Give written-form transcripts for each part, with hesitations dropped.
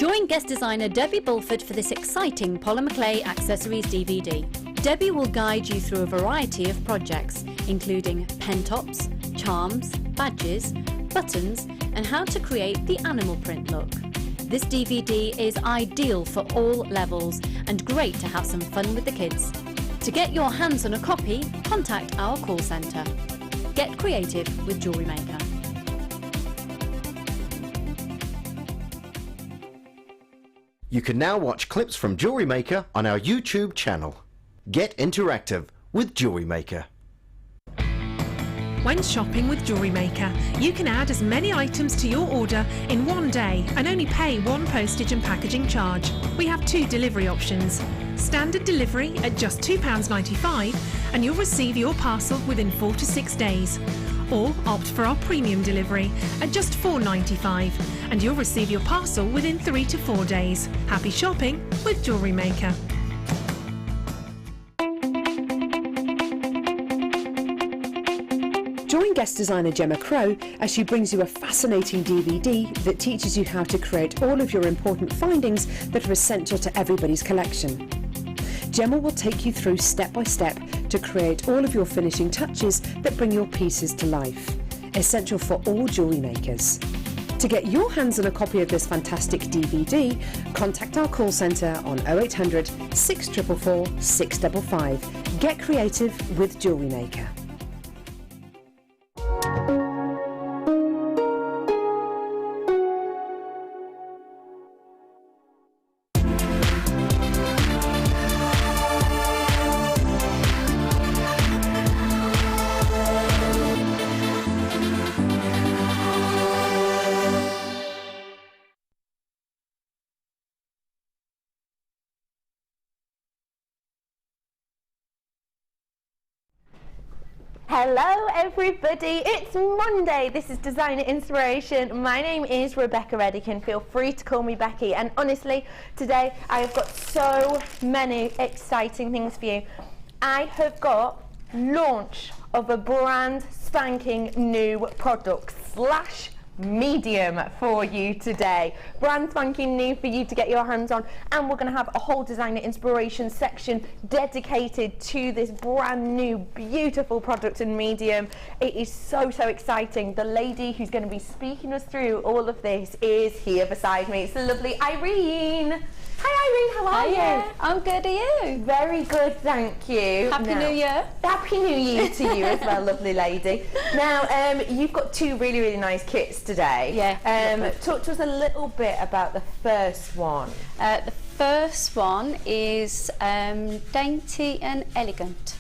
Join guest designer Debbie Bulford for this exciting Polymer Clay Accessories DVD. Debbie will guide you through a variety of projects, including pen tops, charms, badges, buttons, and how to create the animal print look. This DVD is ideal for all levels and great to have some fun with the kids. To get your hands on a copy, contact our call centre. Get creative with Jewellery Maker. You can now watch clips from Jewellery Maker on our YouTube channel. Get interactive with Jewellery Maker. When shopping with Jewellery Maker, you can add as many items to your order in one day and only pay one postage and packaging charge. We have 2 delivery options. Standard delivery at just £2.95 and you'll receive your parcel within 4 to 6 days. Or opt for our premium delivery at just £4.95 and you'll receive your parcel within 3 to 4 days. Happy shopping with Jewellery Maker. Join guest designer Gemma Crow as she brings you a fascinating DVD that teaches you how to create all of your important findings that are essential to everybody's collection. Gemma will take you through step by step to create all of your finishing touches that bring your pieces to life, essential for all jewellery makers. To get your hands on a copy of this fantastic DVD, contact our call centre on 0800 644 655. Get creative with Jewellery Maker. Hello everybody, it's Monday. This is Designer Inspiration. My name is Rebecca Redican. Feel free to call me Becky. And honestly, today I have got so many exciting things for you. I have got launch of a brand spanking new product slash medium for you today. Brand spanking new for you to get your hands on, and we're going to have a whole designer inspiration section dedicated to this brand new beautiful product and medium. It is so exciting. The lady who's going to be speaking us through all of this is here beside me. It's the lovely Irene. Hi Irene, how are you? I'm good, are you? Very good, thank you. Happy New Year. Happy New Year to you as well, lovely lady. Now, you've got 2 really nice kits today. Yeah. Talk to us a little bit about the first one. The first one is dainty and elegant,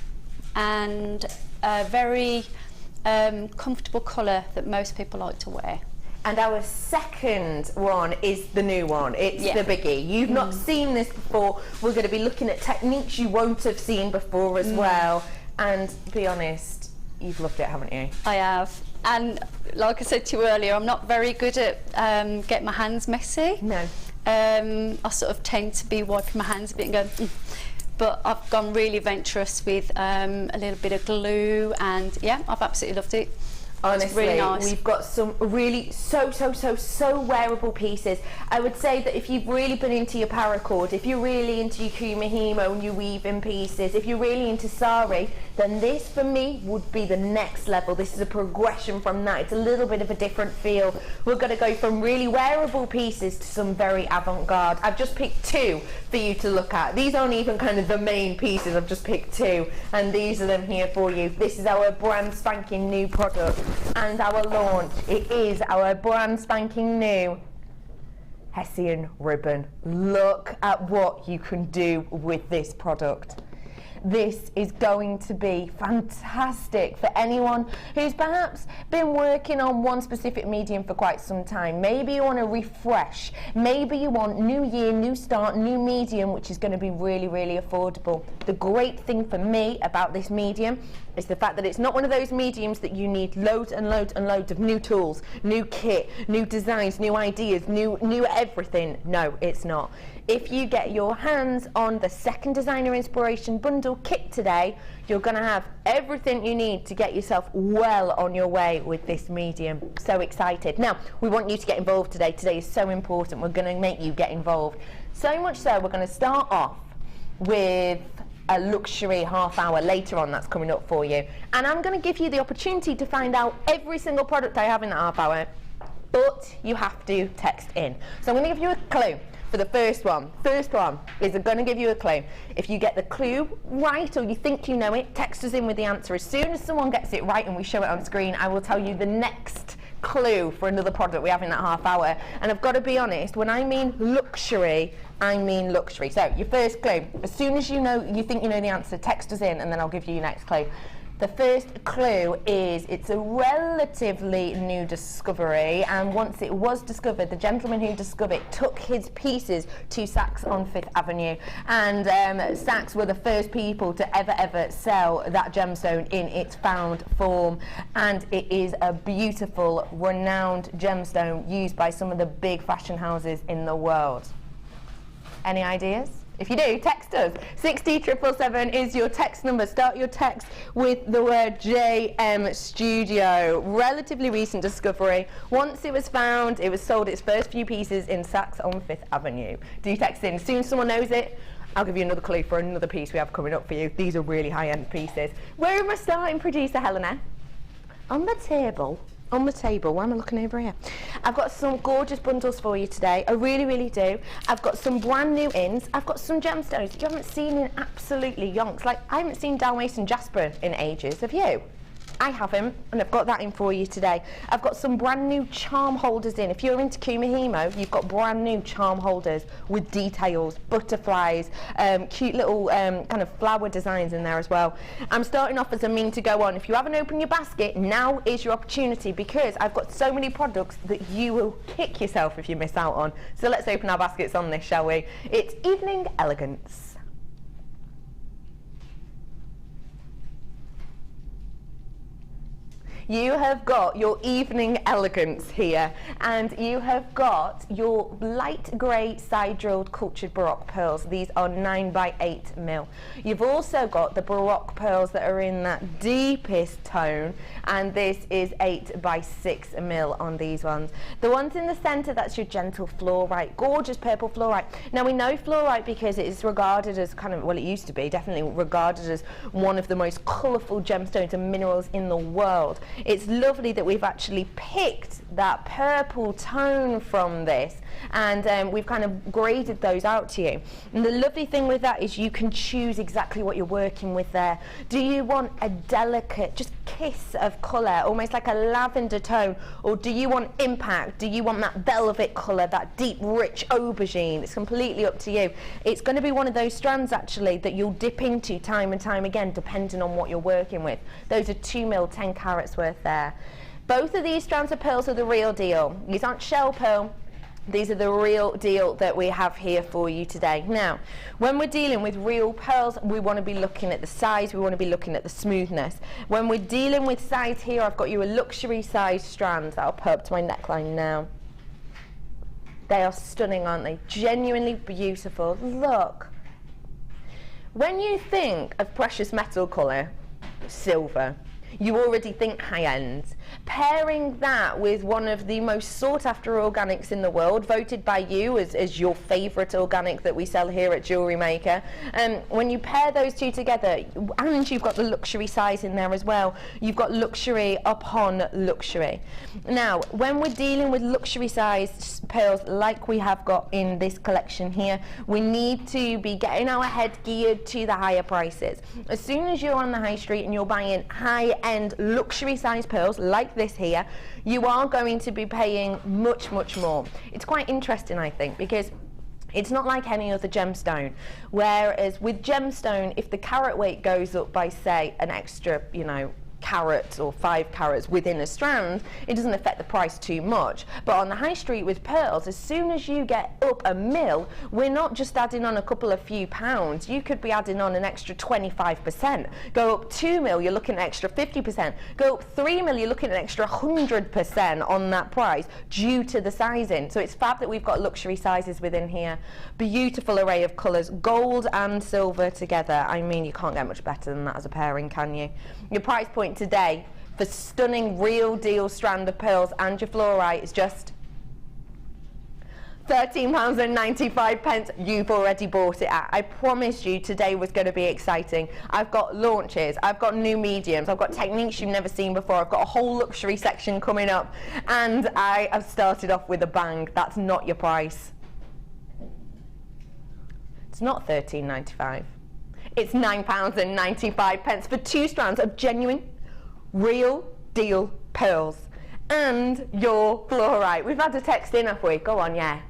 and a very comfortable colour that most people like to wear. And our second one is the new one. It's the biggie. You've not seen this before. We're going to be looking at techniques you won't have seen before as well. And be honest, you've loved it, haven't you? I have. And like I said to you earlier, I'm not very good at getting my hands messy. No. I sort of tend to be wiping my hands a bit and going, but I've gone really adventurous with a little bit of glue, and yeah, I've absolutely loved it. Honestly, really nice. We've got some really so wearable pieces. I would say that if you've really been into your paracord, if you're really into your kumihimo and your weaving pieces, if you're really into Zari, then this for me would be the next level. This is a progression from that. It's a little bit of a different feel. We're going to go from really wearable pieces to some very avant-garde. I've just picked 2 for you to look at. These aren't even kind of the main pieces. I've just picked 2, and these are them here for you. This is our brand spanking new product and our launch. It is our brand spanking new Hessian ribbon. Look at what you can do with this product. This is going to be fantastic for anyone who's perhaps been working on one specific medium for quite some time. Maybe you want to refresh. Maybe you want new year, new start, new medium, which is going to be really affordable. The great thing for me about this medium It's the fact that it's not one of those mediums that you need loads and loads and loads of new tools, new kit, new designs, new ideas, new everything. No, it's not. If you get your hands on the second designer inspiration bundle kit today, you're going to have everything you need to get yourself well on your way with this medium. So excited. Now, we want you to get involved today. Today is so important. We're going to make you get involved. So much so, we're going to start off with a luxury half hour later on that's coming up for you. And I'm going to give you the opportunity to find out every single product I have in that half hour, but you have to text in. So I'm going to give you a clue. For the first one is going to give you a clue. If you get the clue right or you think you know it, text us in with the answer. As soon as someone gets it right and we show it on screen, I will tell you the next clue for another product we have in that half hour. And I've got to be honest, when I mean luxury, I mean luxury. So your first clue, as soon as you think you know the answer, text us in and then I'll give you your next clue. The first clue is it's a relatively new discovery, and once it was discovered, the gentleman who discovered it took his pieces to Saks on 5th Avenue, and Saks were the first people to ever sell that gemstone in its found form, and it is a beautiful, renowned gemstone used by some of the big fashion houses in the world. Any ideas? If you do, text us. 60777 is your text number. Start your text with the word JM Studio. Relatively recent discovery. Once it was found, it was sold its first few pieces in Saks on 5th Avenue. Do text in. As soon as someone knows it, I'll give you another clue for another piece we have coming up for you. These are really high-end pieces. Where am I starting, producer Helena? On the table. On the table. Why am I looking over here? I've got some gorgeous bundles for you today. I really do. I've got some brand new ins. I've got some gemstones you haven't seen in absolutely yonks. Like, I haven't seen Spinel and Jasper in ages. Have you? I haven't, and I've got that in for you today. I've got some brand new charm holders in. If you're into kumihimo, you've got brand new charm holders with details, butterflies, cute little kind of flower designs in there as well. I'm starting off as a mean to go on. If you haven't opened your basket, now is your opportunity, because I've got so many products that you will kick yourself if you miss out on. So let's open our baskets on this, shall we? It's Evening Elegance. You have got your Evening Elegance here, and you have got your light grey side drilled cultured Baroque pearls. These are 9x8mm. You've also got the Baroque pearls that are in that deepest tone, and this is 8x6mm on these ones. The ones in the centre, that's your gentle fluorite, gorgeous purple fluorite. Now we know fluorite because it is regarded as kind of, well, it used to be definitely regarded as one of the most colourful gemstones and minerals in the world. It's lovely that we've actually picked that purple tone from this, and we've kind of graded those out to you. And the lovely thing with that is you can choose exactly what you're working with there. Do you want a delicate, just kiss of colour, almost like a lavender tone, or do you want impact? Do you want that velvet colour, that deep, rich aubergine? It's completely up to you. It's going to be one of those strands actually that you'll dip into time and time again, depending on what you're working with. Those are 2mm, 10 carats worth there. Both of these strands of pearls are the real deal. These aren't shell pearl. These are the real deal that we have here for you today. Now, when we're dealing with real pearls, we want to be looking at the size, we want to be looking at the smoothness. When we're dealing with size here, I've got you a luxury size strand that I'll put up to my neckline now. They are stunning, aren't they? Genuinely beautiful. Look. When you think of precious metal colour, silver, you already think high-end. Pairing that with one of the most sought-after organics in the world, voted by you as your favourite organic that we sell here at Jewellery Maker, when you pair those two together, and you've got the luxury size in there as well, you've got luxury upon luxury. Now, when we're dealing with luxury size pearls like we have got in this collection here, we need to be getting our head geared to the higher prices. As soon as you're on the high street and you're buying high-end luxury size pearls like this here, you are going to be paying much more. It's quite interesting, I think, because it's not like any other gemstone, whereas with gemstone, if the carat weight goes up by, say, an extra, carats or 5 carats within a strand, it doesn't affect the price too much. But on the high street with pearls, as soon as you get up a mil, we're not just adding on a couple of few pounds. You could be adding on an extra 25%. Go up 2 mil, you're looking at an extra 50%. Go up 3 mil, you're looking at an extra 100% on that price due to the sizing. So it's fab that we've got luxury sizes within here. Beautiful array of colours, gold and silver together. I mean, you can't get much better than that as a pairing, can you? Your price point today for stunning real deal strand of pearls and your fluorite is just £13.95. You've already bought it at. I promised you today was going to be exciting. I've got launches, I've got new mediums, I've got techniques you've never seen before, I've got a whole luxury section coming up, and I have started off with a bang. That's not your price. It's not £13.95. It's £9.95 for 2 strands of genuine, real deal pearls and your fluorite. We've had a text in, have we? Go on, yeah.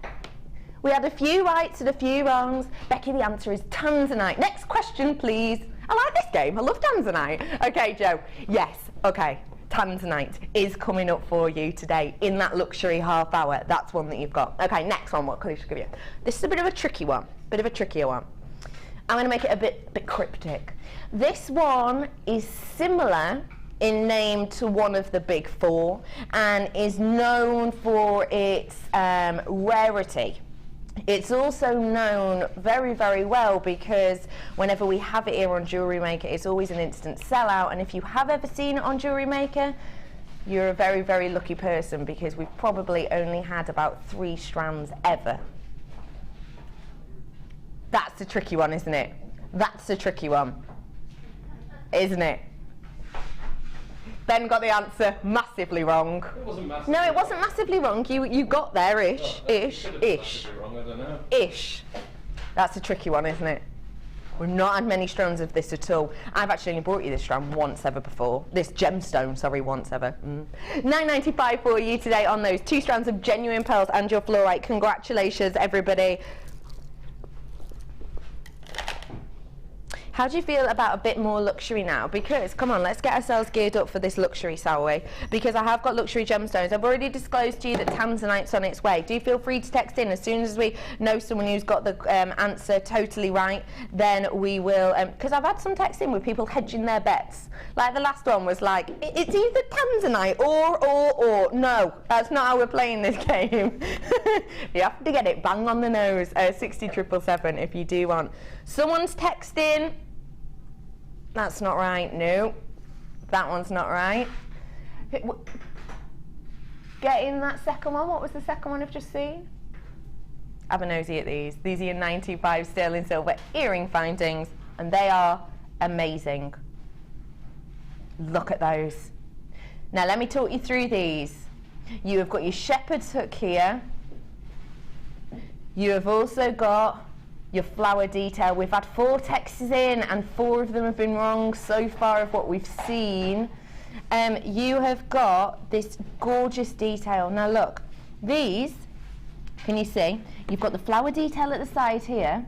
We had a few rights and a few wrongs. Becky, the answer is tanzanite. Next question, please. I like this game. I love tanzanite. Okay, Joe. Yes. Okay. Tanzanite is coming up for you today in that luxury half hour. That's one that you've got. Okay, next one. What could I give you? This is a bit of a tricky one. Bit of a trickier one. I'm going to make it a bit cryptic. This one is similar in name to one of the big 4 and is known for its rarity. It's also known very, very well because whenever we have it here on Jewellery Maker, it's always an instant sellout, and if you have ever seen it on Jewellery Maker, you're a very, very lucky person because we've probably only had about 3 strands ever. That's a tricky one, isn't it? That's a tricky one, isn't it? Ben got the answer massively wrong. It wasn't massively No, it wasn't massively wrong. You got there, ish. Wrong, I don't know. Ish. That's a tricky one, isn't it? We've not had many strands of this at all. I've actually only brought you this strand once ever before. This gemstone, sorry, once ever. £9.95 for you today on those 2 strands of genuine pearls and your fluorite. Congratulations, everybody. How do you feel about a bit more luxury now? Because, come on, let's get ourselves geared up for this luxury, shall we? Because I have got luxury gemstones. I've already disclosed to you that tanzanite's on its way. Do feel free to text in. As soon as we know someone who's got the answer totally right, then we will, because I've had some texts in with people hedging their bets. Like the last one was like, it's either tanzanite or. No, that's not how we're playing this game. You have to get it bang on the nose. 60777 if you do want. Someone's texting. That's not right. No, that one's not right. Get in that second one. What was the second one I've just seen? Have a nosy at these. These are your 925 sterling silver earring findings, and they are amazing. Look at those. Now let me talk you through these. You have got your shepherd's hook here. You have also got your flower detail. We've had 4 texts in and 4 of them have been wrong so far of what we've seen. You have got this gorgeous detail. Now look, these, can you see? You've got the flower detail at the side here,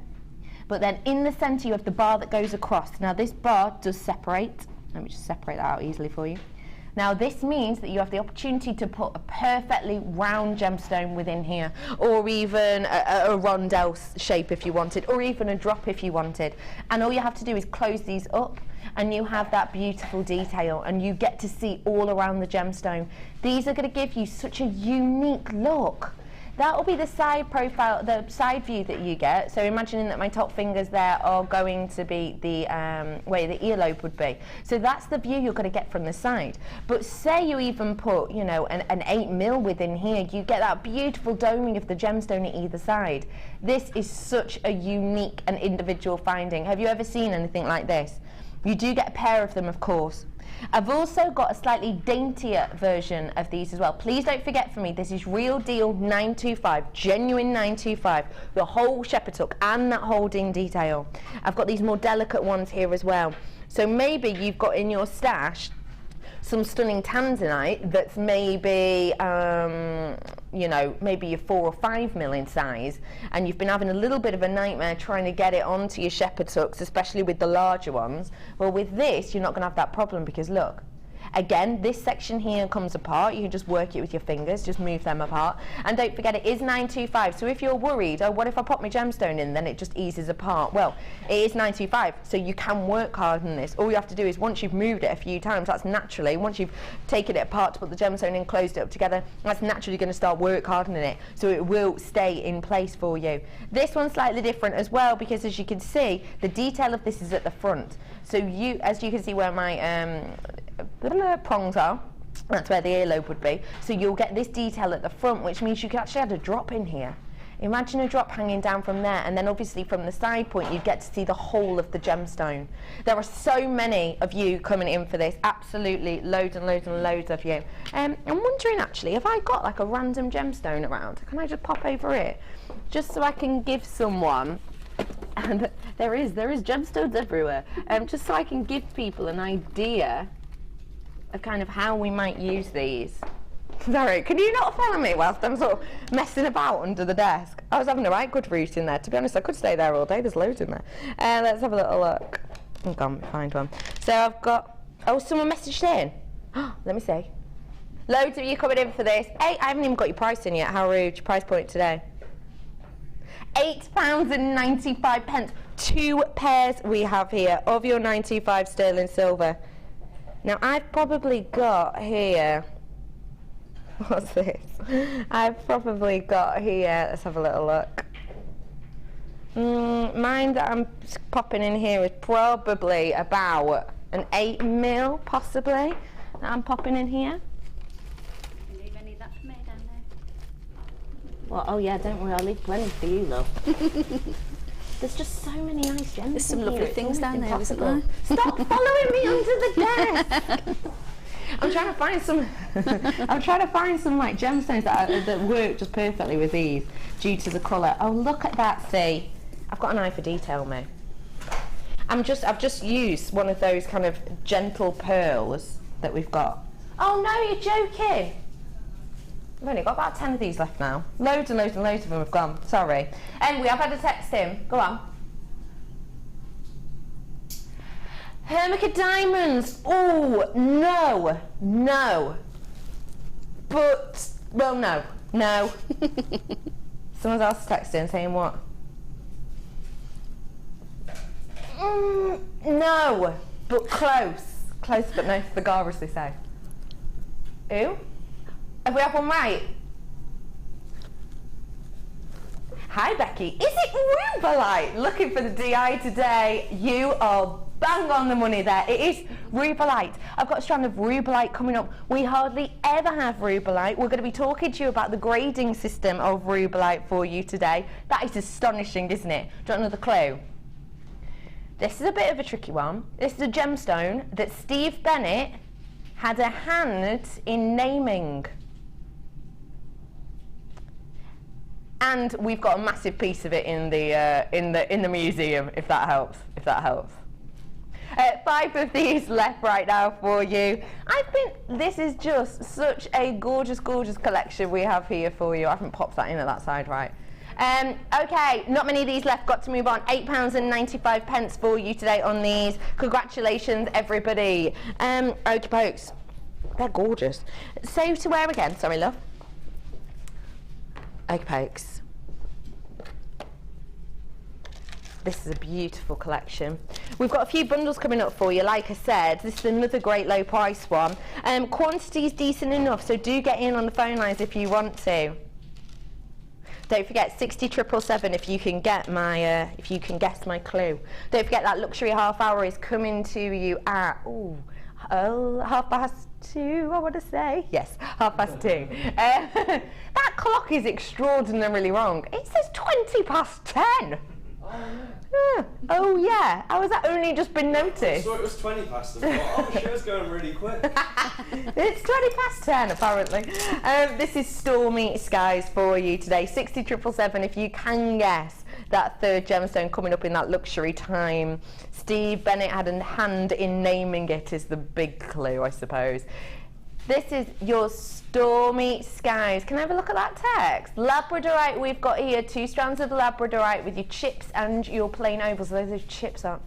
but then in the centre you have the bar that goes across. Now this bar does separate. Let me just separate that out easily for you. Now this means that you have the opportunity to put a perfectly round gemstone within here, or even a rondelle shape if you wanted, or even a drop if you wanted. And all you have to do is close these up and you have that beautiful detail and you get to see all around the gemstone. These are going to give you such a unique look. That will be the side profile, the side view that you get. So imagining that my top fingers there are going to be the where the earlobe would be. So that's the view you're going to get from the side. But say you even put, you know, an 8 mil within here, you get that beautiful doming of the gemstone at either side. This is such a unique and individual finding. Have you ever seen anything like this? You do get a pair of them, of course. I've also got a slightly daintier version of these as well. Please don't forget for me, this is real deal 925, genuine 925, the whole shepherd's hook and that holding detail. I've got these more delicate ones here as well. So maybe you've got in your stash some stunning tanzanite that's maybe, you know, maybe you're 4 or 5 mil in size, and you've been having a little bit of a nightmare trying to get it onto your shepherd's hooks, especially with the larger ones. Well, with this, you're not going to have that problem because look, Again, this section here comes apart. You can just work it with your fingers, just move them apart. And don't forget, it is 925. So if you're worried, oh, what if I pop my gemstone in, then it just eases apart? Well, it is 925, so you can work hard on this. All you have to do is, once you've moved it a few times, that's naturally, once you've taken it apart to put the gemstone in, closed it up together, that's naturally going to start work hardening it, so it will stay in place for you. This one's slightly different as well, because as you can see, the detail of this is at the front. So you, as you can see where my prongs are, that's where the earlobe would be. So you'll get this detail at the front, which means you can actually add a drop in here. Imagine a drop hanging down from there, and then obviously from the side point you'd get to see the whole of the gemstone. There are so many of you coming in for this, absolutely loads and loads and loads of you. I'm wondering actually, have I got like a random gemstone around? Can I just pop over it? Just so I can give someone, and there is gemstones everywhere, just so I can give people an idea of kind of how we might use these. Sorry, can you not follow me whilst I'm sort of messing about under the desk? I was having a right good route in there. To be honest, I could stay there all day. There's loads in there. Let's have a little look. Oh, go on, find one. So I've got... Oh, someone messaged in. Let me see. Loads of you coming in for this. Hey, I haven't even got your price in yet. How rude. Your price point today. £8.95. 2 pairs we have here of your 925 sterling silver. Now, I've probably got here... What's this? I've probably got here, let's have a little look. Mine that I'm popping in here is probably about an 8mm, possibly, that I'm popping in here. You leave any of that for me down there? Well, oh yeah, don't worry, I'll leave plenty for you, love. There's just so many nice gems. There's some lovely things down there, isn't there? Stop following me under the desk! I'm trying to find some. I'm trying to find some like gemstones that work just perfectly with these, due to the colour. Oh, look at that! See, I've got an eye for detail, mate. I've just used one of those kind of gentle pearls that we've got. Oh no, you're joking! I've only got about 10 of these left now. Loads and loads and loads of them have gone. Sorry. Anyway, I've had to text him. Go on. Hermica diamonds. Oh no, no. But well, no, no. Someone else is texting saying what? No, but close, close, but no cigar, as they say. Who? Have we had one right? Hi Becky, is it Rubellite? Looking for the DI today. You are bang on the money there. It is Rubellite. I've got a strand of Rubellite coming up. We hardly ever have Rubellite. We're going to be talking to you about the grading system of Rubellite for you today. That is astonishing, isn't it? Do you want another clue? This is a bit of a tricky one. This is a gemstone that Steve Bennett had a hand in naming. And we've got a massive piece of it in the museum, if that helps. 5 of these left right now for you. I think this is just such a gorgeous, gorgeous collection we have here for you. I haven't popped that in at that side right. Okay, not many of these left. Got to move on. £8.95 for you today on these. Congratulations, everybody. Okay, folks. They're gorgeous. So to wear again. Sorry, love. Okay, folks. This is a beautiful collection. We've got a few bundles coming up for you. Like I said, this is another great low price one. Quantity is decent enough, so do get in on the phone lines if you want to. Don't forget 60777 if you can get my if you can guess my clue. Don't forget that luxury half hour is coming to you at 2:30. I want to say yes, 2:30. That clock is extraordinarily wrong. It says 10:20. Oh yeah, how has that only just been noticed? I saw it was 20 past. I thought, oh, the show's going really quick. It's 10:20 apparently. This is Stormy Skies for you today. 60777 if you can guess that third gemstone coming up in that luxury time. Steve Bennett had a hand in naming it is the big clue, I suppose. This is your Stormy Skies. Can I have a look at that text? Labradorite we've got here, 2 strands of labradorite with your chips and your plain ovals. Those are chips aren't.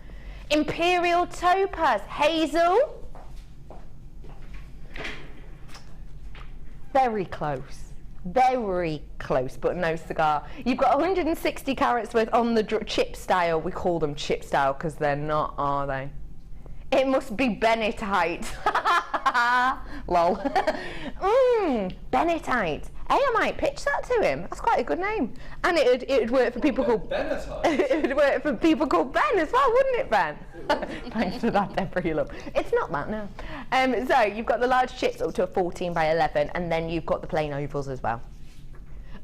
Imperial topaz, hazel. Very close. Very close, but no cigar. You've got 160 carats worth on the chip style. We call them chip style because they're not, are they? It must be Bennettite. Lol. Bennettite. Hey, I might pitch that to him. That's quite a good name. And it'd work for people called... Bennettite? It'd work for people called Ben as well, wouldn't it, Ben? Thanks for that, Deborah, you love. It's not that now. So you've got the large chips up to a 14 by 11, and then you've got the plain ovals as well.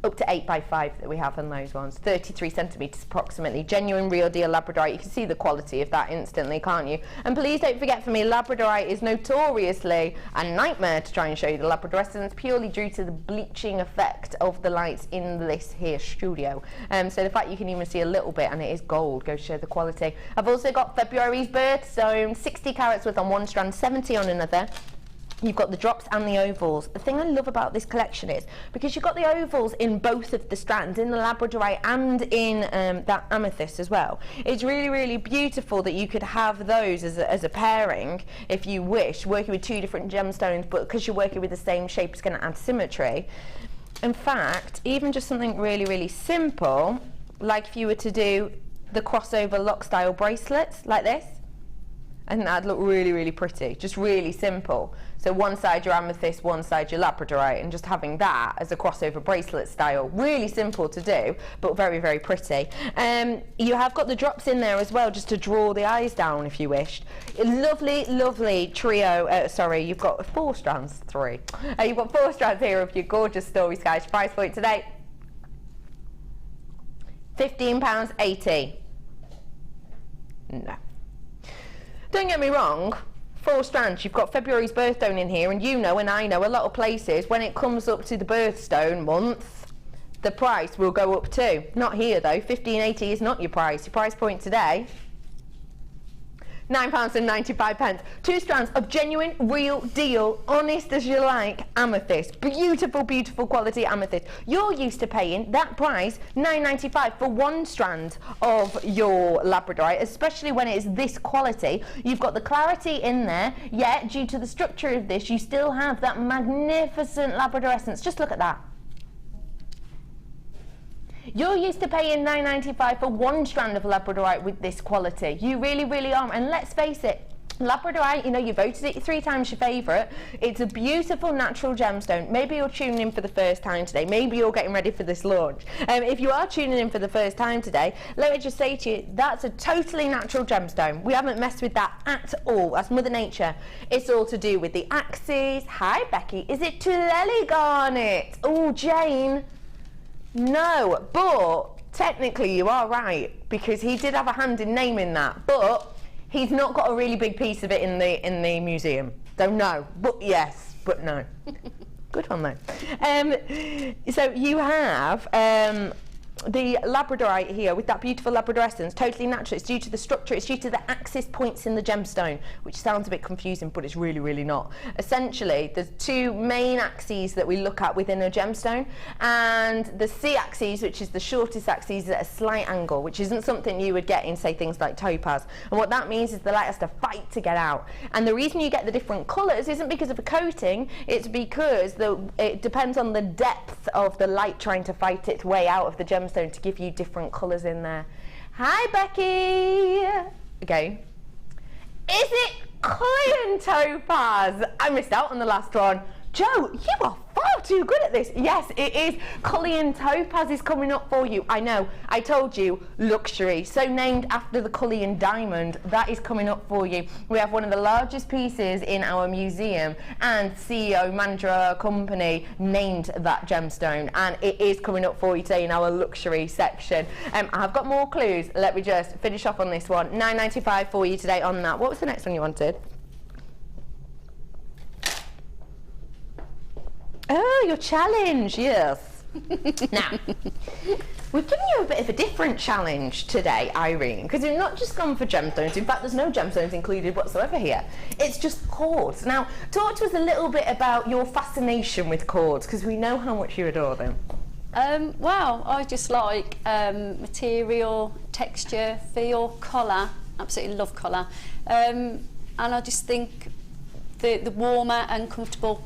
Up to 8 by 5 that we have on those ones, 33 centimetres approximately. Genuine, real deal Labradorite. You can see the quality of that instantly, can't you? And please don't forget, for me, Labradorite is notoriously a nightmare to try and show you the Labradorescence, purely due to the bleaching effect of the lights in this here studio. So the fact you can even see a little bit and it is gold goes to show the quality. I've also got February's birthstone, 60 carats worth on one strand, 70 on another. You've got the drops and the ovals. The thing I love about this collection is because you've got the ovals in both of the strands, in the Labradorite and in that amethyst as well. It's really, really beautiful that you could have those as a pairing, if you wish, working with two different gemstones, but because you're working with the same shape, it's going to add symmetry. In fact, even just something really, really simple, like if you were to do the crossover lock style bracelets like this, I think that'd look really, really pretty, just really simple. So one side your amethyst, one side your Labradorite, and just having that as a crossover bracelet style. Really simple to do, but very, very pretty. You have got the drops in there as well, just to draw the eyes down if you wished. A lovely, lovely trio, sorry, you've got 4 strands, 3. You've got 4 strands here of your gorgeous Stormy Skies. Price point today, £15.80. No. Don't get me wrong, 4 strands, you've got February's birthstone in here, and you know and I know a lot of places when it comes up to the birthstone month, the price will go up too. Not here though, £15.80 is not your price. Your price point today, £9.95. 2 strands of genuine, real deal, honest as you like amethyst. Beautiful, beautiful quality amethyst. You're used to paying that price, £9.95 for 1 strand of your Labradorite, especially when it is this quality. You've got the clarity in there, yet due to the structure of this, you still have that magnificent Labradorescence. Just look at that. You're used to paying £9.95 for 1 strand of Labradorite with this quality. You really, really are. And let's face it, Labradorite, you know, you voted it 3 times your favourite. It's a beautiful natural gemstone. Maybe you're tuning in for the first time today. Maybe you're getting ready for this launch. If you are tuning in for the first time today, let me just say to you, that's a totally natural gemstone. We haven't messed with that at all. That's Mother Nature. It's all to do with the axes. Hi, Becky. Is it Tulele garnet? Oh, Jane. No, but technically you are right, because he did have a hand in naming that, but he's not got a really big piece of it in the museum. So no, but yes, but no. Good one though. So you have the Labradorite here with that beautiful Labradorescence, totally natural. It's due to the structure, it's due to the axis points in the gemstone, which sounds a bit confusing, but it's really, really not. Essentially, there's 2 main axes that we look at within a gemstone, and the C axis, which is the shortest axis, is at a slight angle, which isn't something you would get in, say, things like topaz. And what that means is the light has to fight to get out. And the reason you get the different colours isn't because of a coating, it's because it depends on the depth of the light trying to fight its way out of the gemstone to give you different colours in there. Hi, Becky. Okay. Is it Coiling topaz? I missed out on the last one. Joe, you are far too good at this. Yes, it is. Coiling topaz is coming up for you. I know. I told you, luxury. So named after the Coiling diamond. That is coming up for you. We have one of the largest pieces in our museum, and CEO, manager of our company, named that gemstone, and it is coming up for you today in our luxury section. I've got more clues. Let me just finish off on this one. £9.95 for you today on that. What was the next one you wanted? Oh, your challenge, yes. Now, we've given you a bit of a different challenge today, Irene, because we've not just gone for gemstones. In fact, there's no gemstones included whatsoever here. It's just cords. Now, talk to us a little bit about your fascination with cords, because we know how much you adore them. Well, I just like material, texture, feel, colour. Absolutely love colour. And I just think the warmer and comfortable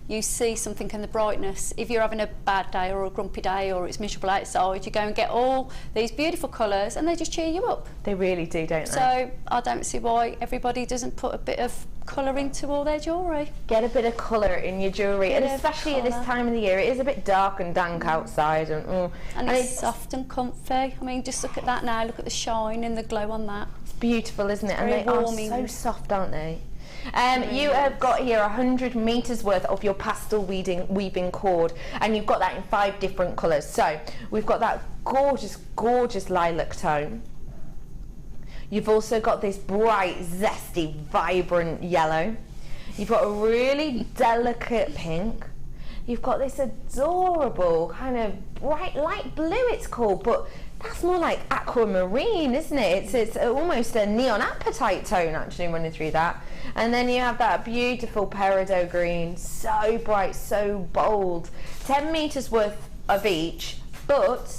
you see something in the brightness. If you're having a bad day or a grumpy day or it's miserable outside, you go and get all these beautiful colours and they just cheer you up. They really do, don't they? So I don't see why everybody doesn't put a bit of colour into all their jewellery. Get a bit of colour in your jewellery, and especially at this time of the year, it is a bit dark and dank outside, and it's soft and comfy. I mean, just look at that now, look at the shine and the glow on that. It's beautiful, isn't it? And Very they warming. are so soft, aren't they? You have got here 100 metres worth of your pastel weaving cord, and you've got that in 5 different colours. So we've got that gorgeous lilac tone. You've also got this bright, zesty, vibrant yellow. You've got a really delicate pink. You've got this adorable kind of bright light blue, it's called, but that's more like aquamarine, isn't it? It's almost a neon apatite tone actually running through that. And then you have that beautiful peridot green, so bright, so bold. 10 metres worth of each, but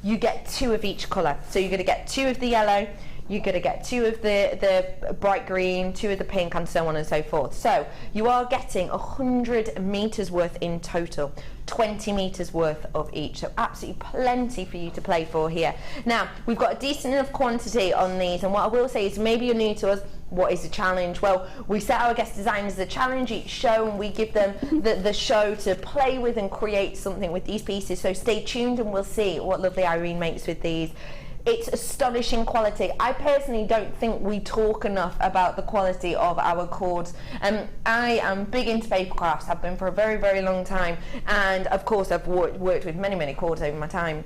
you get 2 of each colour. So you're going to get 2 of the yellow, you're going to get 2 of the bright green, 2 of the pink, and so on and so forth. So you are getting 100 metres worth in total, 20 metres worth of each. So absolutely plenty for you to play for here. Now, we've got a decent enough quantity on these, and what I will say is, maybe you're new to us, what is the challenge? Well, we set our guest designers a challenge each show, and we give them the show to play with and create something with these pieces. So stay tuned and we'll see what lovely Irene makes with these. It's astonishing quality. I personally don't think we talk enough about the quality of our cords. I am big into paper crafts, have been for a very, very long time, and of course I've worked with many cords over my time.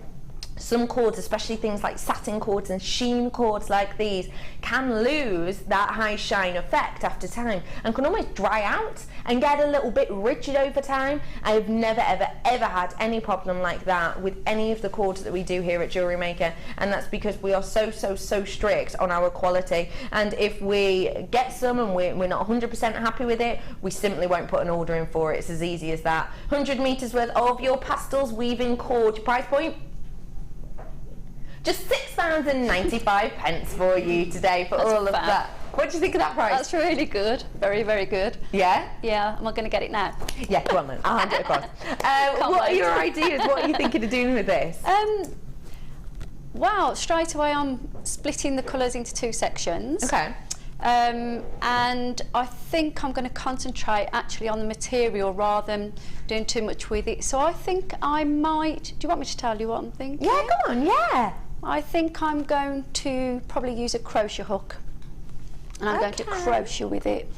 Some cords, especially things like satin cords and sheen cords like these, can lose that high shine effect after time and can almost dry out and get a little bit rigid over time. I've never ever had any problem like that with any of the cords that we do here at Jewellery Maker, and that's because we are so strict on our quality, and if we get some and we're not 100% happy with it, we simply won't put an order in for it. It's as easy as that. 100 metres worth of your pastels weaving cord. Your price point? Just £6.95 for you today for all of that. What do you think of that price? That's really good. Very, very good. Yeah? Yeah. Am I going to get it now? Yeah, go on then. I'll hand it across. What are your ideas? What are you thinking of doing with this? Well, straight away I'm splitting the colours into 2 sections. Okay. And I think I'm going to concentrate actually on the material rather than doing too much with it. So I think I might... Do you want me to tell you what I'm thinking? Yeah, go on, yeah. I think I'm going to probably use a crochet hook, and I'm going to crochet with it.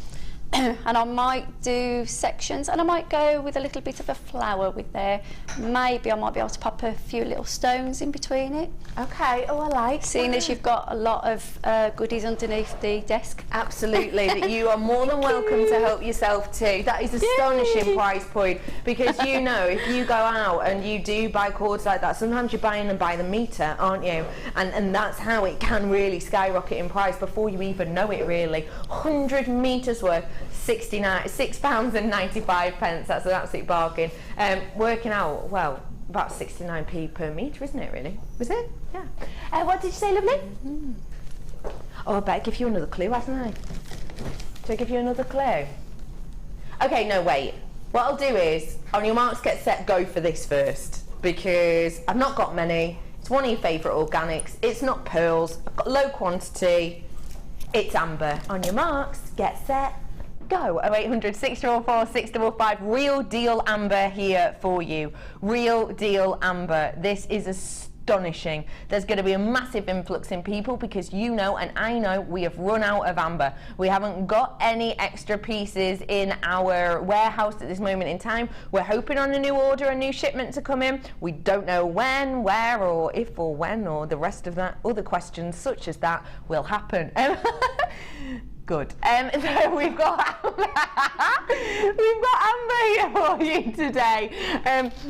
And I might do sections, and I might go with a little bit of a flower with there. Maybe I might be able to pop a few little stones in between it. Okay, oh, I like Seeing as you've got a lot of goodies underneath the desk. Absolutely, that you are more than welcome to help yourself too. That is astonishing price point, because you know, if you go out and you do buy cords like that, sometimes you're buying them by the metre, aren't you? And that's how it can really skyrocket in price before you even know it, really. 100 metres worth, £6.95. That's an absolute bargain. Working out, well, about 69p per metre, isn't it, really? Was it? Yeah. What did you say, lovely? Mm-hmm. Oh, I better give you another clue, hasn't I? Should I give you another clue? Okay, no, wait. What I'll do is, on your marks, get set, go for this first, because I've not got many. It's one of your favourite organics. It's not pearls. I've got low quantity. It's amber. On your marks, get set, go. 0800 644 655. Real deal amber here for you. Real deal amber. This is astonishing. There's going to be a massive influx in people because you know and I know we have run out of amber. We haven't got any extra pieces in our warehouse at this moment in time. We're hoping on a new order, a new shipment to come in. We don't know when, where, or if or when, or the rest of that. Other questions such as that will happen. Good. So we've got amber here for you today.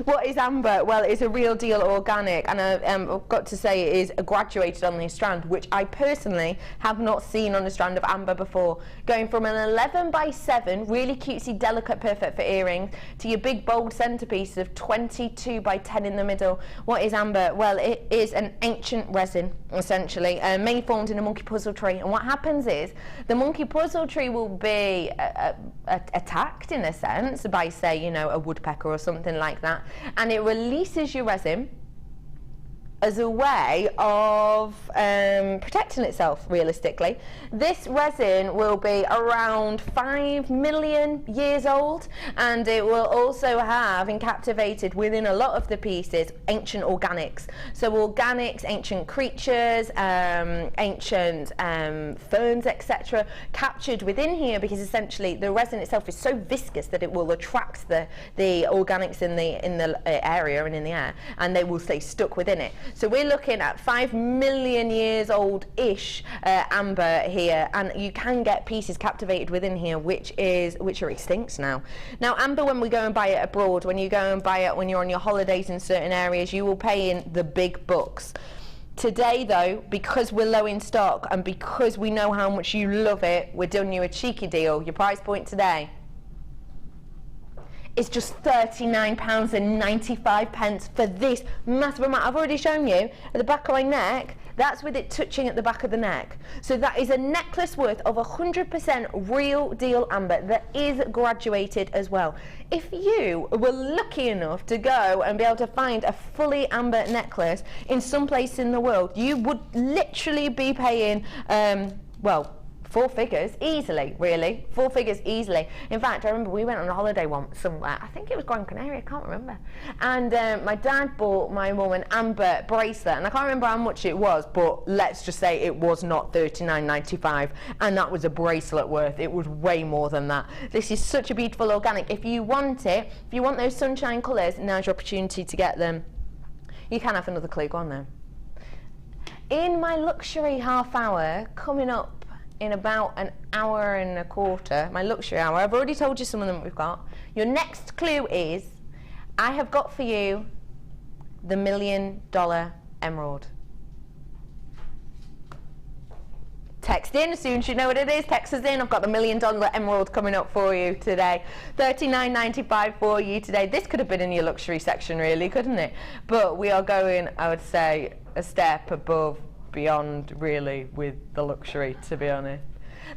What is amber? Well, it's a real deal organic, and I've got to say it is graduated on this strand, which I personally have not seen on a strand of amber before. Going from an 11x7, really cutesy, delicate, perfect for earrings, to your big bold centerpiece of 22x10 in the middle. What is amber? Well, it is an ancient resin, essentially, mainly formed in a monkey puzzle tree. And what happens is the monkey monkey puzzle tree will be attacked in a sense by, say, you know, a woodpecker or something like that, and it releases your resin as a way of protecting itself, realistically. This resin will be around 5 million years old, and it will also have encapsulated within a lot of the pieces ancient organics. So organics, ancient creatures, ancient ferns, etc., captured within here, because essentially the resin itself is so viscous that it will attract the organics in the area and in the air, and they will stay stuck within it. So we're looking at 5 million years old-ish amber here, and you can get pieces captivated within here which are extinct now. Now amber, when we go and buy it abroad, when you go and buy it when you're on your holidays in certain areas, you will pay in the big bucks. Today though, because we're low in stock and because we know how much you love it, we're doing you a cheeky deal. Your price point today is just £39.95 for this massive amount. I've already shown you at the back of my neck, that's with it touching at the back of the neck. So that is a necklace worth of 100% real deal amber that is graduated as well. If you were lucky enough to go and be able to find a fully amber necklace in some place in the world, you would literally be paying, well, 4 figures easily, really. 4 figures easily. In fact, I remember we went on a holiday once somewhere. I think it was Gran Canaria, I can't remember. And my dad bought my mum an amber bracelet, and I can't remember how much it was, but let's just say it was not $39.95, and that was a bracelet worth. It was way more than that. This is such a beautiful organic. If you want it, if you want those sunshine colours, now's your opportunity to get them. You can have another clue, go on then. In my luxury half hour, coming up in about an hour and a quarter, my luxury hour, I've already told you some of them we've got. Your next clue is, I have got for you the $1 million emerald. Text in as soon as you know what it is. Text us in. I've got the $1 million emerald coming up for you today. $39.95 for you today. This could have been in your luxury section, really, couldn't it? But we are going, I would say, a step above, beyond, really, with the luxury, to be honest.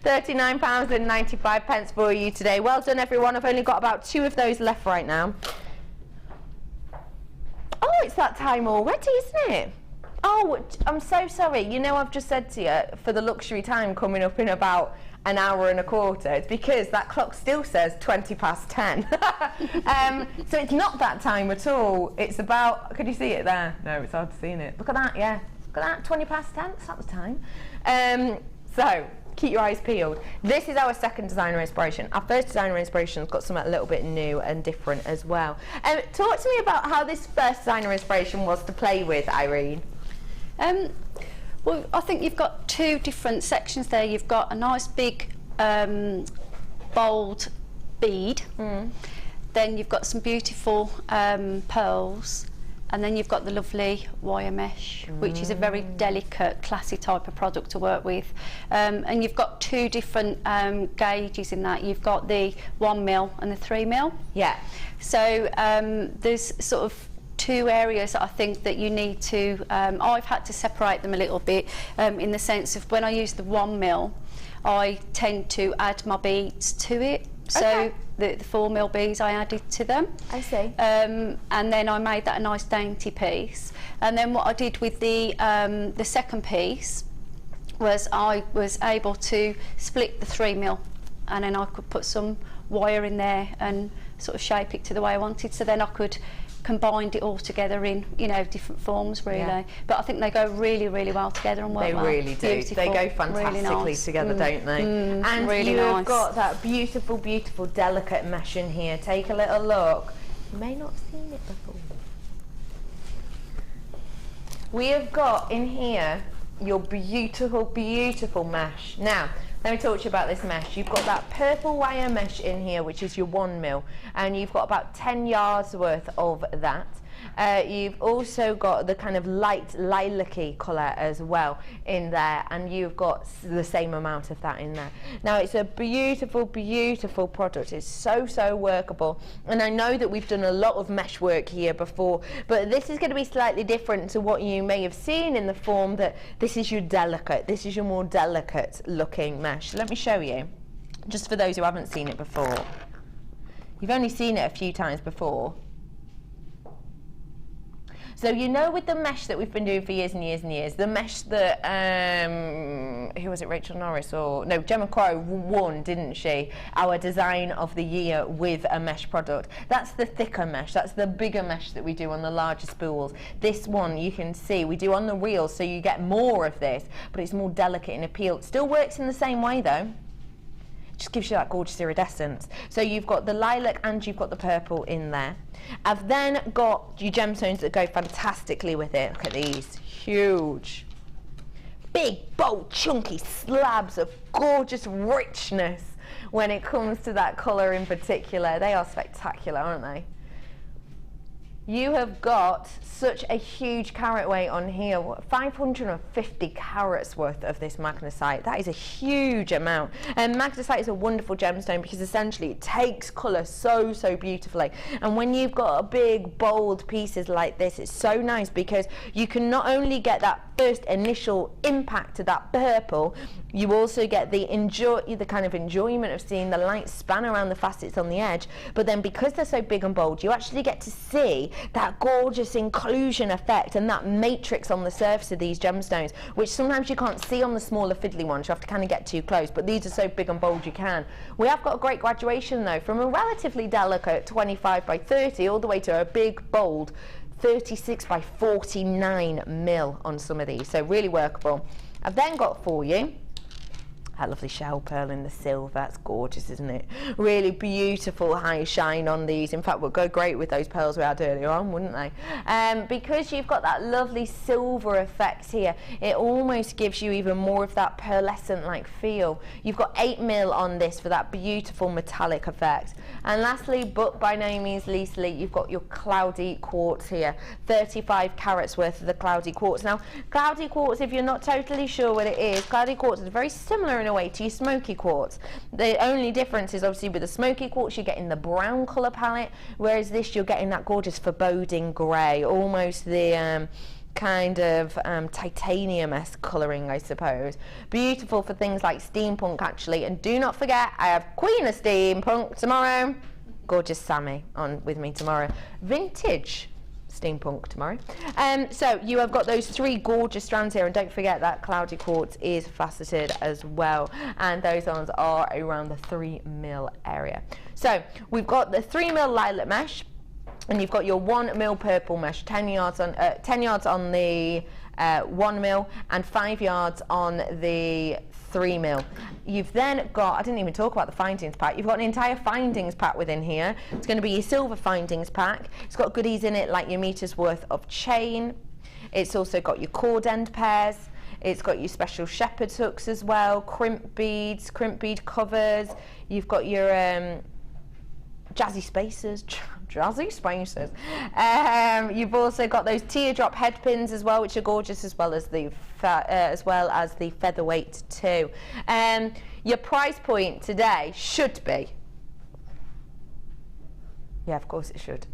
£39.95 for you today. Well done, everyone. I've only got about 2 of those left right now. Oh, it's that time already, isn't it? Oh, I'm so sorry. You know, I've just said to you, for the luxury time coming up in about an hour and a quarter, it's because that clock still says 10:20. So it's not that time at all. It's about, could you see it there? No, it's hard to see it. Look at that, yeah. Look at that, 10:20, that's not the time. So, keep your eyes peeled. This is our second designer inspiration. Our first designer inspiration's got something a little bit new and different as well. Talk to me about how this first designer inspiration was to play with, Irene. Well, I think you've got 2 different sections there. You've got a nice big bold bead, then you've got some beautiful pearls, and then you've got the lovely wire mesh, which is a very delicate, classy type of product to work with. And you've got 2 different gauges in that. You've got the 1mm and the 3mm. Yeah. So there's sort of 2 areas that I think that you need to, I've had to separate them a little bit, in the sense of when I use the 1mm, I tend to add my beads to it. So the 4mm beads I added to them. I see. And then I made that a nice dainty piece. And then what I did with the second piece was I was able to split the 3mm, and then I could put some wire in there and sort of shape it to the way I wanted. So then I could combined it all together in, you know, different forms, really. Yeah. But I think they go really, really well together and work well. They really do. Beautiful. They go fantastically really nice. Together, don't they? And really you've nice. got that beautiful, beautiful, delicate mesh in here. Take a little look. You may not have seen it before. We have got in here your beautiful, beautiful mesh. Now, let me talk to you about this mesh. You've got that purple wire mesh in here, which is your 1mm, and you've got about 10 yards worth of that. You've also got the kind of light lilac-y colour as well in there, and you've got the same amount of that in there. Now it's a beautiful, beautiful product. It's so, so workable, and I know that we've done a lot of mesh work here before, but this is going to be slightly different to what you may have seen in the form that this is your delicate, this is your more delicate looking mesh. Let me show you, just for those who haven't seen it before. You've only seen it a few times before. So you know, with the mesh that we've been doing for years and years and years, the mesh that, who was it, Rachel Norris, or no, Gemma Crow won, didn't she, our design of the year with a mesh product. That's the thicker mesh, that's the bigger mesh that we do on the larger spools. This one, you can see, we do on the reels, so you get more of this, but it's more delicate in appeal. It still works in the same way though. Just gives you that gorgeous iridescence. So you've got the lilac and you've got the purple in there. I've then got your gemstones that go fantastically with it. Look at these, huge, big, bold, chunky slabs of gorgeous richness when it comes to that colour in particular. They are spectacular, aren't they? You have got such a huge carat weight on here, 550 carats worth of this magnesite. That is a huge amount. And magnesite is a wonderful gemstone because essentially it takes colour so, so beautifully. And when you've got a big, bold pieces like this, it's so nice because you can not only get that first initial impact of that purple, you also get the kind of enjoyment of seeing the light span around the facets on the edge, but then because they're so big and bold, you actually get to see that gorgeous inclusion effect and that matrix on the surface of these gemstones, which sometimes you can't see on the smaller fiddly ones. You have to kind of get too close, but these are so big and bold you can. We have got a great graduation though, from a relatively delicate 25 by 30 all the way to a big, bold 36 by 49 mil on some of these, so really workable. I've then got for you that lovely shell pearl in the silver. That's gorgeous, isn't it? Really beautiful high shine on these. In fact, would go great with those pearls we had earlier on, wouldn't they? Because you've got that lovely silver effect here, it almost gives you even more of that pearlescent like feel. You've got 8 mil on this for that beautiful metallic effect. And lastly, but by no means leastly, you've got your cloudy quartz here, 35 carats worth of the cloudy quartz. Now, cloudy quartz, if you're not totally sure what it is, cloudy quartz is very similar in a way to your smoky quartz. The only difference is obviously with the smoky quartz you're getting the brown colour palette, whereas this you're getting that gorgeous foreboding grey, almost the kind of titanium-esque colouring, I suppose. Beautiful for things like steampunk actually, and do not forget I have Queen of Steampunk tomorrow. Gorgeous Sammy on with me tomorrow. Vintage steampunk tomorrow. So you have got those 3 gorgeous strands here, and don't forget that cloudy quartz is faceted as well, and those ones are around the 3 mil area. So we've got the 3 mil lilac mesh, and you've got your 1 mil purple mesh, 10 yards on the 1 mil and 5 yards on the 3 mil. You've then got, I didn't even talk about the findings pack, you've got an entire findings pack within here. It's going to be your silver findings pack. It's got goodies in it like your meters worth of chain. It's also got your cord end pairs. It's got your special shepherd's hooks as well, crimp beads, crimp bead covers. You've got your jazzy spacers. You've also got those teardrop head pins as well, which are gorgeous, as well as the featherweight too. Your price point today should be, yeah, of course it should.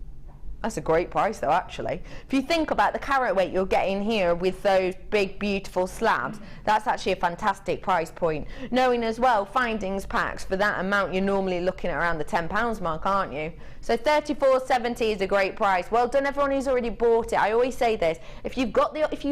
That's a great price though, actually. If you think about the carat weight you're getting here with those big beautiful slabs, that's actually a fantastic price point. Knowing as well, findings packs for that amount, you're normally looking at around the £10 mark, aren't you? So $34.70 is a great price. Well done everyone who's already bought it. I always say this, if you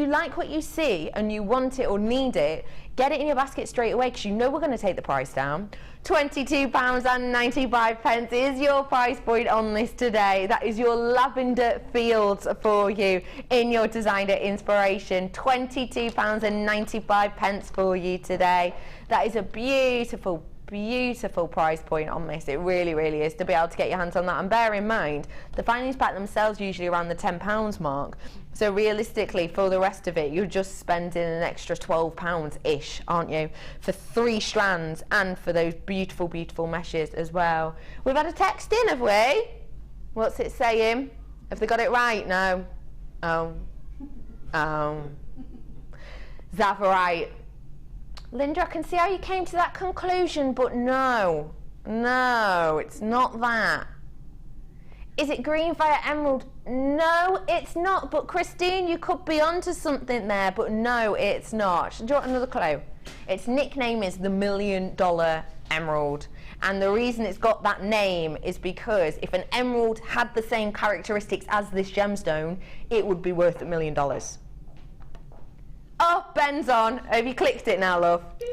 like what you see and you want it or need it, get it in your basket straight away, because you know we're going to take the price down. £22.95 is your price point on this today. That is your lavender fields for you in your designer inspiration. £22.95 for you today. That is a beautiful, beautiful price point on this. It really, really is, to be able to get your hands on that. And bear in mind, the findings pack themselves usually around the £10 mark. So realistically, for the rest of it, you're just spending an extra £12-ish, aren't you? For 3 strands and for those beautiful, beautiful meshes as well. We've had a text in, have we? What's it saying? Have they got it right? No. Zavarite. Linda, I can see how you came to that conclusion, but no, it's not that. Is it green via emerald? No, it's not. But Christine, you could be onto something there, but no, it's not. Do you want another clue? Its nickname is the $1 million emerald. And the reason it's got that name is because if an emerald had the same characteristics as this gemstone, it would be worth $1 million. Oh, Ben's on. Have you clicked it now, love? Ding!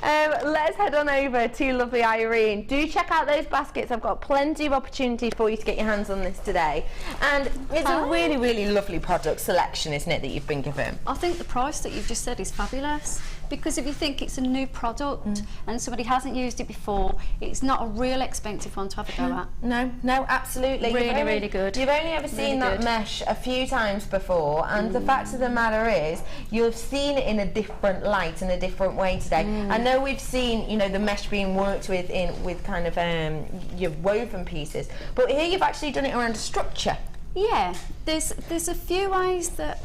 Let's head on over to lovely Irene. Do check out those baskets. I've got plenty of opportunity for you to get your hands on this today. And it's a really, really lovely product selection, isn't it, that you've been given? I think the price that you've just said is fabulous. Because if you think it's a new product and somebody hasn't used it before, it's not a real expensive one to have a go at. No, absolutely. Really good. You've only ever seen that mesh a few times before, and the fact of the matter is, you've seen it in a different light, in a different way today. I know we've seen, you know, the mesh being worked with with kind of your woven pieces, but here you've actually done it around a structure. Yeah, there's a few ways that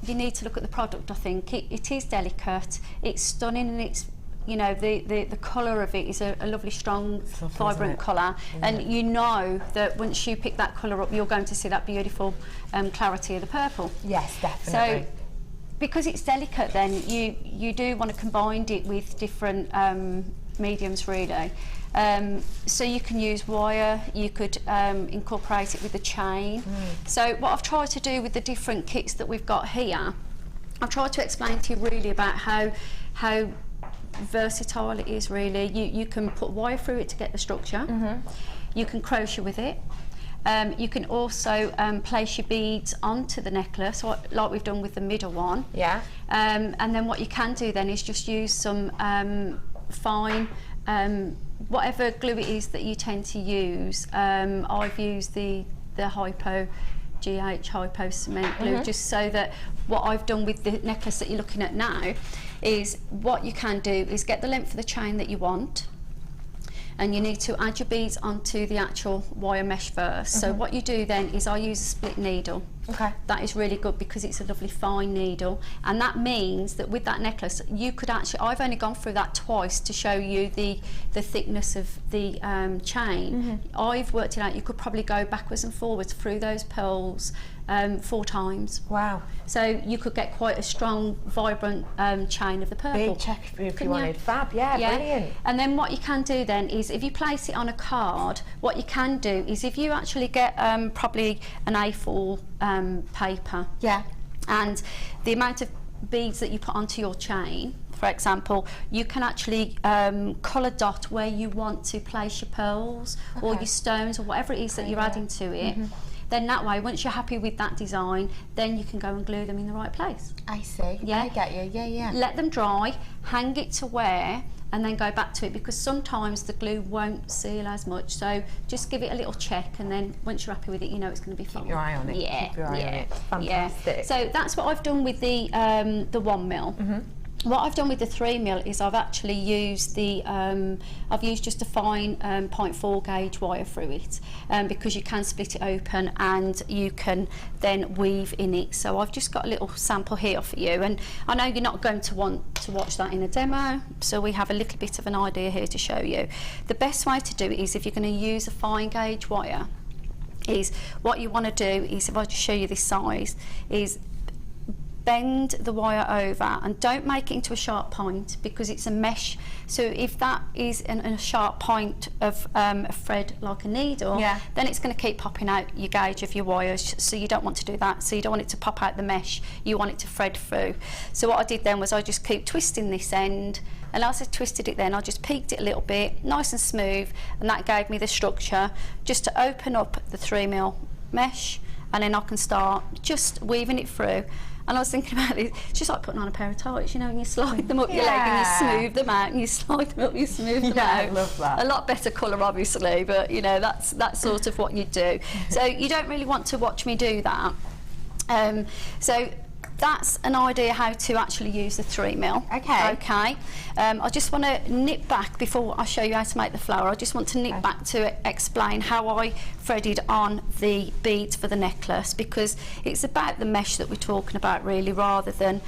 you need to look at the product. I think it is delicate, it's stunning, and it's, you know, the colour of it is a lovely, strong, vibrant colour, and you know that once you pick that colour up, you're going to see that beautiful clarity of the purple. Yes, definitely. So, because it's delicate, then you do want to combine it with different mediums, really. So you can use wire, you could incorporate it with the chain. So what I've tried to do with the different kits that we've got here, I've tried to explain to you really about how versatile it is, really. You can put wire through it to get the structure. You can crochet with it. You can also place your beads onto the necklace, like we've done with the middle one. Yeah. And then what you can do then is just use some fine, whatever glue it is that you tend to use. I've used the Hypo cement glue, just so that what I've done with the necklace that you're looking at now is, what you can do is get the length of the chain that you want, and you need to add your beads onto the actual wire mesh first. So what you do then is, I use a split needle. Okay. That is really good because it's a lovely fine needle, and that means that with that necklace you could actually, I've only gone through that twice to show you the thickness of the chain. I've worked it out, you could probably go backwards and forwards through those pearls 4 times. Wow. So you could get quite a strong, vibrant chain of the purple. Big check if you wanted. Fab, yeah, brilliant. And then what you can do then is, if you place it on a card, what you can do is, if you actually get probably an A4 paper, and the amount of beads that you put onto your chain, for example, you can actually colour dot where you want to place your pearls or your stones or whatever it is that you're adding to it. Then that way, once you're happy with that design, then you can go and glue them in the right place. I see. Yeah, I get you. Yeah. Let them dry, hang it to wear, and then go back to it, because sometimes the glue won't seal as much. So just give it a little check, and then once you're happy with it, you know it's going to be fine. Keep your eye on it. Yeah. Keep your eye on it. Fantastic. Yeah. So that's what I've done with the 1 mil. What I've done with the 3 mil is, I've actually used I've used just a fine 0.4 gauge wire through it, because you can split it open and you can then weave in it. So I've just got a little sample here for you, and I know you're not going to want to watch that in a demo, so we have a little bit of an idea here to show you. The best way to do it is, if you're going to use a fine gauge wire, is what you want to do is, if I just show you this size, is bend the wire over, and don't make it into a sharp point, because it's a mesh. So if that is a sharp point of a thread like a needle, then it's going to keep popping out your gauge of your wires. So you don't want to do that. So you don't want it to pop out the mesh, you want it to thread through. So what I did then was, I just keep twisting this end, and as I twisted it then, I just peaked it a little bit, nice and smooth, and that gave me the structure just to open up the 3 mil mesh, and then I can start just weaving it through. And I was thinking about it, it's just like putting on a pair of tights, you know, and you slide them up your leg and you smooth them out, and you slide them up, you smooth them out. I love that. A lot better colour, obviously, but you know, that's sort of what you do. So you don't really want to watch me do that. So that's an idea how to actually use the 3mm. Okay. Okay. I just want to nip back before I show you how to make the flower. I just want to nip back to explain how I threaded on the beads for the necklace, because it's about the mesh that we're talking about really, rather than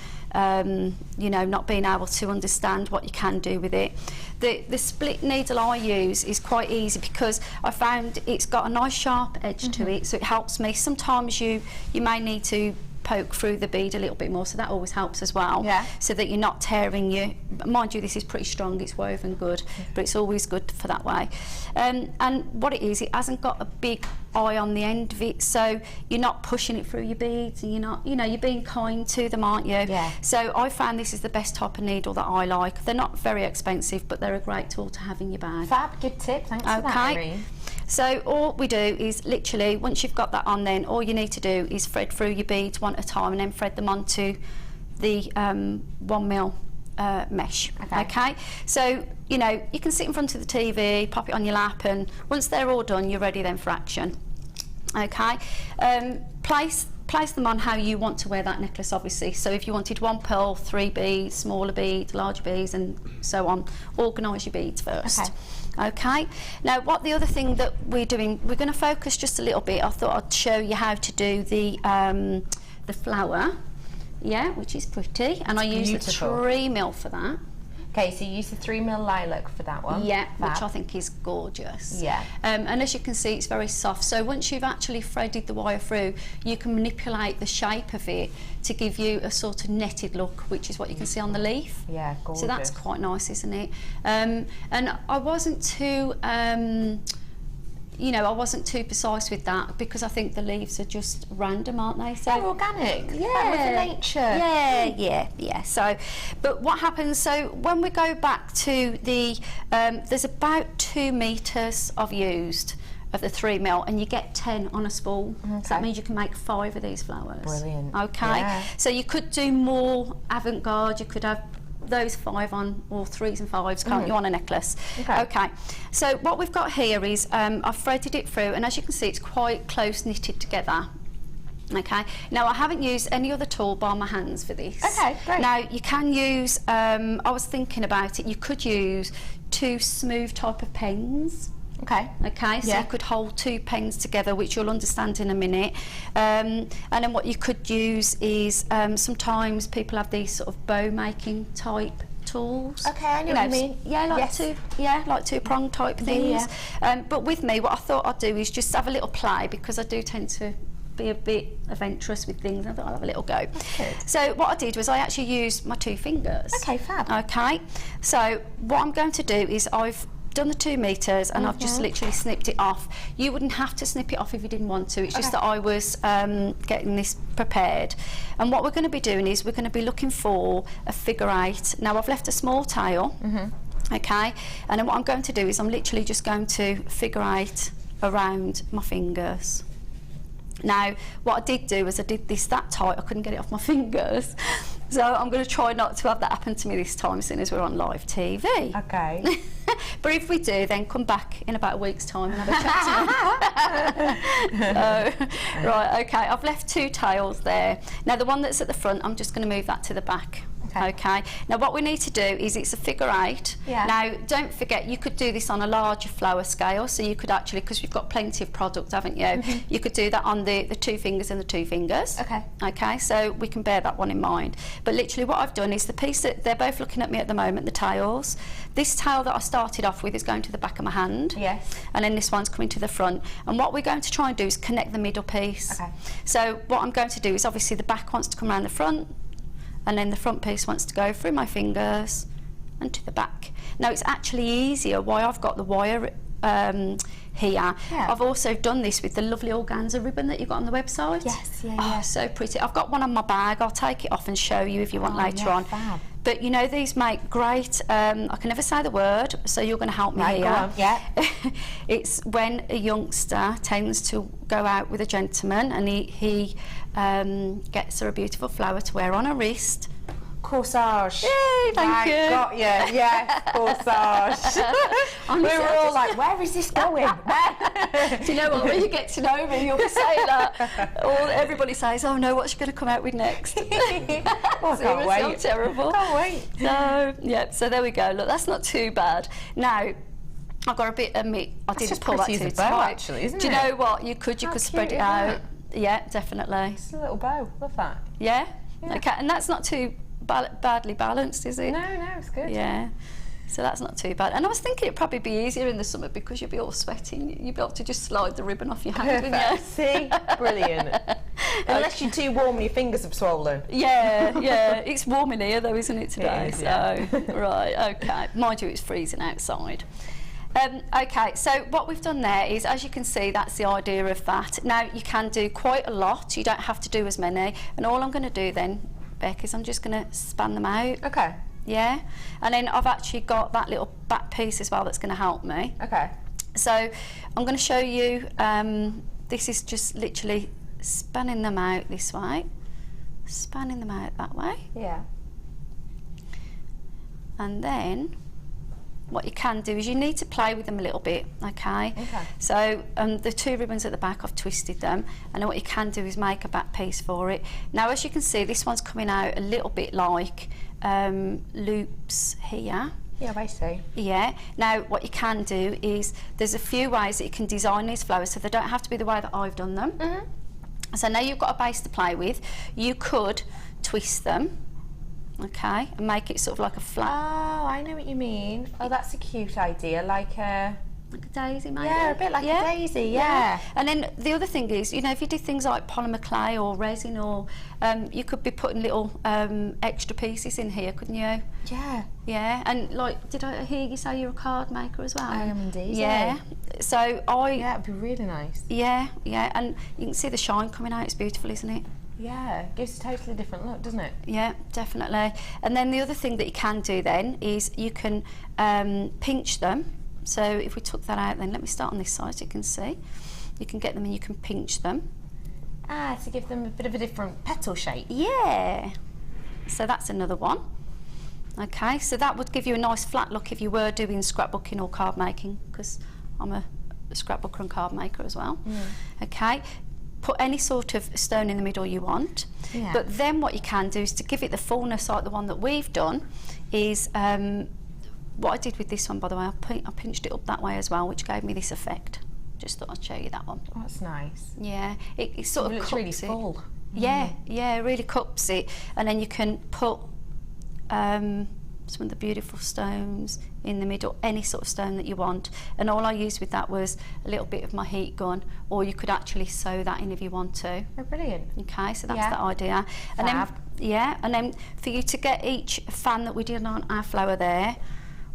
you know, not being able to understand what you can do with it. The split needle I use is quite easy because I found it's got a nice sharp edge to it, so it helps me. Sometimes you may need to poke through the bead a little bit more, so that always helps as well, so that you're not tearing your, mind you, this is pretty strong, it's woven good, but it's always good for that way. And what it is, it hasn't got a big eye on the end of it, so you're not pushing it through your beads, and you're not, you know, you're being kind to them, aren't you? So I found this is the best type of needle that I like. They're not very expensive, but they're a great tool to have in your bag. Fab, good tip, thanks for that, Irene. So all we do is literally, once you've got that on, then all you need to do is thread through your beads one at a time, and then thread them onto the 1mm mesh. Okay. So, you know, you can sit in front of the TV, pop it on your lap, and once they're all done, you're ready then for action. Okay. Place them on how you want to wear that necklace, obviously. So if you wanted 1 pearl, 3 beads, smaller beads, larger beads, and so on, organise your beads first. Okay. Now, what the other thing that we're doing, we're going to focus just a little bit. I thought I'd show you how to do the flower, which is pretty, and I use the 3mm for that. Okay, so you use the 3mm lilac for that one. Yeah, which I think is gorgeous. Yeah. And as you can see, it's very soft. So once you've actually threaded the wire through, you can manipulate the shape of it to give you a sort of netted look, which is what you can see on the leaf. Yeah, gorgeous. So that's quite nice, isn't it? And I wasn't too, you know, I wasn't too precise with that, because I think the leaves are just random, aren't they? So they're organic. Yeah, with the nature. Yeah. So, but what happens? So when we go back to the, there's about 2 meters I've used of the 3mm, and you get 10 on a spool. So that means you can make 5 of these flowers. Brilliant. Okay. Yeah. So you could do more avant-garde. You could have those 5 on, or 3s and 5s, can't you, on a necklace? Okay. So what we've got here is I've threaded it through, and as you can see, it's quite close knitted together. Okay. Now I haven't used any other tool bar my hands for this. Okay, great. Now you can use, I was thinking about it, you could use 2 smooth type of pens. Okay, so you could hold 2 pens together, which you'll understand in a minute. And then what you could use is, sometimes people have these sort of bow making type tools. Okay, I know what you mean. Yeah, like 2-prong type things. But with me, what I thought I'd do is just have a little play, because I do tend to be a bit adventurous with things. I thought I'll have a little go. So what I did was I actually used my 2 fingers. Okay, fab. Okay, so what I'm going to do is I've done the 2 meters, and I've just literally snipped it off. You wouldn't have to snip it off if you didn't want to. It's just that I was getting this prepared. And what we're going to be doing is we're going to be looking for a figure 8. Now I've left a small tail. Okay, and then what I'm going to do is I'm literally just going to figure 8 around my fingers. Now what I did do was I did this that tight I couldn't get it off my fingers, so I'm going to try not to have that happen to me this time, seeing as we're on live TV. Okay. But if we do, then come back in about a week's time and have a chat to me. Right, okay, I've left 2 tails there. Now the one that's at the front, I'm just going to move that to the back. Okay. Now what we need to do is, it's a figure 8. Now don't forget, you could do this on a larger flower scale, so you could actually, because we've got plenty of product, haven't you? You could do that on the 2 fingers and the 2 fingers. Okay, so we can bear that one in mind. But literally what I've done is the piece that they're both looking at me at the moment, the tails. This tail that I started off with is going to the back of my hand. And then this one's coming to the front. And what we're going to try and do is connect the middle piece. So what I'm going to do is, obviously the back wants to come around the front, and then the front piece wants to go through my fingers and to the back. Now it's actually easier why I've got the wire here. I've also done this with the lovely organza ribbon that you've got on the website. Oh, so pretty. I've got one on my bag. I'll take it off and show you if you want later on. Fab. But you know, these make great, I can never say the word, so you're going to help me here. Go on. It's when a youngster tends to go out with a gentleman, and he gets her a beautiful flower to wear on her wrist. corsage. Yay, thank you. Got you. Yes, corsage. Honestly, We were all like, where is this going? Do you know what? When you get to know me, you'll be saying that. Everybody says, "Oh no, what's she going to come out with next?" I can't wait. So terrible. Can't wait. So yeah, so there we go. Look, that's not too bad. Now, I've got a bit of meat. I didn't pull that too tight. Actually, isn't it? Do you know what? You could spread it out. Yeah, definitely. It's a little bow. Love that. Yeah. Okay, and that's not too badly balanced, is it? No, it's good. Yeah. So that's not too bad. And I was thinking it'd probably be easier in the summer because you'd be all sweating. You'd be able to just slide the ribbon off your hand, wouldn't you? See? Brilliant. Unless you're too warm and your fingers have swollen. Yeah. It's warm in here though, isn't it, today? It is, yeah. So, right, okay. Mind you, it's freezing outside. Okay, so what we've done there is, as you can see, that's the idea of that. Now, you can do quite a lot. You don't have to do as many. And all I'm going to do then, Beck, is I'm just going to span them out. Okay. Yeah, and then I've actually got that little back piece as well that's going to help me. Okay. So I'm going to show you, this is just literally spanning them out this way, spanning them out that way. Yeah. And then what you can do is you need to play with them a little bit, okay? Okay. So the two ribbons at the back, I've twisted them, and then what you can do is make a back piece for it. Now, as you can see, this one's coming out a little bit like loops here. Yeah, I see. Yeah. Now, what you can do is there's a few ways that you can design these flowers, so they don't have to be the way that I've done them. Mm-hmm. So now you've got a base to play with. You could twist them, okay, and make it sort of like a flat. Oh, I know what you mean. Oh, that's a cute idea, like a daisy, maybe. Yeah, a bit like a daisy. Yeah. And then the other thing is, you know, if you do things like polymer clay or resin, or you could be putting little extra pieces in here, couldn't you? Yeah. Yeah. And like, did I hear you say you're a card maker as well? I am indeed. Yeah. So yeah, it'd be really nice. Yeah. And you can see the shine coming out. It's beautiful, isn't it? Yeah, it gives a totally different look, doesn't it? Yeah, definitely. And then the other thing that you can do then is you can pinch them. So if we took that out, then let me start on this side so you can see. You can get them and you can pinch them. Ah, to give them a bit of a different petal shape. Yeah. So that's another one. Okay, so that would give you a nice flat look if you were doing scrapbooking or card making, because I'm a scrapbooker and card maker as well. Okay. Put any sort of stone in the middle you want. Yeah. But then what you can do is to give it the fullness like the one that we've done is what I did with this one, by the way, I pinched it up that way as well, which gave me this effect. Just thought I'd show you that one. Oh, that's nice. Yeah, it sort of looks really full. Yeah, it really cups it. And then you can put some of the beautiful stones in the middle, any sort of stone that you want. And all I used with that was a little bit of my heat gun, or you could actually sew that in if you want to. Oh, brilliant. Okay, so that's the idea. And then for you to get each fan that we did on our flower there,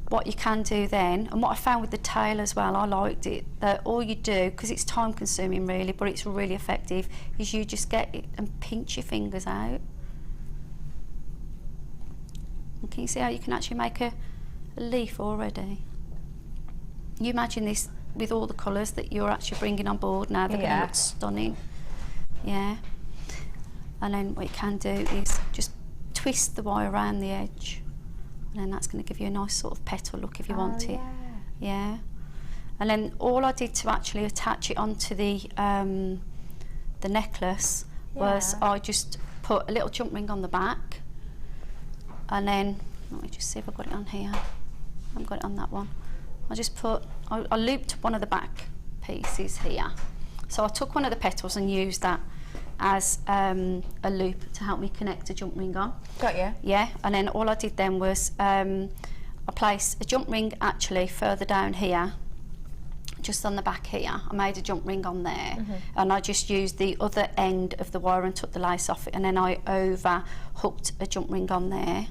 what you can do then, and what I found with the tail as well, I liked it, that all you do, because it's time consuming really, but it's really effective, is you just get it and pinch your fingers out. And can you see how you can actually make a leaf already? You imagine this with all the colours that you're actually bringing on board now, they're going to look stunning. Yeah. And then what you can do is just twist the wire around the edge. And then that's going to give you a nice sort of petal look if you want it. Yeah. And then all I did to actually attach it onto the necklace was I just put a little jump ring on the back, and then let me just see if I've got it on here. I haven't got it on that one. I looped one of the back pieces here. So I took one of the petals and used that as a loop to help me connect a jump ring on. Got you. Yeah, and then all I did then was I placed a jump ring actually further down here, just on the back here. I made a jump ring on there, and I just used the other end of the wire and took the lace off it, and then I over hooked a jump ring on there,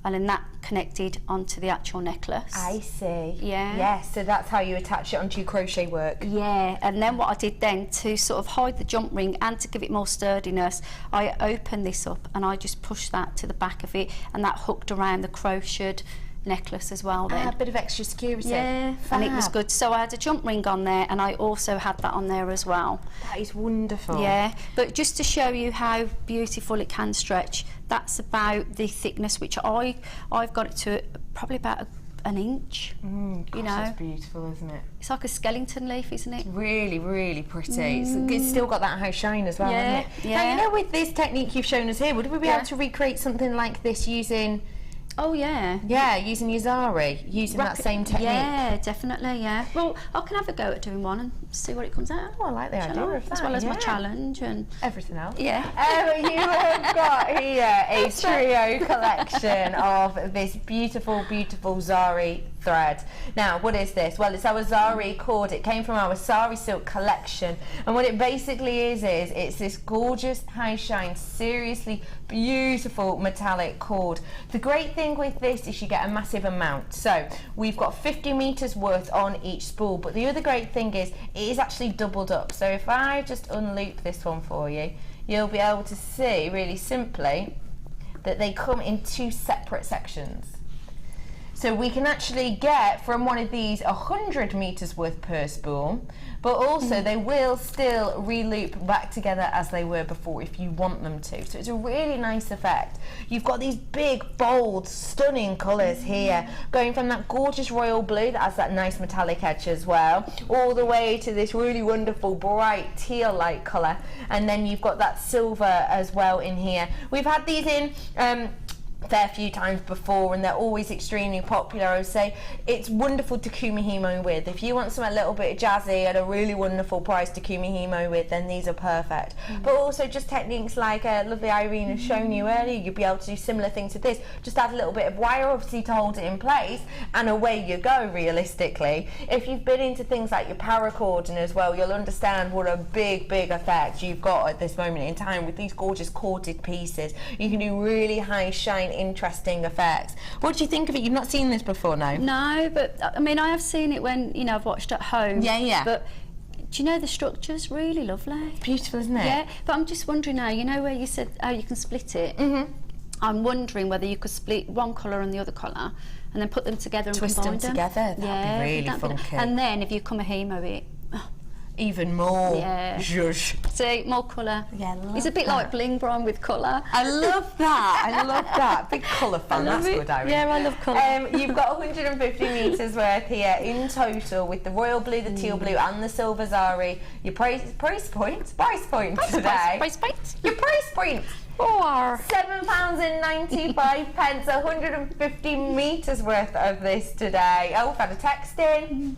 and then that connected onto the actual necklace. I see. Yeah. Yes, so that's how you attach it onto your crochet work. Yeah, and then what I did then to sort of hide the jump ring and to give it more sturdiness, I opened this up and I just pushed that to the back of it, and that hooked around the crocheted necklace as well then. A bit of extra security. Yeah, and it was good. So I had a jump ring on there, and I also had that on there as well. That is wonderful. Yeah, but just to show you how beautiful it can stretch, that's about the thickness, which I've got it to probably about an inch. Gosh, you know, that's beautiful, isn't it? it's like a skeleton leaf, isn't it? Really, really pretty. It's still got that high shine as well, hasn't it? Yeah. Now, you know, with this technique you've shown us here, would we be able to recreate something like this using... Oh yeah. Yeah, using your Zari, using that same technique. Yeah, definitely, yeah. Well, I can have a go at doing one and see what it comes out. Oh, I like the idea of that, as well as my challenge and everything else. Yeah. You have got here a trio collection of this beautiful, beautiful Zari thread. Now, what is this? Well, it's our Zari cord. It came from our Zari silk collection, and what it basically is it's this gorgeous high shine, seriously beautiful metallic cord. The great thing with this is you get a massive amount. So we've got 50 meters worth on each spool, but the other great thing is it is actually doubled up. So if I just unloop this one for you, you'll be able to see really simply that they come in two separate sections. So we can actually get from one of these 100 meters worth per spool, but also they will still re-loop back together as they were before if you want them to. So it's a really nice effect. You've got these big, bold, stunning colours here, going from that gorgeous royal blue that has that nice metallic edge as well, all the way to this really wonderful bright teal-like colour, and then you've got that silver as well in here. We've had these in fair few times before, and they're always extremely popular. I would say it's wonderful to kumihimo with. If you want something a little bit jazzy at a really wonderful price to kumihimo with, then these are perfect. But also just techniques like lovely Irene has shown you earlier, you'll be able to do similar things to this. Just add a little bit of wire obviously to hold it in place, and away you go realistically. If you've been into things like your paracording as well, you'll understand what a big effect you've got at this moment in time with these gorgeous corded pieces. You can do really high shine, interesting effects. What do you think of it? You've not seen this before, no? No, but I mean, I have seen it when, you know, I've watched at home. Yeah. But do you know the structure's really lovely? Beautiful, isn't it? Yeah, but I'm just wondering now, you know where you said how you can split it? I'm wondering whether you could split one colour and the other colour and then put them together and twist combine them together. That'd be really funky. And then if you come a hemo it, even more. Yeah. Zhuzh. See, more colour. Yeah, it's a bit like bling brown with colour. I love that. I love that. Big colour fan. That's good, Irene. Yeah, I love colour. You've got 150 metres worth here in total with the royal blue, the teal blue, and the silver Zari. Your price point today. Price point. Your price point. For £7.95, 150 metres worth of this today. Oh, we've had a text in.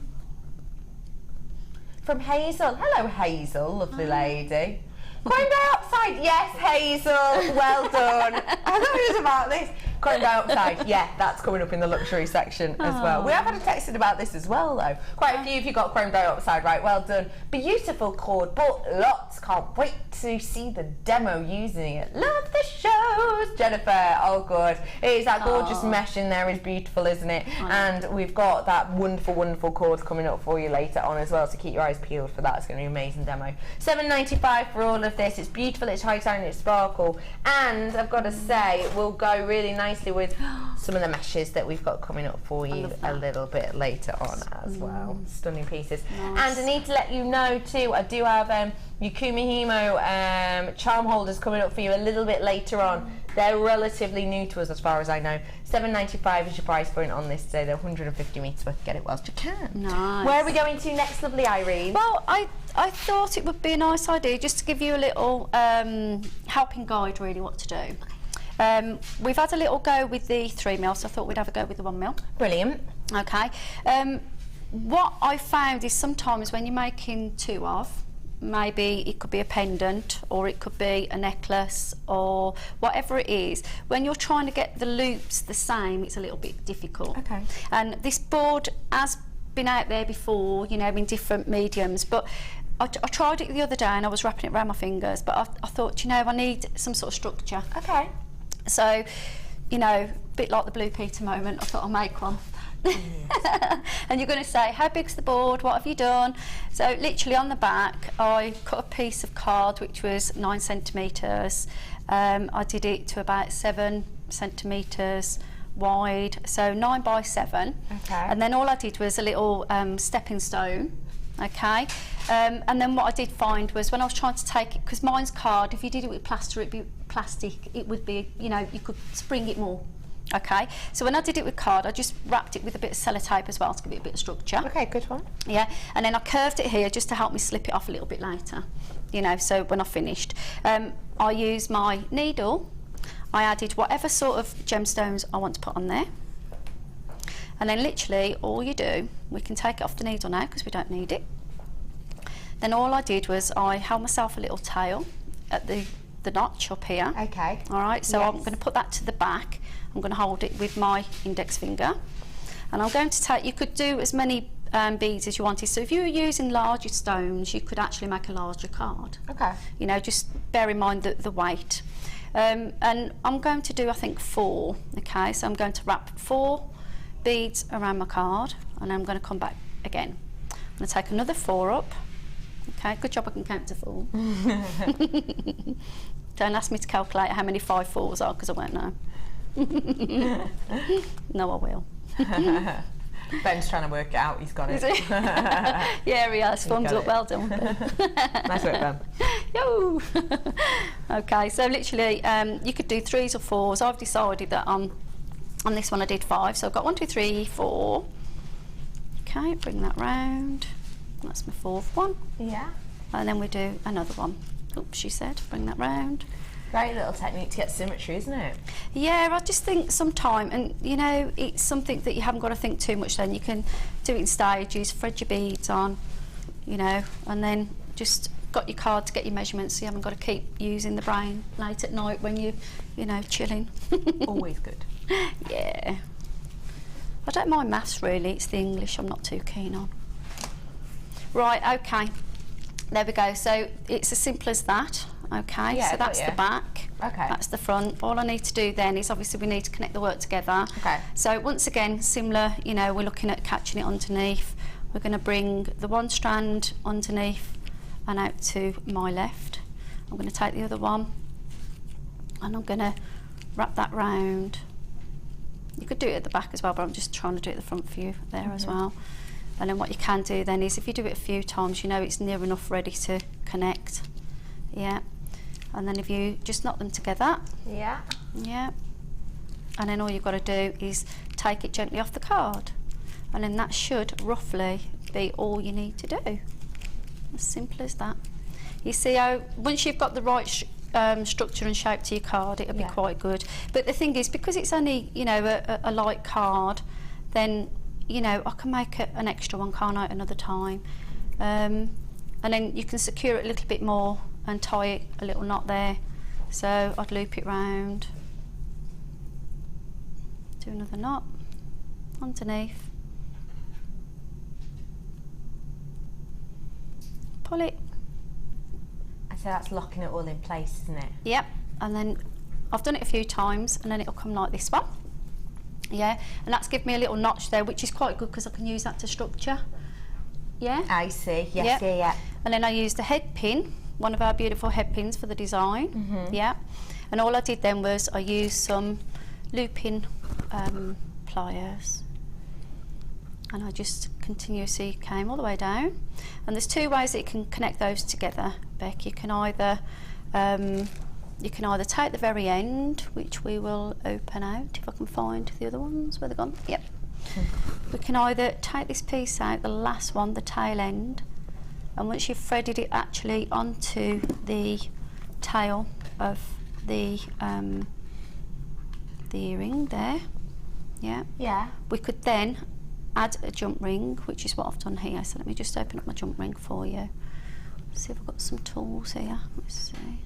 From Hazel. Hello, Hazel, lovely lady. Carbon dioxide, yes, Hazel, well done. I thought it was about this. Carbon dioxide, yeah, that's coming up in the luxury section as well. We have had a text about this as well, though. Quite a few of you got carbon dioxide, right? Well done. Beautiful cord, but lots. Can't wait to see the demo using it. Love the shows, Jennifer. Oh, good. It's that gorgeous mesh in there is beautiful, isn't it? And we've got that wonderful, wonderful cord coming up for you later on as well, so keep your eyes peeled for that. It's going to be an amazing demo. $7.95 for all of this. It's beautiful, it's high shine, it's sparkle, and I've got to say it will go really nicely with some of the meshes that we've got coming up for you a little bit later on as well. Stunning pieces. Nice. And I need to let you know too, I do have your Kumihimo charm holders coming up for you a little bit later on. They're relatively new to us as far as I know. $7.95 is your price point on this today. They're 150 metres worth. Get it whilst you can. Nice. Where are we going to next, lovely Irene? Well, I thought it would be a nice idea just to give you a little helping guide, really, what to do. We've had a little go with the 3mm, so I thought we'd have a go with the 1mm. Brilliant. Okay. What I found is sometimes when you're making two of, maybe it could be a pendant or it could be a necklace or whatever it is, when you're trying to get the loops the same, it's a little bit difficult. Okay. And this board has been out there before, you know, in different mediums, but I tried it the other day and I was wrapping it around my fingers, but I thought, you know, I need some sort of structure. Okay. So, you know, a bit like the Blue Peter moment, I thought I'll make one. Yes. And you're going to say, how big's the board, what have you done? So literally on the back I cut a piece of card which was 9 centimetres. I did it to about 7 centimetres wide, so 9 by 7. Okay. And then all I did was a little stepping stone. Okay, and then what I did find was when I was trying to take it, because mine's card, if you did it with plaster, it'd be plastic, it would be, you know, you could spring it more. Okay, so when I did it with card, I just wrapped it with a bit of sellotape as well to give it a bit of structure. Okay, good one. Yeah, and then I curved it here just to help me slip it off a little bit later, you know, so when I finished. I used my needle, I added whatever sort of gemstones I want to put on there. And then literally all you do, we can take it off the needle now because we don't need it. Then all I did was I held myself a little tail at the notch up here. Okay. All right, so Yes. I'm going to put that to the back. I'm going to hold it with my index finger. And I'm going to take, you could do as many beads as you wanted. So if you were using larger stones, you could actually make a larger card. Okay. You know, just bear in mind the weight. And I'm going to do, I think, 4. Okay, so I'm going to wrap 4 beads around my card, and I'm going to come back again. I'm going to take another 4 up. Okay, good job I can count to 4. Don't ask me to calculate how many 5 4s are because I won't know. No, I will. Ben's trying to work it out, he's got it. Yeah, he has. Thumbs up, well done. Nice work, Ben. Yo! Okay, so literally you could do 3s or 4s. I've decided that on this one I did 5, so I've got 1, 2, 3, 4. Okay, bring that round. That's my 4th one. Yeah. And then we do another one. Oops, she said, bring that round. Great little technique to get symmetry, isn't it? Yeah, I just think sometime, and you know, it's something that you haven't got to think too much then. You can do it in stages, thread your beads on, you know, and then just got your card to get your measurements, so you haven't got to keep using the brain late at night when you know, chilling. Always good. Yeah. I don't mind maths really, it's the English I'm not too keen on. Right, okay. There we go. So it's as simple as that. Okay, Yeah, so that's the back. Okay. That's the front. All I need to do then is obviously we need to connect the work together. Okay. So once again, similar, you know, we're looking at catching it underneath. We're going to bring the one strand underneath and out to my left. I'm going to take the other one and I'm going to wrap that round. You could do it at the back as well, but I'm just trying to do it at the front for you there as well. And then what you can do then is if you do it a few times, you know it's near enough ready to connect. Yeah. And then if you just knot them together. Yeah. Yeah. And then all you've got to do is take it gently off the card. And then that should roughly be all you need to do. As simple as that. You see how once you've got the right structure and shape to your card, it'll be quite good. But the thing is, because it's only, you know, a light card, then, you know, I can make an extra one, can't I, another time. And then you can secure it a little bit more and tie it a little knot there. So I'd loop it round, do another knot underneath, pull it. So that's locking it all in place, isn't it? Yep, and then I've done it a few times and then it'll come like this one. Yeah, and that's given me a little notch there, which is quite good because I can use that to structure. Yeah. I see, yes, Yep. yeah. And then I used the head pin, one of our beautiful head pins for the design. Yeah. And all I did then was I used some looping pliers. And I just continuously came all the way down. And there's 2 ways that you can connect those together, Beck. You can either take the very end, which we will open out if I can find the other ones. Where they're gone? Yep. We can either take this piece out, the last one, the tail end, and once you've threaded it actually onto the tail of the earring there, Yeah. we could then add a jump ring, which is what I've done here. So let me just open up my jump ring for you. See if I've got some tools here. Let's see.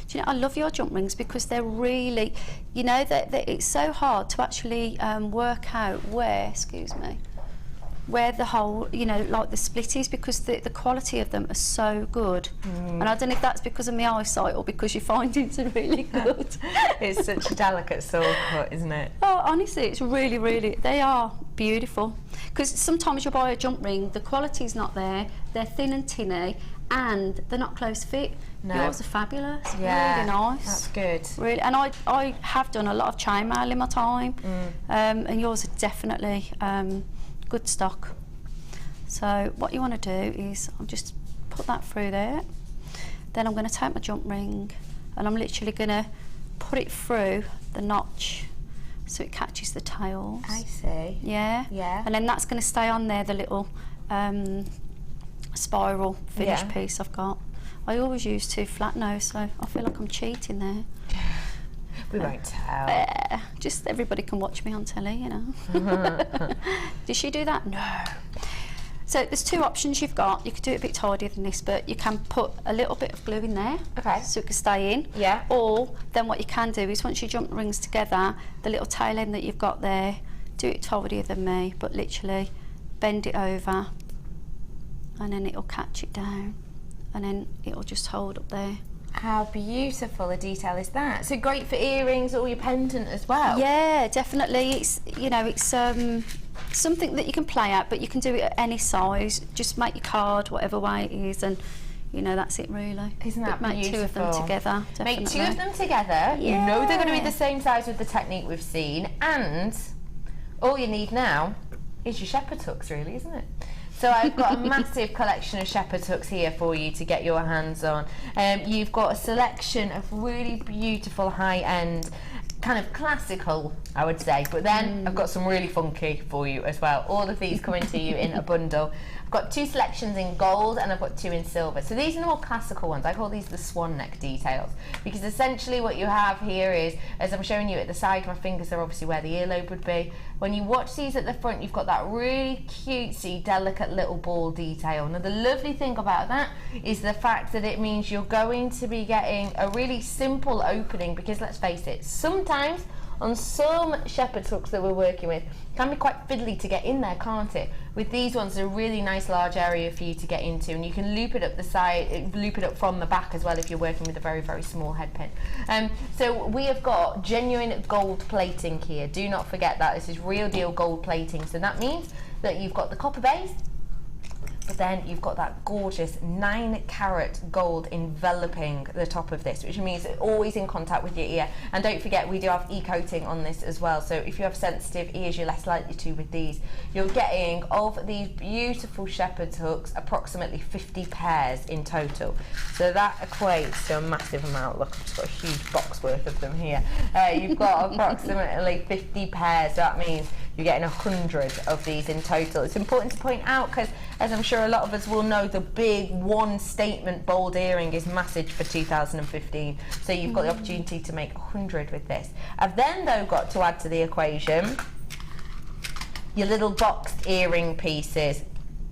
Do you know, I love your jump rings because they're really, you know, it's so hard to actually work out where the hole, you know, like the split is, because the quality of them are so good. And I don't know if that's because of my eyesight or because you find it really good. It's such a delicate sword cut, isn't it? Oh, honestly, it's really, really, they are beautiful. Because sometimes you'll buy a jump ring, the quality's not there, they're thin and tinny, and they're not close fit. No. Yours are fabulous. Yeah, really nice. That's good. Really, and I have done a lot of chainmail in my time, and yours are definitely good stock. So what you want to do is I'll just put that through there. Then I'm going to take my jump ring and I'm literally going to put it through the notch so it catches the tails. I see. Yeah. Yeah. And then that's going to stay on there, the little spiral finish piece I've got. I always use 2 flat nose, so I feel like I'm cheating there. We won't tell. Just everybody can watch me on telly, you know. Did she do that? No. So there's 2 options you've got. You could do it a bit tidier than this, but you can put a little bit of glue in there, so it can stay in. Yeah. Or then what you can do is once you jump the rings together, the little tail end that you've got there, do it tidier than me, but literally bend it over, and then it'll catch it down, and then it'll just hold up there. How beautiful a detail is that? So great for earrings or your pendant as well. Yeah, definitely. It's, you know, it's something that you can play at, but you can do it at any size. Just make your card whatever way it is, and you know, that's it really. Isn't that make beautiful? 2 of them together. Definitely. Make 2 of them together. You know they're going to be the same size with the technique we've seen, and all you need now is your shepherd's hooks, really, isn't it? So I've got a massive collection of shepherd's hooks here for you to get your hands on. You've got a selection of really beautiful high-end, kind of classical, I would say, but then I've got some really funky for you as well. All of these coming to you in a bundle. I've got 2 selections in gold and I've got 2 in silver. So these are the more classical ones. I call these the swan neck details, because essentially what you have here is, as I'm showing you at the side, my fingers are obviously where the earlobe would be. When you watch these at the front, you've got that really cutesy, delicate little ball detail. Now the lovely thing about that is the fact that it means you're going to be getting a really simple opening, because let's face it, sometimes on some shepherd's hooks that we're working with, it can be quite fiddly to get in there, can't it? With these ones, a really nice large area for you to get into, and you can loop it up the side, loop it up from the back as well if you're working with a very, very small head pin. So we have got genuine gold plating here. Do not forget that this is real deal gold plating. So that means that you've got the copper base, but then you've got that gorgeous 9-carat gold enveloping the top of this, which means it's always in contact with your ear. And don't forget, we do have e-coating on this as well, so if you have sensitive ears, you're less likely to with these. You're getting, of these beautiful shepherd's hooks, approximately 50 pairs in total. So that equates to a massive amount. Look, I've just got a huge box worth of them here. You've got approximately 50 pairs, so that means you're getting 100 of these in total. It's important to point out, because as I'm sure a lot of us will know, the big one statement bold earring is massive for 2015. So you've got the opportunity to make 100 with this. I've then though got to add to the equation your little boxed earring pieces.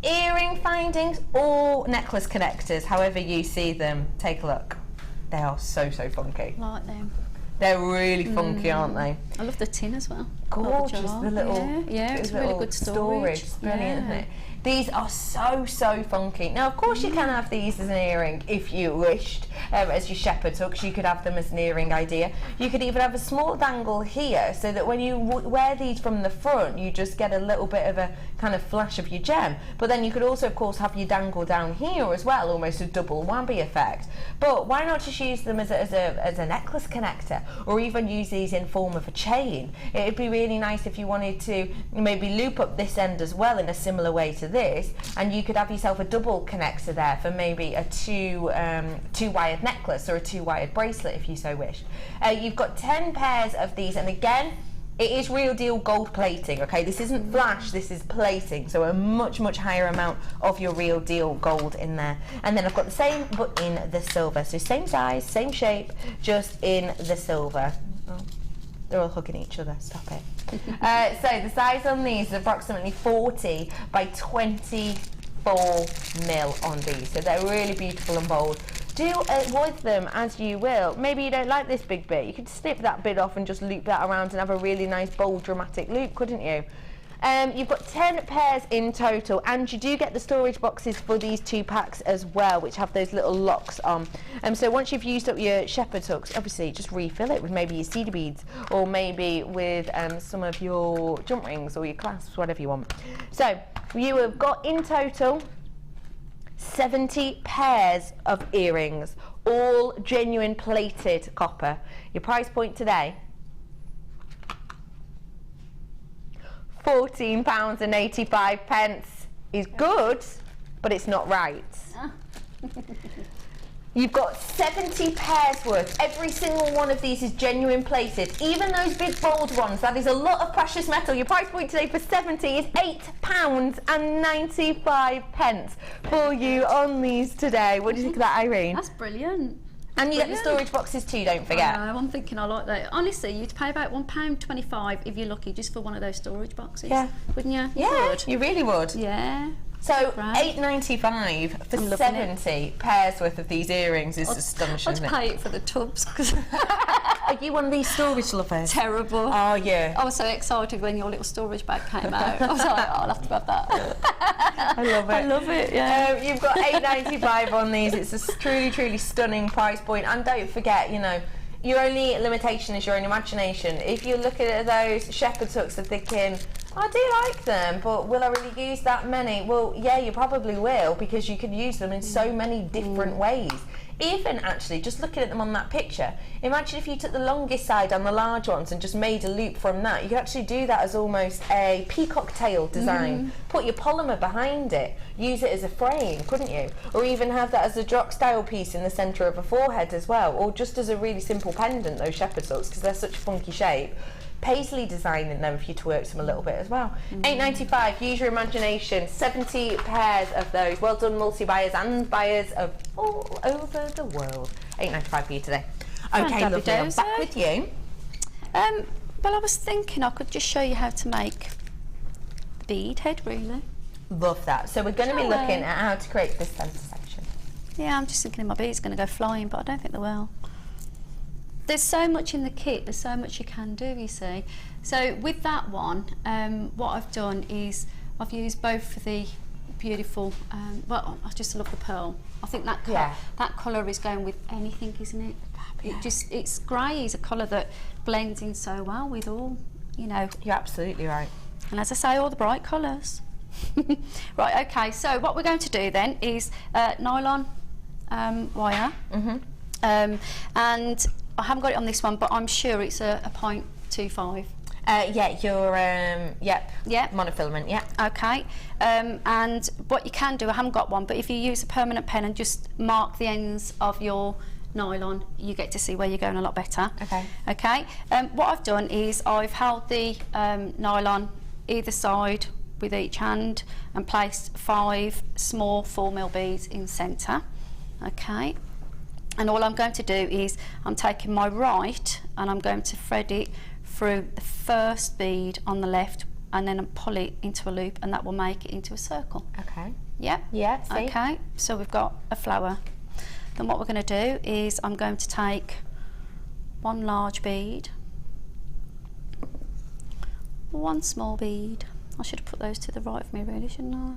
Earring findings or necklace connectors, however you see them. Take a look. They are so, so funky. I like them. They're really funky, aren't they? I love the tin as well. Gorgeous, the little yeah, it's really good storage. It's brilliant, isn't it? These are so, so funky. Now, of course, you can have these as an earring if you wished, as your shepherd's hooks. You could have them as an earring idea. You could even have a small dangle here, so that when you wear these from the front, you just get a little bit of a kind of flash of your gem. But then you could also, of course, have your dangle down here as well, almost a double whammy effect. But why not just use them as a necklace connector, or even use these in form of a chain? It'd be really nice if you wanted to maybe loop up this end as well in a similar way to this, and you could have yourself a double connector there for maybe a two-wired necklace or a 2-wired bracelet if you so wished. You've got 10 pairs of these, and again, it is real deal gold plating, okay? This isn't flash, this is plating, so a much, much higher amount of your real deal gold in there. And then I've got the same, but in the silver. So same size, same shape, just in the silver. Oh, they're all hugging each other, stop it. So the size on these is approximately 40 by 24 mil on these. So they're really beautiful and bold. Do with them as you will. Maybe you don't like this big bit. You could snip that bit off and just loop that around and have a really nice, bold, dramatic loop, couldn't you? You've got 10 pairs in total, and you do get the storage boxes for these 2 packs as well, which have those little locks on. So once you've used up your shepherd's hooks, obviously just refill it with maybe your cedar beads, or maybe with some of your jump rings or your clasps, whatever you want. So you have got in total 70 pairs of earrings, all genuine plated copper. Your price point today, £14.85 is good, but it's not right. You've got 70 pairs worth. Every single one of these is genuine plated. Even those big bold ones, that is a lot of precious metal. Your price point today for 70 is £8.95 for you on these today. What do you think of that, Irene? That's brilliant. And you get the storage boxes too, don't forget. I know, I'm thinking I like that. Honestly, you'd pay about £1.25 if you're lucky, just for one of those storage boxes. Yeah. Wouldn't you? Yeah, would. you really would. Yeah. So £8.95 for 70 pairs worth of these earrings is astonishing, isn't it? I'd pay it for the tubs. Cause Are you one of these storage lovers? Terrible. Oh, yeah. I was so excited when your little storage bag came out. I was like, oh, I'll have to have that. I love it. I love it, yeah. You've got £8.95 on these. It's a truly, truly stunning price point. And don't forget, you know, your only limitation is your own imagination. If you're looking at those shepherd's hooks and thinking, I do like them, but will I really use that many? Well, yeah, you probably will, because you can use them in so many different ways. Even actually, just looking at them on that picture, imagine if you took the longest side on the large ones and just made a loop from that. You could actually do that as almost a peacock tail design. Put your polymer behind it, use it as a frame, couldn't you? Or even have that as a jock style piece in the centre of a forehead as well, or just as a really simple pendant, those shepherd's hooks, because they're such a funky shape. Paisley design in them if you twerk them a little bit as well. £8.95, use your imagination. 70 pairs of those. Well done, multi-buyers and buyers of all over the world. £8.95 for you today. Okay, lovely, I'm back with you. Well, I was thinking I could just show you how to make the bead head, really. Love that. So we're going to be looking at how to create this centre section. Yeah, I'm just thinking my bead's going to go flying, but I don't think they will. There's so much in the kit, there's so much you can do, you see. So with that one, what I've done is I've used both for the beautiful, well, I just love the pearl. I think that that colour is going with anything, isn't it? It's grey is a colour that blends in so well with all, you know. You're absolutely right. And as I say, all the bright colours. Right, okay, so what we're going to do then is nylon wire. And I haven't got it on this one, but I'm sure it's a 0.25. Yeah, your monofilament, yeah. Okay, and what you can do, I haven't got one, but if you use a permanent pen and just mark the ends of your nylon, you get to see where you're going a lot better. Okay. Okay, what I've done is I've held the nylon either side with each hand and placed 5 small 4mm beads in centre. Okay. And all I'm going to do is I'm taking my right and I'm going to thread it through the first bead on the left and then pull it into a loop, and that will make it into a circle. Okay. Yep. Yeah, see? Okay, so we've got a flower. Then what we're going to do is I'm going to take 1 large bead, 1 small bead. I should have put those to the right of me really, shouldn't I?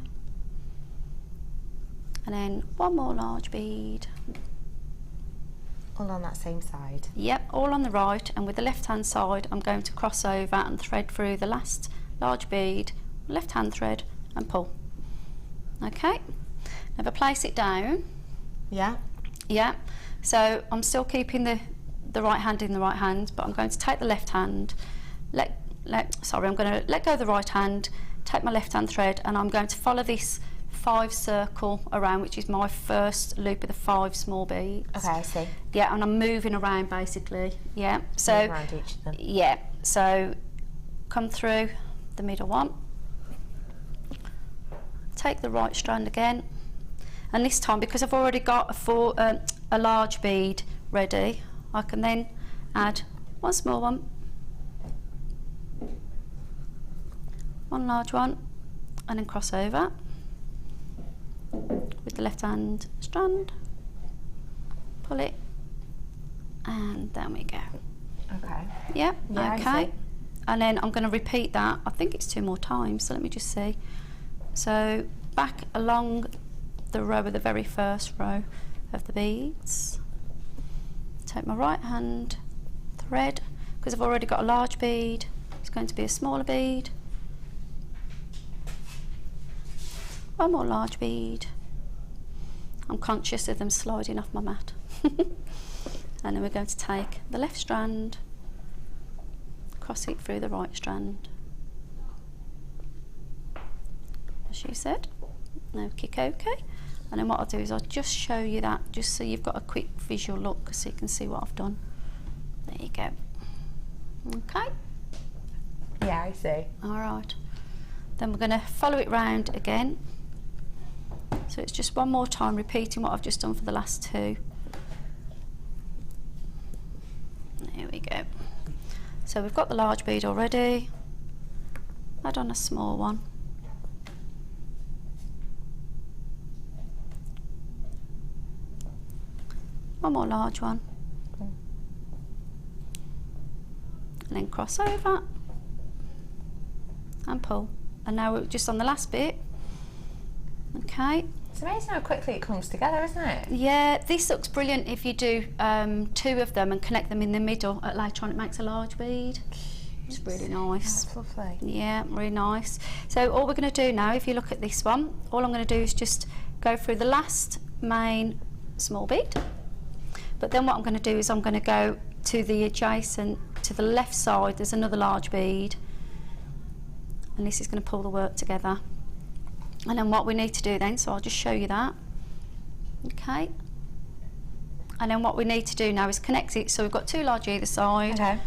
And then 1 more large bead. All on that same side? Yep, all on the right, and with the left hand side I'm going to cross over and thread through the last large bead, left hand thread and pull. Okay, now if I place it down, yeah, so I'm still keeping the right hand in the right hand, but I'm going to take the left hand, I'm going to let go of the right hand, take my left hand thread, and I'm going to follow this 5 circle around, which is my first loop of the 5 small beads. Okay, I see. Yeah, and I'm moving around basically. Yeah, so around each of them. Yeah, so come through the middle one, take the right strand again, and this time because I've already got a large bead ready, I can then add 1 small one, 1 large one, and then cross over with the left hand strand, pull it, and there we go. Okay. Yep, yeah, okay. And then I'm going to repeat that, I think it's 2 more times, so let me just see. So back along the row of the very first row of the beads, take my right hand thread, because I've already got a large bead, it's going to be a smaller bead, 1 more large bead. I'm conscious of them sliding off my mat. And then we're going to take the left strand, cross it through the right strand, as you said. Okay. And then what I'll do is I'll just show you that, just so you've got a quick visual look, so you can see what I've done. There you go. Okay. Yeah, I see. All right. Then we're going to follow it round again. So it's just one more time repeating what I've just done for the last two. There we go. So we've got the large bead already. Add on a small one. One more large one. And then cross over and pull. And now we're just on the last bit. Okay. It's amazing how quickly it comes together, isn't it? Yeah, this looks brilliant if you do 2 of them and connect them in the middle. Later on it makes a large bead. It's really nice. That's lovely. Yeah, really nice. So all we're going to do now, if you look at this one, all I'm going to do is just go through the last main small bead. But then what I'm going to do is I'm going to go to the adjacent, to the left side, there's another large bead. And this is going to pull the work together. And then what we need to do then, so I'll just show you that. Okay. And then what we need to do now is connect it. So we've got 2 large either side. Okay.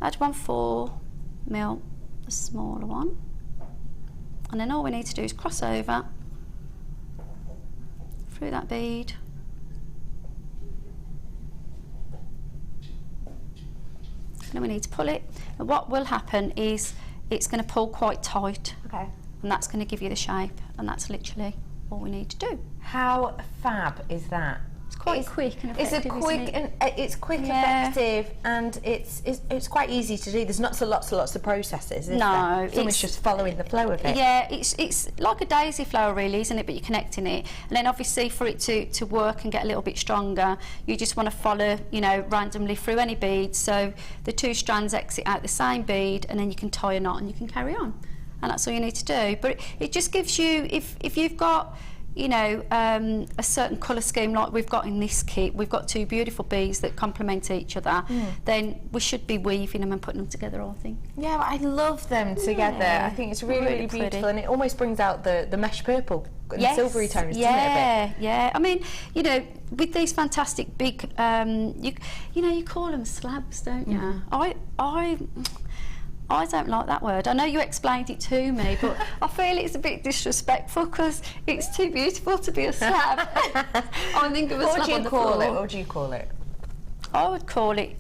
Add 1 4mm, the smaller one. And then all we need to do is cross over through that bead. And then we need to pull it. And what will happen is it's going to pull quite tight. Okay. And that's going to give you the shape, and that's literally all we need to do. How fab is that? It's quite quick and effective. It's a quick isn't it? and it's quick, effective, and it's quite easy to do. There's not so lots of processes. Is there? It's almost just following the flow of it. Yeah, it's like a daisy flower really, isn't it? But you're connecting it, and then obviously for it to work and get a little bit stronger, you just want to follow, you know, randomly through any beads. So the 2 strands exit out the same bead, and then you can tie a knot and you can carry on. And that's all you need to do. But it just gives you, if you've got, you know, a certain colour scheme like we've got in this kit, we've got 2 beautiful beads that complement each other, then we should be weaving them and putting them together, I think. Yeah, I love them together. Yeah. I think it's really beautiful, pretty. and it almost brings out the mesh purple and silvery tones, doesn't it, a bit? Yeah. I mean, you know, with these fantastic big, you know, you call them slabs, don't you? I don't like that word. I know you explained it to me, but I feel it's a bit disrespectful because it's too beautiful to be a slab. I think of a slab on the floor. What would you call it? I would call it,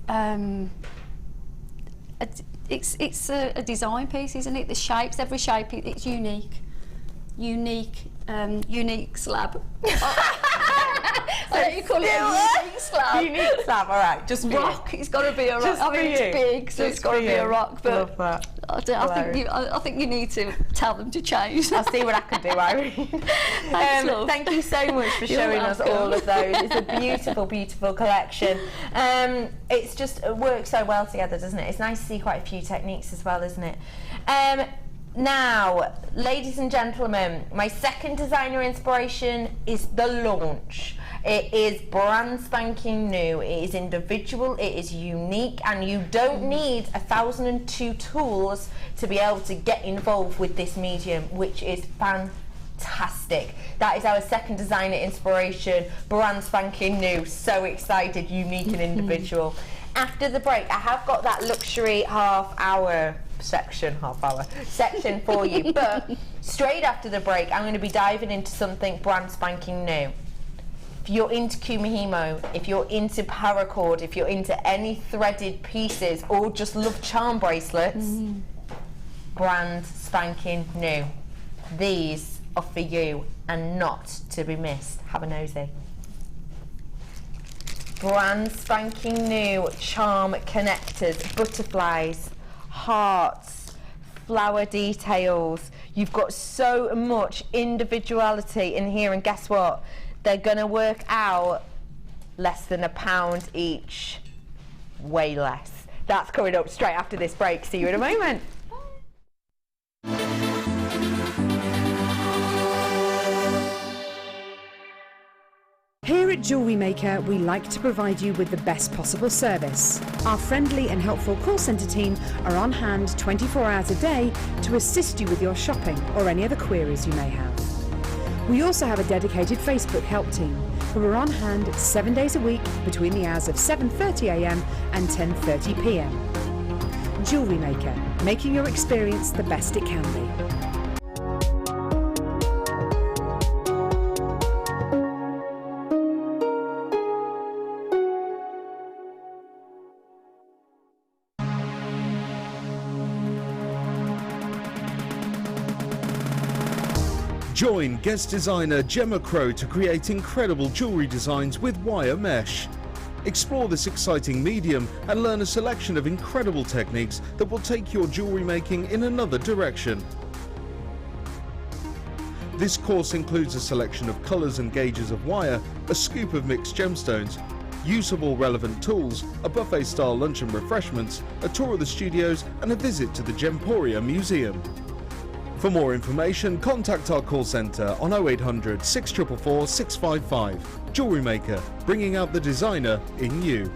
it's a design piece, isn't it? The shapes, every shape, it's unique. Unique slab. So you call it a unique slab. Unique slab, all right. Just for rock. It's got to be a rock. Just I mean, it's big, so it's got to be a rock. But love that. I think you need to tell them to change. I'll see what I can do, Irene. Thank you so much for showing us all of those. It's a beautiful, beautiful collection. It's just, it works so well together, doesn't it? It's nice to see quite a few techniques as well, isn't it? Now, ladies and gentlemen, my second designer inspiration is the launch. It is brand spanking new, it is individual, it is unique, and you don't need 1,002 tools to be able to get involved with this medium, which is fantastic. That is our second designer inspiration, brand spanking new, so excited, unique and individual. After the break, I have got that luxury section for you, but straight after the break I'm going to be diving into something brand spanking new. If you're into kumihimo, if you're into paracord, if you're into any threaded pieces or just love charm bracelets, brand spanking new. These are for you and not to be missed. Have a nosy. Brand spanking new charm connectors, butterflies, hearts, flower details. You've got so much individuality in here, and guess what? They're gonna work out less than £1 each. Way less. That's coming up straight after this break. See you in a moment. Here at At Jewellery Maker, we like to provide you with the best possible service. Our friendly and helpful call centre team are on hand 24 hours a day to assist you with your shopping or any other queries you may have. We also have a dedicated Facebook help team who are on hand 7 days a week between the hours of 7:30 a.m. and 10:30 p.m. Jewellery Maker, making your experience the best it can be. Join guest designer Gemma Crow to create incredible jewellery designs with wire mesh. Explore this exciting medium and learn a selection of incredible techniques that will take your jewellery making in another direction. This course includes a selection of colours and gauges of wire, a scoop of mixed gemstones, use of all relevant tools, a buffet-style lunch and refreshments, a tour of the studios and a visit to the Gemporia Museum. For more information, contact our call centre on 0800 644 655. Jewellery Maker, bringing out the designer in you.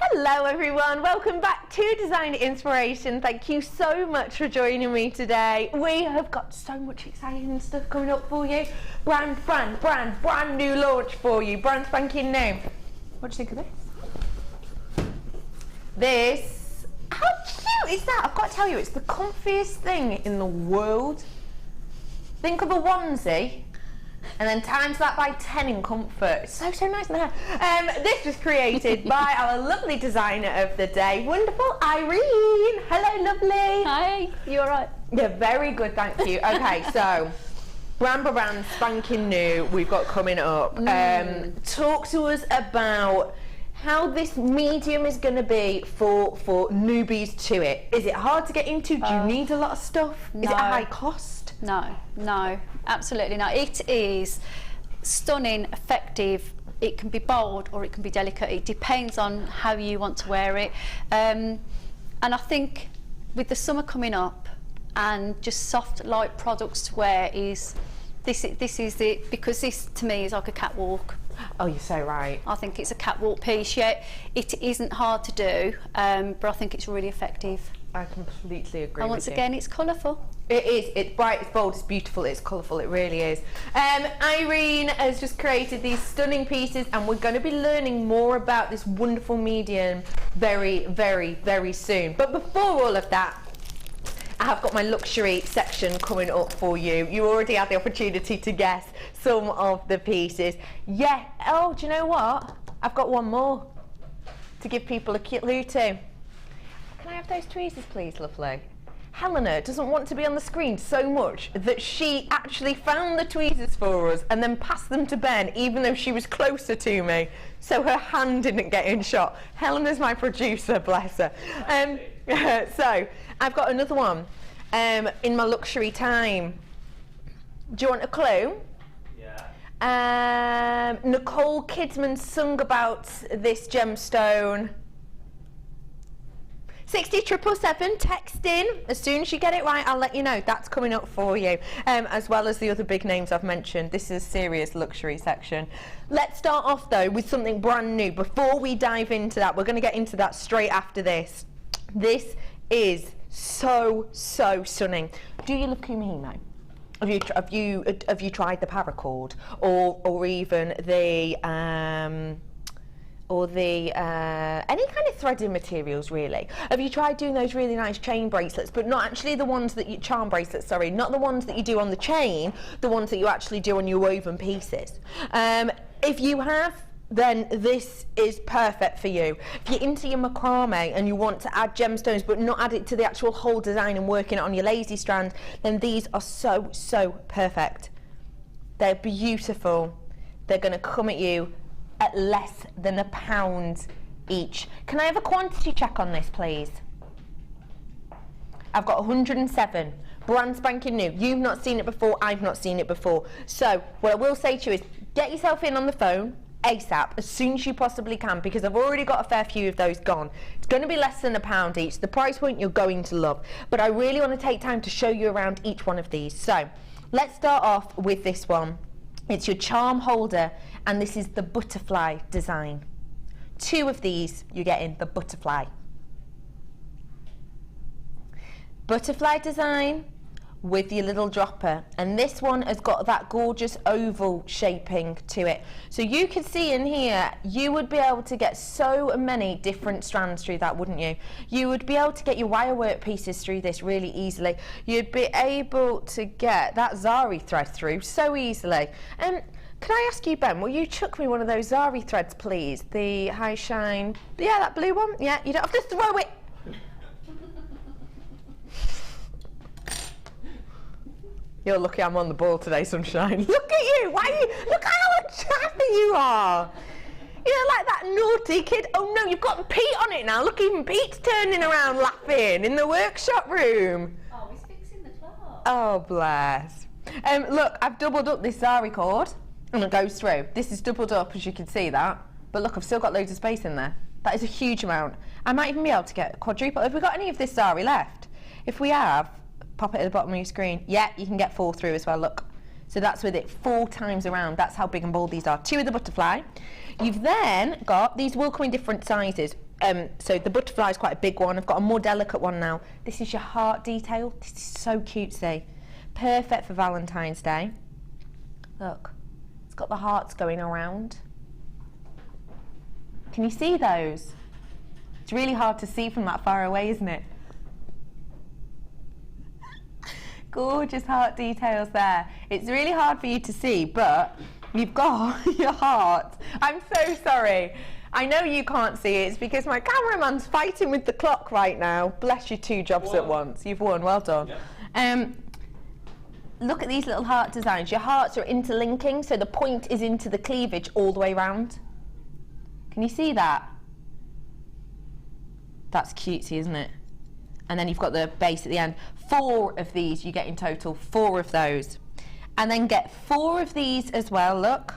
Hello everyone, welcome back to Design Inspiration. Thank you so much for joining me today. We have got so much exciting stuff coming up for you. Brand new launch for you, brand spanking new. What do you think of this? This, how cute is that? I've got to tell you, it's the comfiest thing in the world. Think of a onesie and then times that by 10 in comfort. It's so nice in the hair. This was created by our lovely designer of the day, wonderful Irene. Hello, lovely. Hi, you alright? Yeah, very good, thank you. Okay, so brand spanking new we've got coming up. Talk to us about how this medium is going to be for newbies to it. Is it hard to get into? Do you need a lot of stuff? No. Is it a high cost? No, absolutely not. It is stunning, effective. It can be bold or it can be delicate. It depends on how you want to wear it. And I think with the summer coming up and just soft, light products to wear this is it, because this to me is like a catwalk. Oh, you're so right. I think it's a catwalk piece. Yeah, it isn't hard to do, but I think it's really effective. I completely agree And once again, it's colourful. It is. It's bright, it's bold, it's beautiful, it's colourful, it really is. Irene has just created these stunning pieces and we're going to be learning more about this wonderful medium very, very, very soon. But before all of that, I have got my luxury section coming up for you. You already had the opportunity to guess some of the pieces. Yeah, oh, do you know what? I've got one more to give people a clue to. Can I have those tweezers, please, lovely? Helena doesn't want to be on the screen so much that she actually found the tweezers for us and then passed them to Ben, even though she was closer to me, so her hand didn't get in shot. Helena's my producer, bless her. So I've got another one in my luxury time. Do you want a clue? Yeah. Nicole Kidman sung about this gemstone. 60777, text in. As soon as you get it right, I'll let you know. That's coming up for you, as well as the other big names I've mentioned. This is a serious luxury section. Let's start off, though, with something brand new. Before we dive into that, we're going to get into that straight after this. This is so stunning. Do you love kumihimo? Have you tried the paracord, or even the any kind of threading materials, really? Have you tried doing those really nice chain bracelets, but not actually the ones that you, charm bracelets, sorry, not the ones that you do on the chain, the ones that you actually do on your woven pieces? If you have, then this is perfect for you. If you're into your macrame and you want to add gemstones but not add it to the actual whole design and working it on your lazy strand, then these are so perfect. They're beautiful. They're going to come at you at less than £1 each. Can I have a quantity check on this, please? I've got 107, brand spanking new. You've not seen it before, I've not seen it before. So what I will say to you is get yourself in on the phone ASAP, as soon as you possibly can, because I've already got a fair few of those gone. It's going to be less than £1 each. The price point you're going to love, but I really want to take time to show you around each one of these. So let's start off with this one. It's your charm holder, and this is the butterfly design. 2 of these you get in the butterfly. Butterfly design with your little dropper, and this one has got that gorgeous oval shaping to it. So you can see in here, you would be able to get so many different strands through that, wouldn't you? You would be able to get your wire work pieces through this really easily. You'd be able to get that Zari thread through so easily. Can I ask you, Ben, will you chuck me one of those Zari threads, please? The high shine, yeah, that blue one? Yeah, you don't have to throw it. You're lucky I'm on the ball today, sunshine. Look at you! Why are you? Look how attractive you are! You're like that naughty kid. Oh no, you've got Pete on it now. Look, even Pete's turning around laughing in the workshop room. Oh, he's fixing the clock. Oh, bless. Look, I've doubled up this Zari cord, and it goes through. This is doubled up, as you can see that. But look, I've still got loads of space in there. That is a huge amount. I might even be able to get a quadruple. Have we got any of this Zari left? If we have, pop it at the bottom of your screen. Yeah, you can get 4 through as well, look. So that's with it 4 times around. That's how big and bold these are. 2 of the butterfly. You've then got, these will come in different sizes. So the butterfly is quite a big one. I've got a more delicate one now. This is your heart detail. This is so cutesy. Perfect for Valentine's Day. Look, it's got the hearts going around. Can you see those? It's really hard to see from that far away, isn't it? Gorgeous heart details there. It's really hard for you to see, but you've got your heart. I'm so sorry. I know you can't see it. It's because my cameraman's fighting with the clock right now. Bless you, 2 jobs at once. You've won. Well done. Yep. Look at these little heart designs. Your hearts are interlinking, so the point is into the cleavage all the way around. Can you see that? That's cutesy, isn't it? And then you've got the base at the end. 4 of these you get in total, 4 of those. And then get 4 of these as well, look.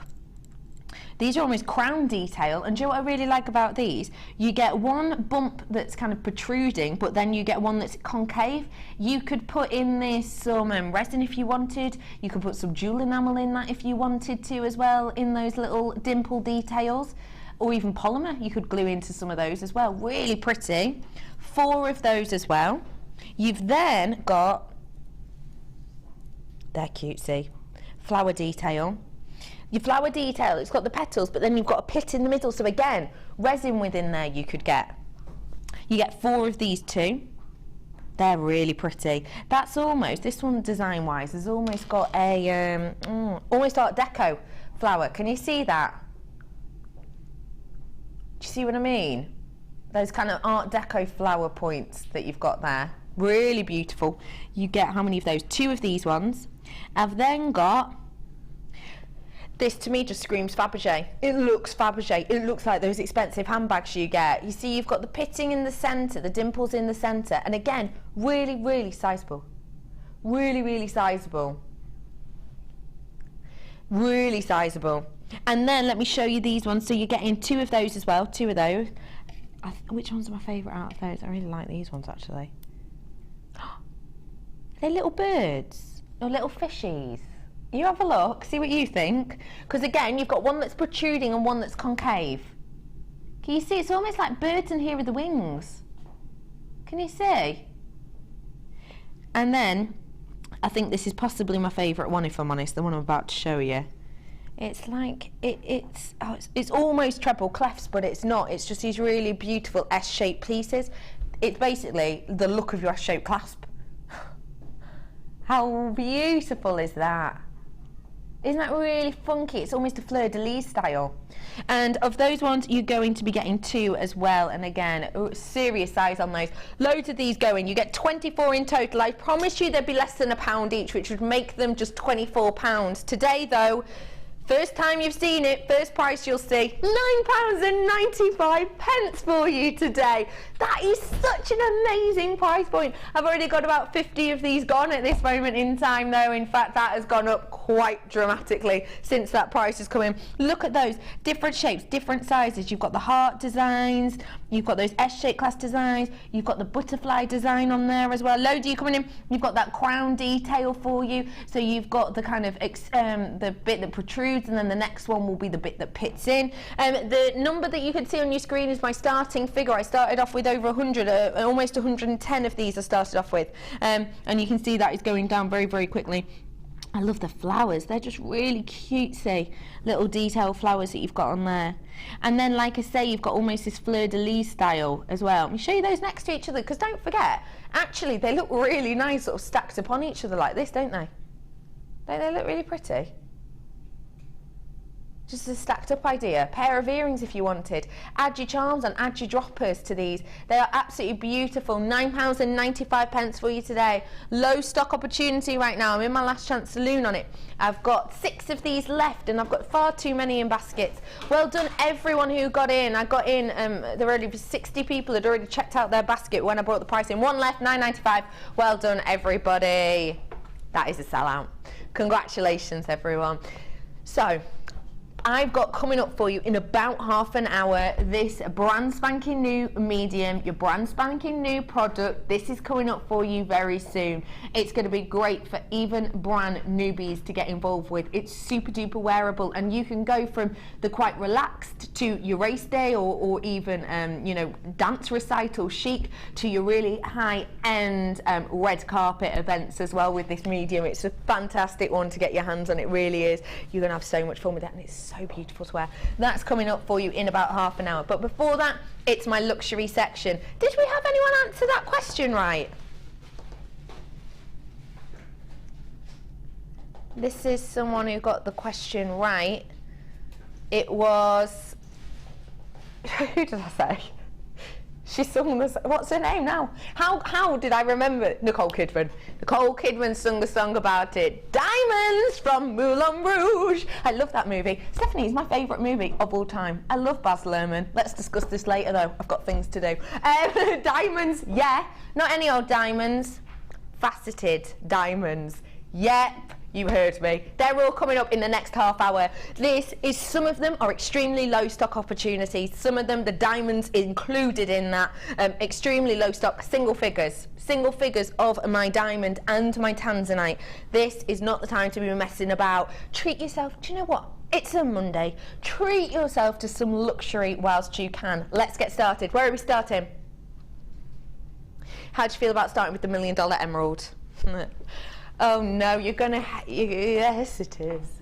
These are almost crown detail, and do you know what I really like about these? You get one bump that's kind of protruding, but then you get one that's concave. You could put in this some resin if you wanted. You could put some jewel enamel in that if you wanted to as well, in those little dimple details. Or even polymer, you could glue into some of those as well. Really pretty. 4 of those as well. You've then got, they're cutesy, flower detail. Your flower detail, it's got the petals, but then you've got a pit in the middle. So again, resin within there you could get. You get 4 of these too. They're really pretty. That's almost, this one design-wise, has almost got a, almost Art Deco flower. Can you see that? Do you see what I mean? Those kind of Art Deco flower points that you've got there. Really beautiful. You get how many of those? 2 of these ones. I've then got this. To me just screams Fabergé. It looks Fabergé. It looks like those expensive handbags you get. You see you've got the pitting in the centre, the dimples in the centre, and again, really, really sizable. Really, really sizable. Really sizable. And then let me show you these ones. So you're getting 2 of those as well, 2 of those. Which one's my favourite out of those? I really like these ones actually. They're little birds or little fishies. You have a look, see what you think. Because again, you've got one that's protruding and one that's concave. Can you see? It's almost like birds in here with the wings. Can you see? And then, I think this is possibly my favourite one, if I'm honest, the one I'm about to show you. It's like, it's almost treble clefs, but it's not. It's just these really beautiful S-shaped pieces. It's basically the look of your S-shaped clasp. How beautiful is that? Isn't that really funky? It's almost a fleur-de-lis style. And of those ones, you're going to be getting 2 as well. And again, serious size on those. Loads of these going. You get 24 in total. I promise you there'd be less than £1 each, which would make them just £24. Today, though, first time you've seen it, first price you'll see, £9.95 for you today. That is such an amazing price point. I've already got about 50 of these gone at this moment in time though. In fact, that has gone up quite dramatically since that price has come in. Look at those, different shapes, different sizes. You've got the heart designs, you've got those S-shaped class designs, you've got the butterfly design on there as well. Loads of you coming in. You've got that crown detail for you. So you've got the kind of, the bit that protrudes, and then the next one will be the bit that pits in. The number that you can see on your screen is my starting figure. I started off with over 100, almost 110 of these I started off with. And you can see that is going down very, very quickly. I love the flowers. They're just really cutesy little detail flowers that you've got on there. And then, like I say, you've got almost this fleur-de-lis style as well. Let me show you those next to each other, because don't forget, actually, they look really nice sort of stacked upon each other like this, don't they? Don't they look really pretty? Just a stacked up idea. Pair of earrings if you wanted. Add your charms and add your droppers to these. They are absolutely beautiful. £9.95 for you today. Low stock opportunity right now. I'm in my last chance saloon on it. I've got 6 of these left and I've got far too many in baskets. Well done everyone who got in. I got in, there were already 60 people had already checked out their basket when I brought the price in. 1 left, £9.95. Well done everybody. That is a sellout. Congratulations everyone. So, I've got coming up for you in about half an hour this brand spanking new medium, your brand spanking new product. This is coming up for you very soon. It's going to be great for even brand newbies to get involved with. It's super duper wearable, and you can go from the quite relaxed to your race day or even you know, dance recital chic to your really high end red carpet events as well with this medium. It's a fantastic one to get your hands on. It really is. You're going to have so much fun with it, and it's so beautiful to wear. That's coming up for you in about half an hour. But before that, it's my luxury section. Did we have anyone answer that question right? This is someone who got the question right. It was... Who did I say? She sung this. What's her name now? How did I remember? Nicole Kidman. Nicole Kidman sung a song about it. Diamonds from Moulin Rouge. I love that movie. Stephanie, it's my favourite movie of all time. I love Baz Luhrmann. Let's discuss this later though. I've got things to do. Diamonds, yeah. Not any old diamonds. Faceted diamonds. Yep. You heard me. They're all coming up in the next half hour. This is, some of them are extremely low stock opportunities. Some of them, the diamonds included in that, extremely low stock, single figures of my diamond and my tanzanite. This is not the time to be messing about. Treat yourself. Do you know what? It's a Monday. Treat yourself to some luxury whilst you can. Let's get started. Where are we starting? How do you feel about starting with the $1 million emerald? Oh no, you're gonna, yes it is.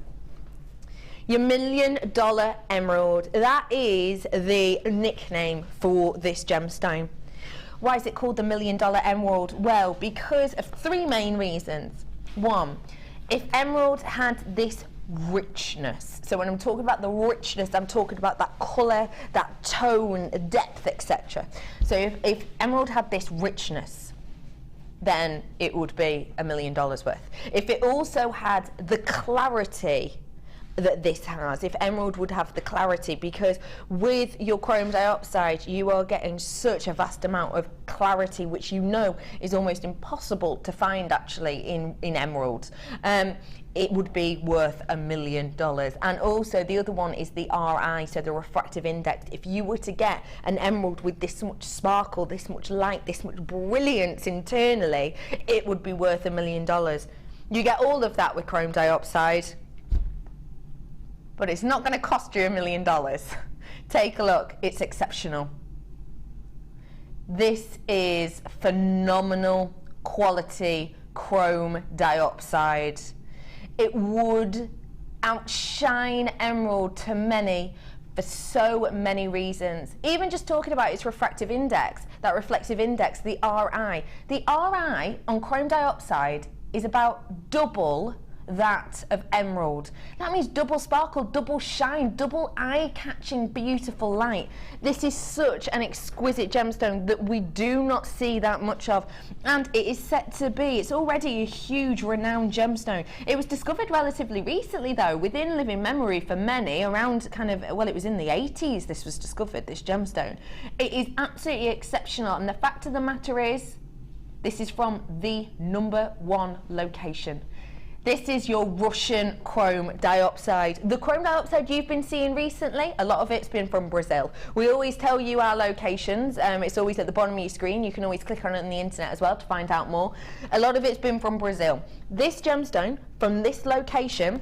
Your $1 million emerald, that is the nickname for this gemstone. Why is it called the $1 million emerald? Well, because of 3 main reasons. 1, if emerald had this richness, so when I'm talking about the richness, I'm talking about that colour, that tone, depth, etc. So if emerald had this richness, then it would be $1 million worth. If it also had the clarity that this has, if emerald would have the clarity, because with your chrome dioxide you are getting such a vast amount of clarity, which you know is almost impossible to find actually in emeralds, it would be worth $1 million. And also the other one is the RI, so the refractive index. If you were to get an emerald with this much sparkle, this much light, this much brilliance internally, it would be worth $1 million. You get all of that with chrome dioxide, but it's not going to cost you $1 million. Take a look, it's exceptional. This is phenomenal quality chrome dioxide. It would outshine emerald to many for so many reasons. Even just talking about its refractive index, that reflective index, the RI. The RI on chrome dioxide is about double that of emerald. That means double sparkle, double shine, double eye-catching beautiful light. This is such an exquisite gemstone that we do not see that much of, and it is set to be, it's already a huge renowned gemstone. It was discovered relatively recently though, within living memory for many, around kind of, well, it was in the 80s this was discovered, this gemstone. It is absolutely exceptional, and the fact of the matter is, this is from the #1 location. This is your Russian chrome dioxide. The chrome dioxide you've been seeing recently, a lot of it's been from Brazil. We always tell you our locations. It's always at the bottom of your screen. You can always click on it on the internet as well to find out more. A lot of it's been from Brazil. This gemstone from this location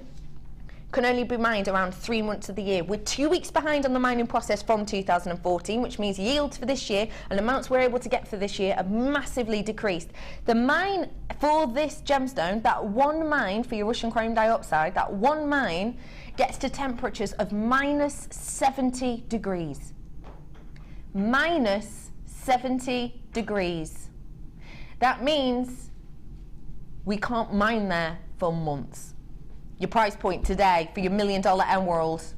can only be mined around 3 months of the year. We're 2 weeks behind on the mining process from 2014, which means yields for this year and amounts we're able to get for this year are massively decreased. The mine for this gemstone, that one mine for your Russian chrome dioxide, that one mine gets to temperatures of -70 degrees. -70 degrees. That means we can't mine there for months. Your price point today for your $1 million emerald,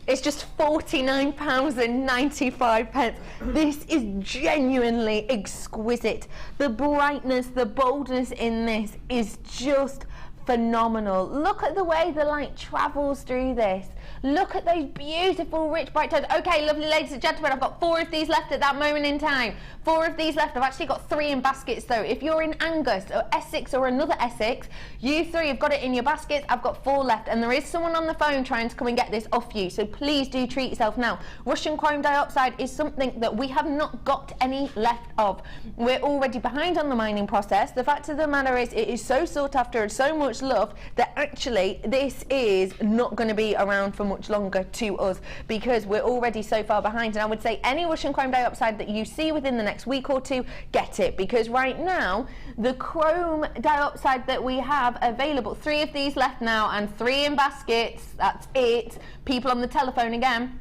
it's just £49.95. This is genuinely exquisite. The brightness, the boldness in this is just phenomenal. Look at the way the light travels through this. Look at those beautiful, rich, bright tones. Okay, lovely ladies and gentlemen, I've got 4 of these left at that moment in time. 4 of these left. I've actually got 3 in baskets though. If you're in Angus or Essex or another Essex, you 3 have got it in your baskets. I've got 4 left, and there is someone on the phone trying to come and get this off you, so please do treat yourself now. Russian chrome dioxide is something that we have not got any left of. We're already behind on the mining process. The fact of the matter is, it is so sought after and so much loved that actually this is not going to be around for much longer to us, because we're already so far behind. And I would say any Russian chrome dioxide that you see within the next week or 2, get it, because right now the chrome dioxide that we have available, 3 of these left now and 3 in baskets, that's it. People on the telephone again.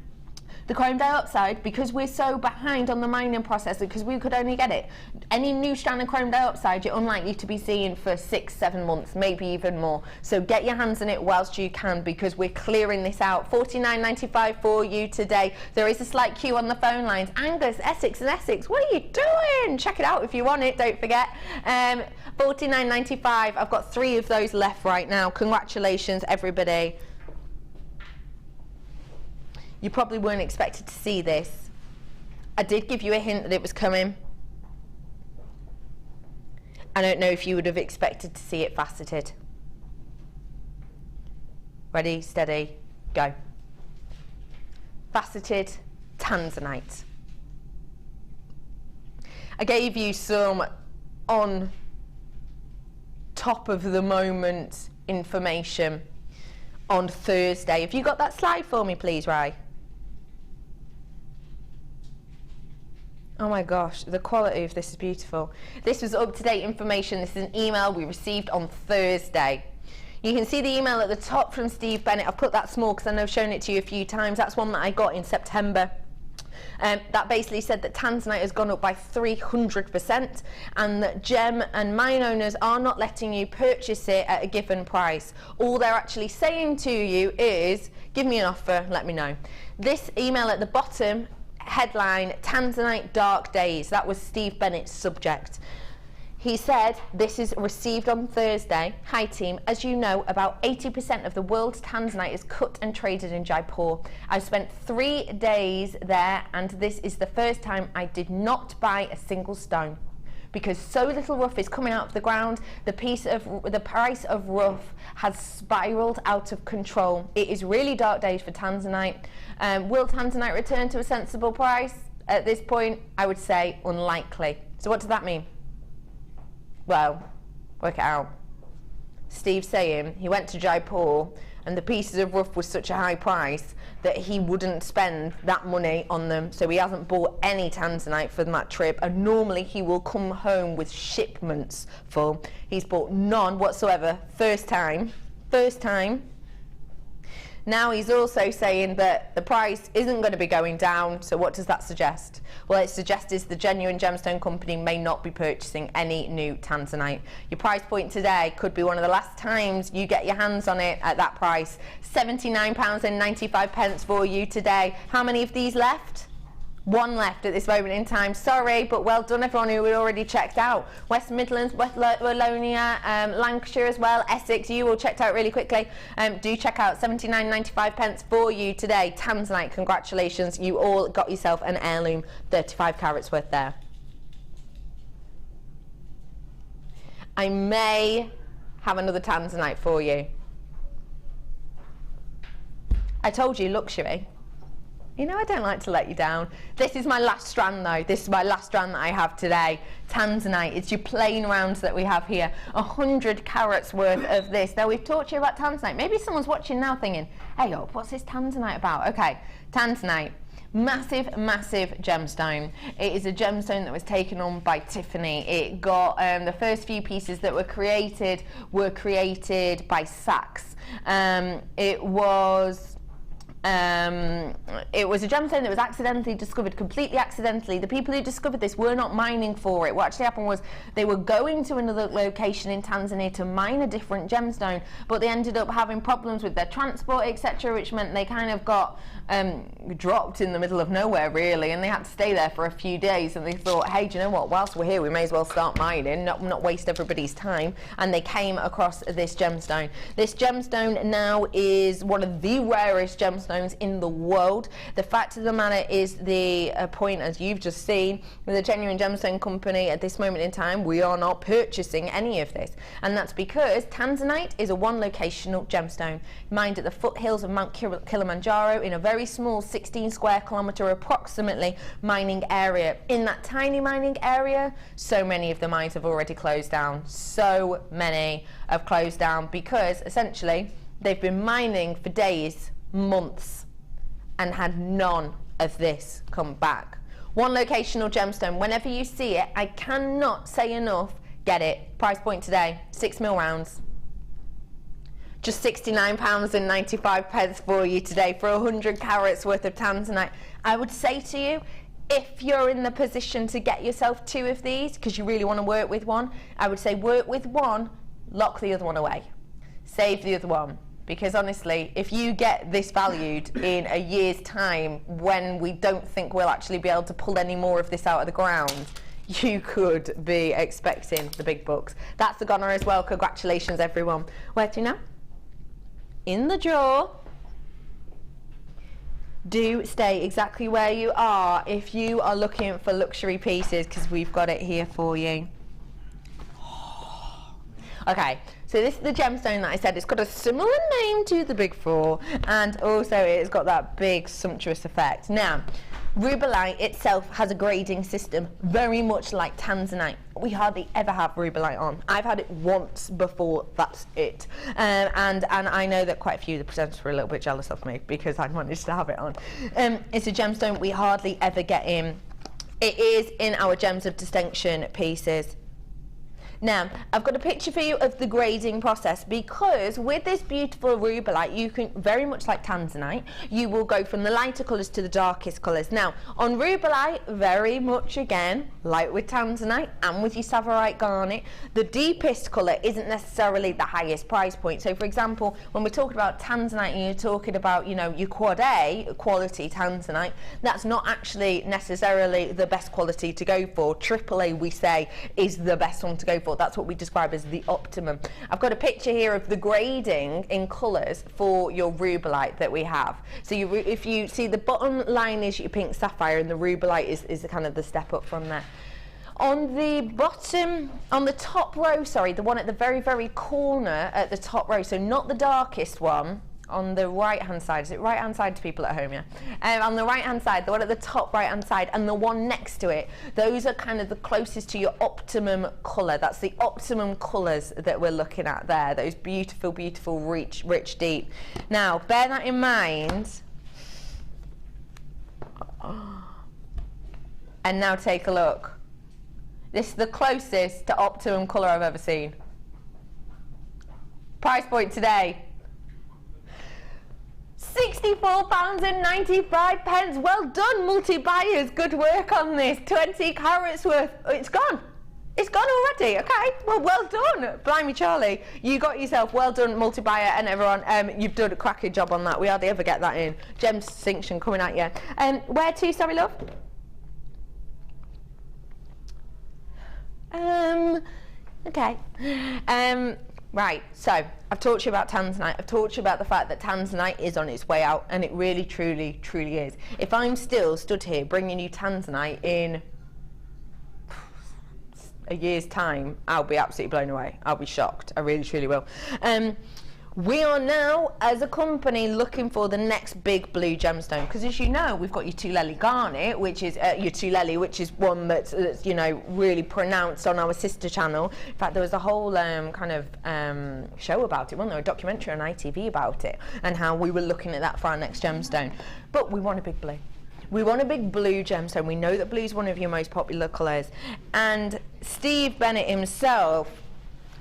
The chrome dioxide, because we're so behind on the mining process, because we could only get it, any new strand of chrome dioxide you're unlikely to be seeing for 6-7 months, maybe even more. So get your hands on it whilst you can, because we're clearing this out. $49.95 for you today. There is a slight queue on the phone lines. Angus, Essex and Essex, what are you doing? Check it out if you want it, don't forget. $49.95. I've got 3 of those left right now. Congratulations everybody. You probably weren't expected to see this. I did give you a hint that it was coming. I don't know if you would have expected to see it faceted. Ready, steady, go. Faceted tanzanite. I gave you some on top of the moment information on Thursday. Have you got that slide for me, please, Rai? Oh my gosh, the quality of this is beautiful. This was up-to-date information. This is an email we received on Thursday. You can see the email at the top from Steve Bennett. I've put that small because I know I've shown it to you a few times. That's one that I got in September. That basically said that tanzanite has gone up by 300%, and that gem and mine owners are not letting you purchase it at a given price. All they're actually saying to you is, give me an offer, let me know. This email at the bottom, headline, Tanzanite Dark Days, that was Steve Bennett's subject. He said, this is received on Thursday. Hi team, as you know, about 80% of the world's tanzanite is cut and traded in Jaipur. I've spent 3 days there and this is the first time I did not buy a single stone. Because so little rough is coming out of the ground, the price of rough has spiraled out of control. It is really dark days for tanzanite. Will tanzanite return to a sensible price? At this point, I would say unlikely. So what does that mean? Well, work it out. Steve's saying he went to Jaipur and the pieces of rough was such a high price that he wouldn't spend that money on them, so he hasn't bought any tanzanite for that trip, and normally he will come home with shipments full. He's bought none whatsoever, first time. Now he's also saying that the price isn't going to be going down, so what does that suggest? Well, it suggests the genuine gemstone company may not be purchasing any new tanzanite. Your price point today could be one of the last times you get your hands on it at that price. £79.95 for you today. How many of these left? 1 left at this moment in time. Sorry, but well done everyone who already checked out. West Midlands, West Wallonia, Lancashire as well, Essex, you all checked out really quickly. Do check out £79.95 for you today. Tanzanite, congratulations. You all got yourself an heirloom, 35 carats worth there. I may have another tanzanite for you. I told you, luxury. You know I don't like to let you down. This is my last strand though. This is my last strand that I have today. Tanzanite. It's your plain rounds that we have here. 100 carats worth of this. Now we've talked to you about tanzanite. Maybe someone's watching now thinking, hey up, what's this tanzanite about? Okay, tanzanite. Massive, massive gemstone. It is a gemstone that was taken on by Tiffany. It got the first few pieces that were created by Saks. It was a gemstone that was accidentally discovered, completely accidentally. The people who discovered this were not mining for it. What actually happened was they were going to another location in Tanzania to mine a different gemstone, but they ended up having problems with their transport, etc., which meant they kind of got dropped in the middle of nowhere, really, and they had to stay there for a few days, and they thought, hey, do you know what, whilst we're here we may as well start mining, not waste everybody's time, and they came across this gemstone. This gemstone now is one of the rarest gemstones in the world. The fact of the matter is, the point, as you've just seen, with the genuine gemstone company at this moment in time, we are not purchasing any of this, and that's because tanzanite is a one locational gemstone mined at the foothills of Mount Kilimanjaro in a very small 16 square kilometre approximately mining area. In that tiny mining area, so many of the mines have already closed down. So many have closed down because essentially they've been mining for days, months, and had none of this come back. One locational gemstone, whenever you see it, I cannot say enough, get it. Price point today, 6 mil rounds. Just £69.95 for you today for 100 carats worth of tanzanite. I would say to you, if you're in the position to get yourself 2 of these, because you really want to work with one, I would say work with one, lock the other one away. Save the other one. Because honestly, if you get this valued in a year's time, when we don't think we'll actually be able to pull any more of this out of the ground, you could be expecting the big bucks. That's the goner as well. Congratulations, everyone. Where to now? In the drawer. Do stay exactly where you are if you are looking for luxury pieces, because we've got it here for you. Okay, so this is the gemstone that I said. It's got a similar name to the big four, and also it's got that big sumptuous effect. Now, Rubellite itself has a grading system very much like tanzanite. We hardly ever have Rubellite on. I've had it once before, that's it. And I know that quite a few of the presenters were a little bit jealous of me because I managed to have it on. It's a gemstone we hardly ever get in. It is in our Gems of Distinction pieces. Now, I've got a picture for you of the grading process, because with this beautiful Rubellite, you can, very much like tanzanite, you will go from the lighter colours to the darkest colours. Now, on Rubellite, very much again, like with tanzanite and with your Tsavorite garnet, the deepest colour isn't necessarily the highest price point. So, for example, when we're talking about tanzanite and you're talking about, you know, your quad A quality tanzanite, that's not actually necessarily the best quality to go for. Triple A, we say, is the best one to go for. That's what we describe as the optimum. I've got a picture here of the grading in colours for your Rubellite that we have. So if you see, the bottom line is your pink sapphire, and the Rubellite is kind of the step up from there. On the bottom, on the top row, sorry, the one at the very, very corner at the top row, so not the darkest one, on the right hand side. Is it right hand side to people at home? Yeah. On the right hand side, the one at the top right hand side and the one next to it, those are kind of the closest to your optimum colour. That's the optimum colours that we're looking at there, those beautiful, beautiful, rich, deep. Now, bear that in mind. And now take a look. This is the closest to optimum colour I've ever seen. Price point today, £64.95. Well done, multi-buyers. Good work on this. 20 carats worth. It's gone. It's gone already. Okay. Well done. Blimey, Charlie. You got yourself. Well done, multi-buyer, and everyone. You've done a cracking job on that. We hardly ever get that in. Gem distinction coming at you. Where to, sorry, love? Okay. Right, so I've talked to you about tanzanite. I've talked to you about the fact that tanzanite is on its way out, and it really, truly, truly is. If I'm still stood here bringing you tanzanite in a year's time, I'll be absolutely blown away. I'll be shocked. I really, truly will. We are now, as a company, looking for the next big blue gemstone, because as you know, we've got your Tulele garnet, which is your Tulele, which is one that's you know, really pronounced on our sister channel. In fact, there was a whole kind of show about it, wasn't there? A documentary on ITV about it, and how we were looking at that for our next gemstone. But we want a big blue. We want a big blue gemstone. We know that blue is one of your most popular colours, and Steve Bennett himself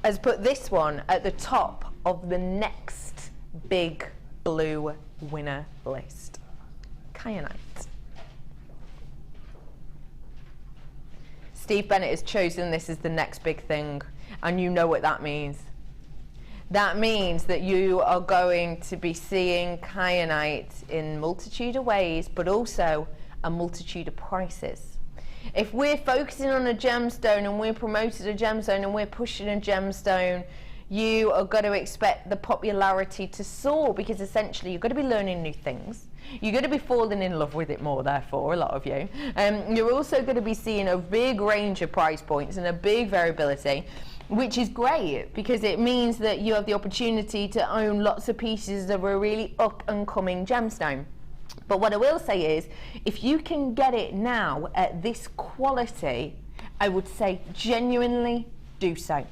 has put this one at the top of the next big blue winner list. Cianite. Steve Bennett has chosen this as the next big thing, and you know what that means. That means that you are going to be seeing Cianite in multitude of ways, but also a multitude of prices. If we're focusing on a gemstone and we're promoting a gemstone and we're pushing a gemstone, you are going to expect the popularity to soar, because essentially you're going to be learning new things. You're going to be falling in love with it more, therefore, a lot of you. You're also going to be seeing a big range of price points and a big variability, which is great, because it means that you have the opportunity to own lots of pieces of a really up-and-coming gemstone. But what I will say is, if you can get it now at this quality, I would say genuinely do so.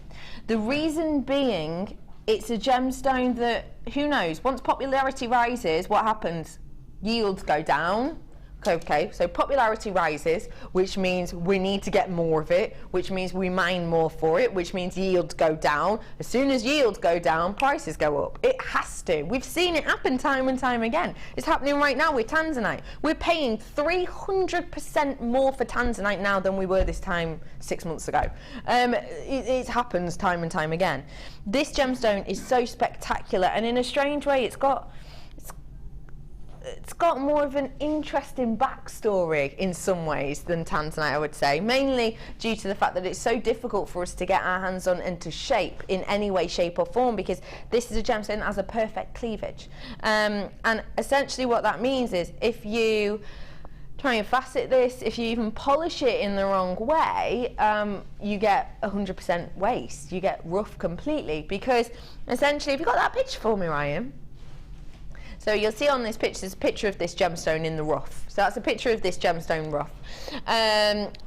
The reason being, it's a gemstone that, who knows, once popularity rises, what happens? Yields go down. Okay, so popularity rises, which means we need to get more of it, which means we mine more for it, which means yields go down. As soon as yields go down, prices go up. It has to. We've seen it happen time and time again. It's happening right now with tanzanite. We're paying 300% more for tanzanite now than we were this time 6 months ago. It happens time and time again. This gemstone is so spectacular, and in a strange way, it's got more of an interesting backstory in some ways than tanzanite, I would say, mainly due to the fact that it's so difficult for us to get our hands on and to shape in any way, shape or form, because this is a gemstone that has a perfect cleavage. And essentially what that means is, if you try and facet this, if you even polish it in the wrong way, you get 100% waste. You get rough completely, because essentially, have you got that picture for me, Ryan? So you'll see on this picture, there's a picture of this gemstone in the rough. So that's a picture of this gemstone rough. And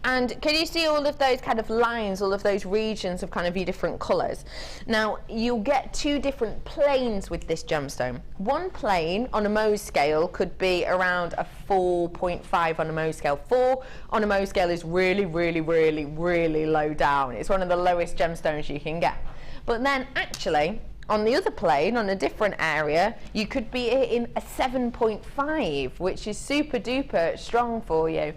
can you see all of those kind of lines, all of those regions of kind of your different colours? Now, you'll get two different planes with this gemstone. One plane on a Mohs scale could be around a 4.5 on a Mohs scale. 4 on a Mohs scale is really, really, really, really low down. It's one of the lowest gemstones you can get. But then actually, on the other plane, on a different area, you could be hitting a 7.5, which is super duper strong for you.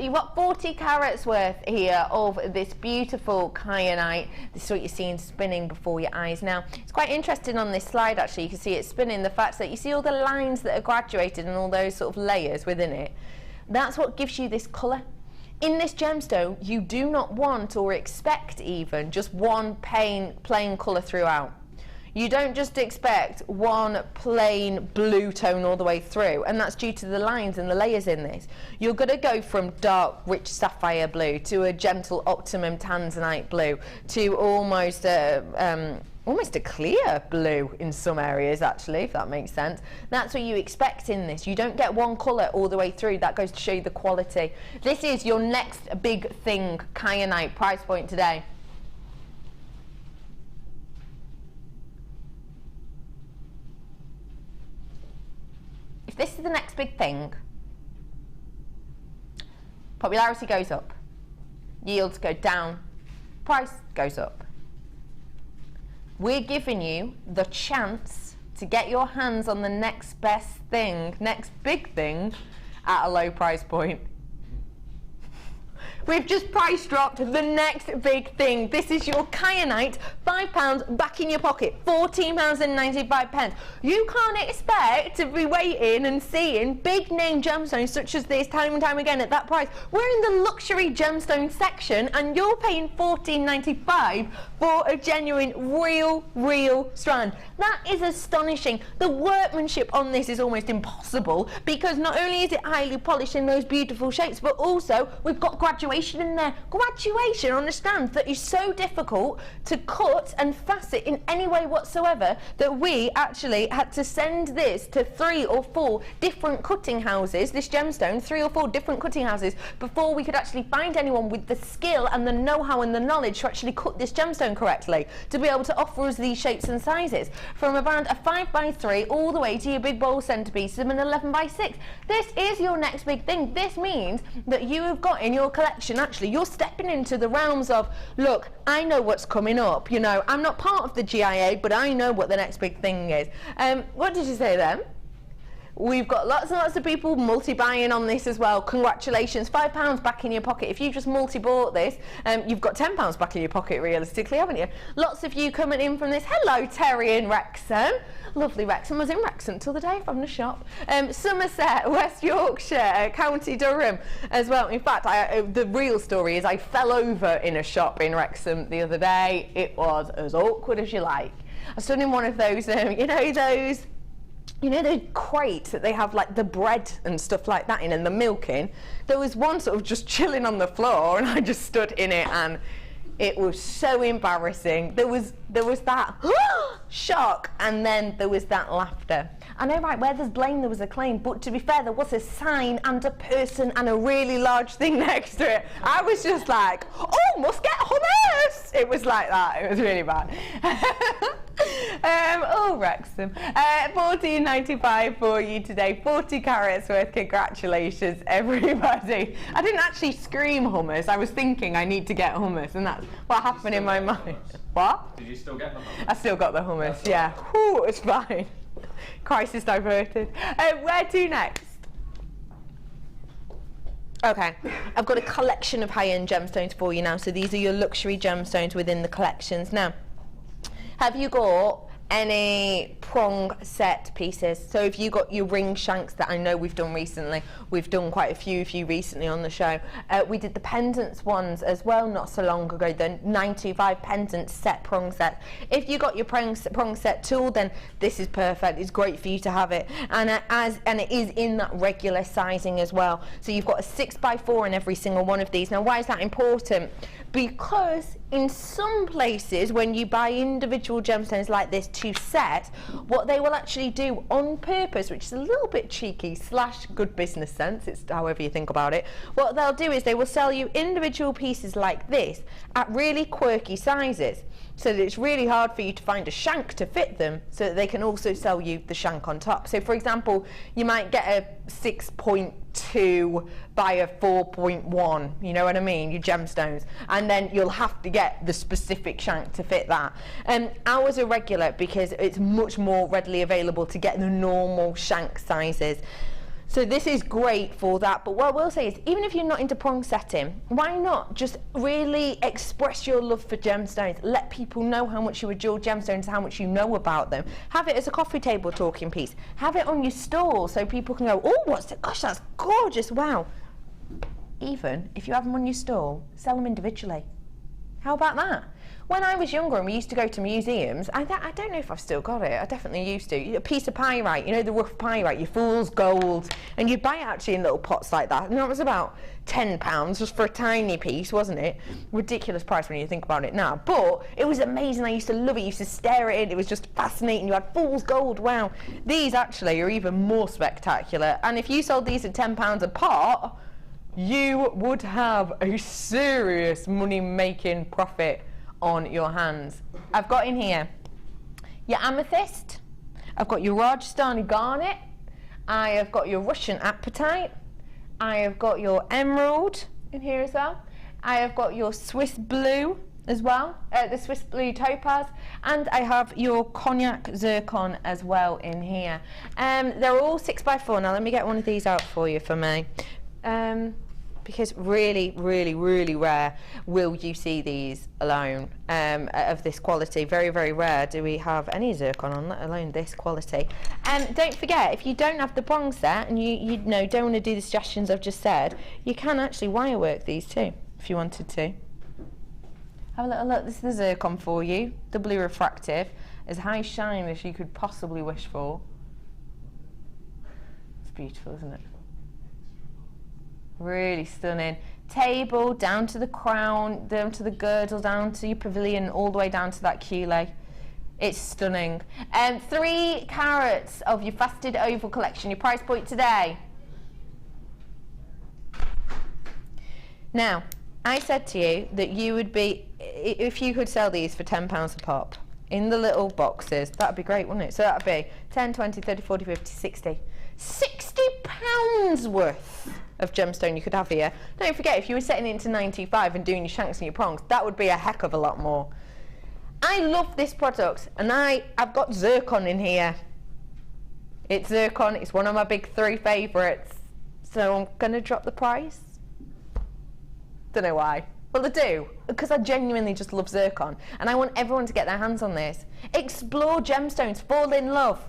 You've got 40 carats worth here of this beautiful Cianite. This is what you're seeing spinning before your eyes now. It's quite interesting on this slide actually, you can see it spinning, the fact that you see all the lines that are graduated and all those sort of layers within it. That's what gives you this colour. In this gemstone, you do not want or expect even just one plain colour throughout. You don't just expect one plain blue tone all the way through, and that's due to the lines and the layers in this. You're going to go from dark, rich sapphire blue to a gentle optimum tanzanite blue to almost a clear blue in some areas, actually, if that makes sense. That's what you expect in this. You don't get one colour all the way through. That goes to show you the quality. This is your next big thing, Cianite, price point today. If this is the next big thing, popularity goes up, yields go down, price goes up. We're giving you the chance to get your hands on the next best thing, next big thing, at a low price point. We've just price dropped the next big thing. This is your Cianite, £5 back in your pocket, £14.95. You can't expect to be waiting and seeing big name gemstones such as this time and time again at that price. We're in the luxury gemstone section and you're paying £14.95 for a genuine, real strand. That is astonishing. The workmanship on this is almost impossible because not only is it highly polished in those beautiful shapes, but also we've got graduation in there. Graduation on a strand that is so difficult to cut and facet in any way whatsoever that we actually had to send this to 3 or 4 different cutting houses, this gemstone, 3 or 4 different cutting houses, before we could actually find anyone with the skill and the know-how and the knowledge to actually cut this gemstone correctly, to be able to offer us these shapes and sizes, from around a 5x3 all the way to your big bowl centerpieces of an 11x6. This is your next big thing. This means that you have got in your collection, actually, you're stepping into the realms of, look, I know what's coming up, you know, I'm not part of the GIA, but I know what the next big thing is. What did you say then? We've got lots and lots of people multi-buying on this as well. Congratulations, £5 back in your pocket. If you just multi-bought this, you've got £10 back in your pocket realistically, haven't you? Lots of you coming in from this. Hello, Terry in Wrexham. Lovely Wrexham. I was in Wrexham till the day from the shop. Somerset, West Yorkshire, County Durham as well. In fact, the real story is I fell over in a shop in Wrexham the other day. It was as awkward as you like. I stood in one of those, you know those crates that they have like the bread and stuff like that in and the milk in? There was one sort of just chilling on the floor and I just stood in it and it was so embarrassing. There was that shock and then there was that laughter. I know, right, where there's blame there was a claim, but to be fair there was a sign and a person and a really large thing next to it. I was just like, oh, must get hummus! It was like that, it was really bad. Wrexham. £14.95 for you today, 40 carats worth. Congratulations, everybody. I didn't actually scream hummus. I was thinking I need to get hummus, and that's what happened in my mind. What? Did you still get the hummus? I still got the hummus, yeah. Whew, it's fine. Crisis diverted. Where to next? Okay, I've got a collection of high-end gemstones for you now. So these are your luxury gemstones within the collections. Now, have you got any prong set pieces? So if you got your ring shanks that I know we've done recently, we've done quite a few recently on the show. We did the pendants ones as well not so long ago, the 925 pendant set, prong set. If you got your prong set tool, then this is perfect. It's great for you to have it, and it is in that regular sizing as well. So you've got a 6x4 in every single one of these. Now why is that important? Because in some places, when you buy individual gemstones like this to set, what they will actually do on purpose, which is a little bit cheeky / good business sense, it's however you think about it, what they'll do is they will sell you individual pieces like this at really quirky sizes, so that it's really hard for you to find a shank to fit them, so that they can also sell you the shank on top. So for example, you might get a 6.2 by a 4.1, you know what I mean, your gemstones, and then you'll have to get the specific shank to fit that. Ours are regular because it's much more readily available to get the normal shank sizes. So this is great for that, but what I will say is, even if you're not into prong setting, why not just really express your love for gemstones? Let people know how much you adore gemstones, how much you know about them. Have it as a coffee table talking piece. Have it on your stall so people can go, oh, what's it? Gosh, that's gorgeous, wow. Even if you have them on your stall, sell them individually. How about that? When I was younger and we used to go to museums, I don't know if I've still got it, I definitely used to, a piece of pyrite, you know, the rough pyrite, your fool's gold, and you'd buy it actually in little pots like that, and that was about £10 just for a tiny piece, wasn't it? Ridiculous price when you think about it now, but it was amazing. I used to love it, I used to stare at it, it was just fascinating. You had fool's gold, wow. These actually are even more spectacular, and if you sold these at £10 a pot, you would have a serious money-making profit on your hands. I've got in here your amethyst, I've got your Rajasthani garnet, I have got your Russian apatite, I have got your emerald in here as well, I have got your Swiss blue as well, the Swiss blue topaz, and I have your cognac zircon as well in here. They're all 6x4. Now let me get one of these out for you for me. Because really, really, really rare will you see these alone of this quality. Very, very rare do we have any zircon on, let alone this quality. Don't forget, if you don't have the prong set and you know, don't want to do the suggestions I've just said, you can actually wire work these too, if you wanted to. Have a little look, this is the zircon for you, doubly refractive, as high shine as you could possibly wish for. It's beautiful, isn't it? Really stunning. Table down to the crown, down to the girdle, down to your pavilion, all the way down to that cule. It's stunning. 3 carats of your faceted oval collection. Your price point today. Now, I said to you that you would be, if you could sell these for £10 a pop in the little boxes, that'd be great, wouldn't it? So that'd be 10, 20, 30, 40, 50, 60. £60 worth of gemstone you could have here. Don't forget, if you were setting it into 95 and doing your shanks and your prongs, that would be a heck of a lot more. I love this product, and I've got zircon in here. It's zircon, it's one of my big 3 favourites. So I'm going to drop the price. Don't know why. Well, I do, because I genuinely just love zircon, and I want everyone to get their hands on this. Explore gemstones, fall in love.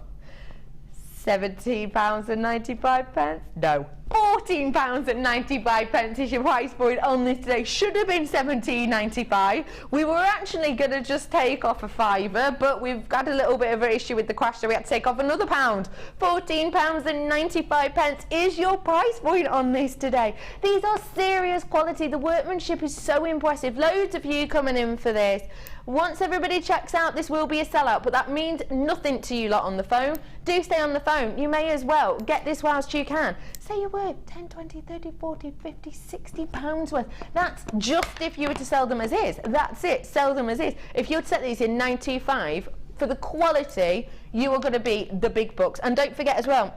£17.95? No. £14.95 is your price point on this today. Should have been £17.95. We were actually going to just take off a £5, but we've got a little bit of an issue with the crash, so we had to take off another £1. £14.95 is your price point on this today. These are serious quality. The workmanship is so impressive. Loads of you coming in for this. Once everybody checks out, this will be a sellout, but that means nothing to you lot on the phone. Do stay on the phone. You may as well get this whilst you can. Say your word, 10, 20, 30, 40, 50, £60 worth. That's just if you were to sell them as is. That's it, sell them as is. If you'd set these in 925, for the quality, you are going to be the big bucks. And don't forget as well,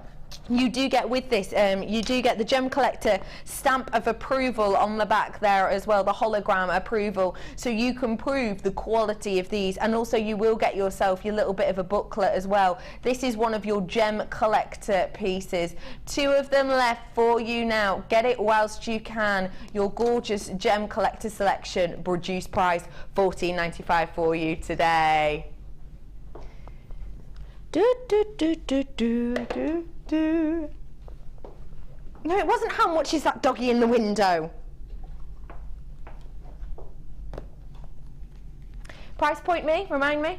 you do get with this, you do get the Gem Collector stamp of approval on the back there as well, the hologram approval, so you can prove the quality of these, and also you will get yourself your little bit of a booklet as well. This is one of your Gem Collector pieces. 2 of them left for you now. Get it whilst you can. Your gorgeous Gem Collector selection, reduced price, £14.95 for you today. Do, do, do, do, do, do. No, it wasn't how much is that doggy in the window. Price point me, remind me.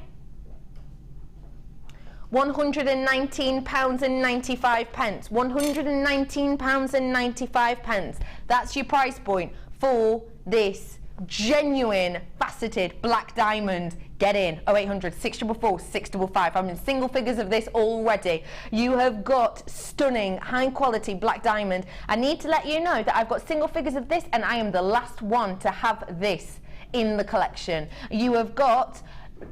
£119.95. £119.95. That's your price point for this genuine faceted black diamond, get in. 0800 644 655. I'm in single figures of this already. You have got stunning high quality black diamond. I need to let you know that I've got single figures of this, and I am the last one to have this in the collection. You have got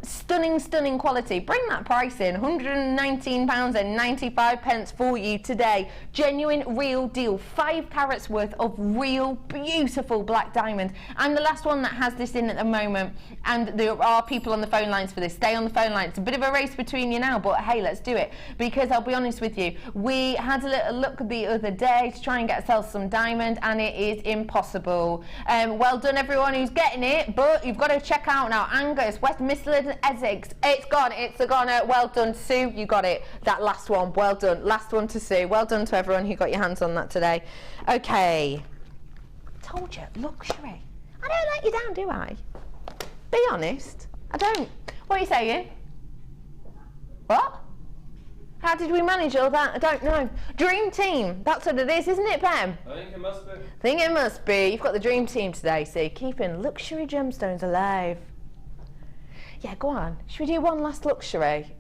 stunning quality. Bring that price in. £119.95 for you today. Genuine, real deal. 5 carats worth of real beautiful black diamond. I'm the last one that has this in at the moment, and there are people on the phone lines for this. Stay on the phone line. It's a bit of a race between you now, but hey, let's do it, because I'll be honest with you, we had a little look the other day to try and get ourselves some diamond, and it is impossible. Well done everyone who's getting it, but you've got to check out now. Angus, West Midlands, Essex, it's gone. Well done, Sue, you got it. That last one, well done. Last one to Sue. Well done to everyone who got your hands on that today. Okay. Told you, luxury. I don't let you down, do I? Be honest. I don't. What are you saying? What? How did we manage all that? I don't know. Dream team. That's what it is, isn't it, Pam? I think it must be. I think it must be. You've got the dream team today, see, keeping luxury gemstones alive. Yeah, go on. Should we do one last luxury?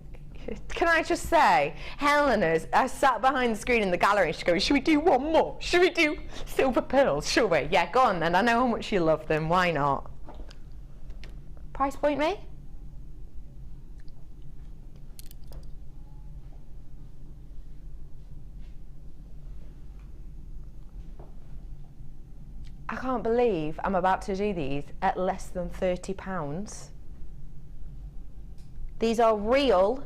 Can I just say, Helena's, I sat behind the screen in the gallery and she goes, should we do one more? Should we do silver pearls? Shall we? Yeah, go on then. I know how much you love them. Why not? Price point me? I can't believe I'm about to do these at less than £30. These are real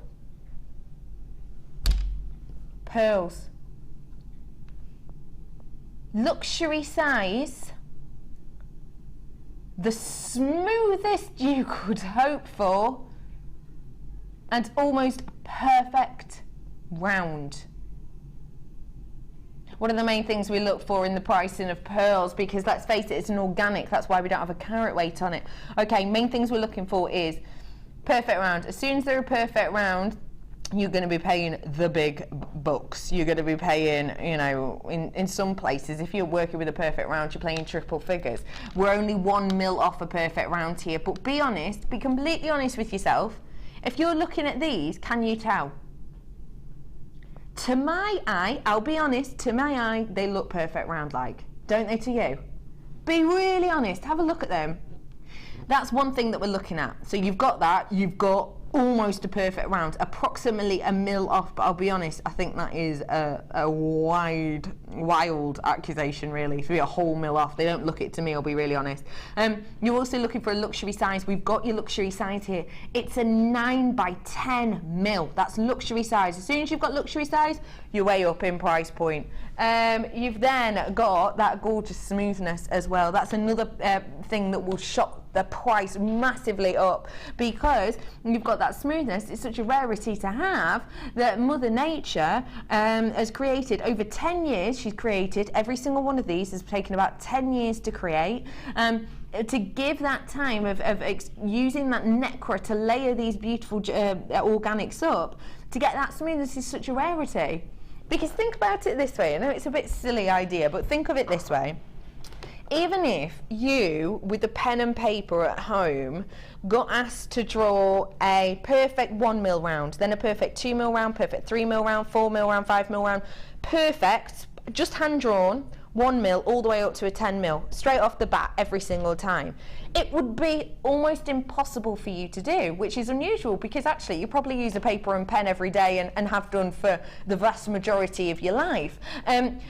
pearls. Luxury size. The smoothest you could hope for. And almost perfect round. One of the main things we look for in the pricing of pearls, because let's face it, it's an organic, that's why we don't have a carat weight on it. Okay, main things we're looking for is perfect round. As soon as they're a perfect round, you're going to be paying the big bucks. You're going to be paying, you know, in some places, if you're working with a perfect round, you're paying triple figures. We're only 1 mil off a perfect round here, but be honest, be completely honest with yourself. If you're looking at these, can you tell? To my eye, I'll be honest, to my eye, they look perfect round like. Don't they to you? Be really honest, have a look at them. That's one thing that we're looking at. So you've got that, you've got almost a perfect round, approximately 1 mil off, but I'll be honest, I think that is a wild accusation really, to be a whole mil off. They don't look it to me, I'll be really honest. You're also looking for a luxury size. We've got your luxury size here. It's a 9 by 10 mil. That's luxury size. As soon as you've got luxury size, you're way up in price point. You've then got that gorgeous smoothness as well. That's another thing that will shock the price massively up, because you've got that smoothness. It's such a rarity to have that Mother Nature has created over 10 years. She's created every single one of these. Has taken about 10 years to create. To give that time of using that necra to layer these beautiful organics up, to get that smoothness is such a rarity. Because think about it this way, I know it's a bit silly idea, but think of it this way. Even if you, with a pen and paper at home, got asked to draw a perfect 1 mil round, then a perfect 2 mil round, perfect 3 mil round, 4 mil round, 5 mil round, perfect, just hand drawn, 1 mil all the way up to a 10 mil, straight off the bat every single time, it would be almost impossible for you to do, which is unusual, because actually you probably use a paper and pen every day and have done for the vast majority of your life.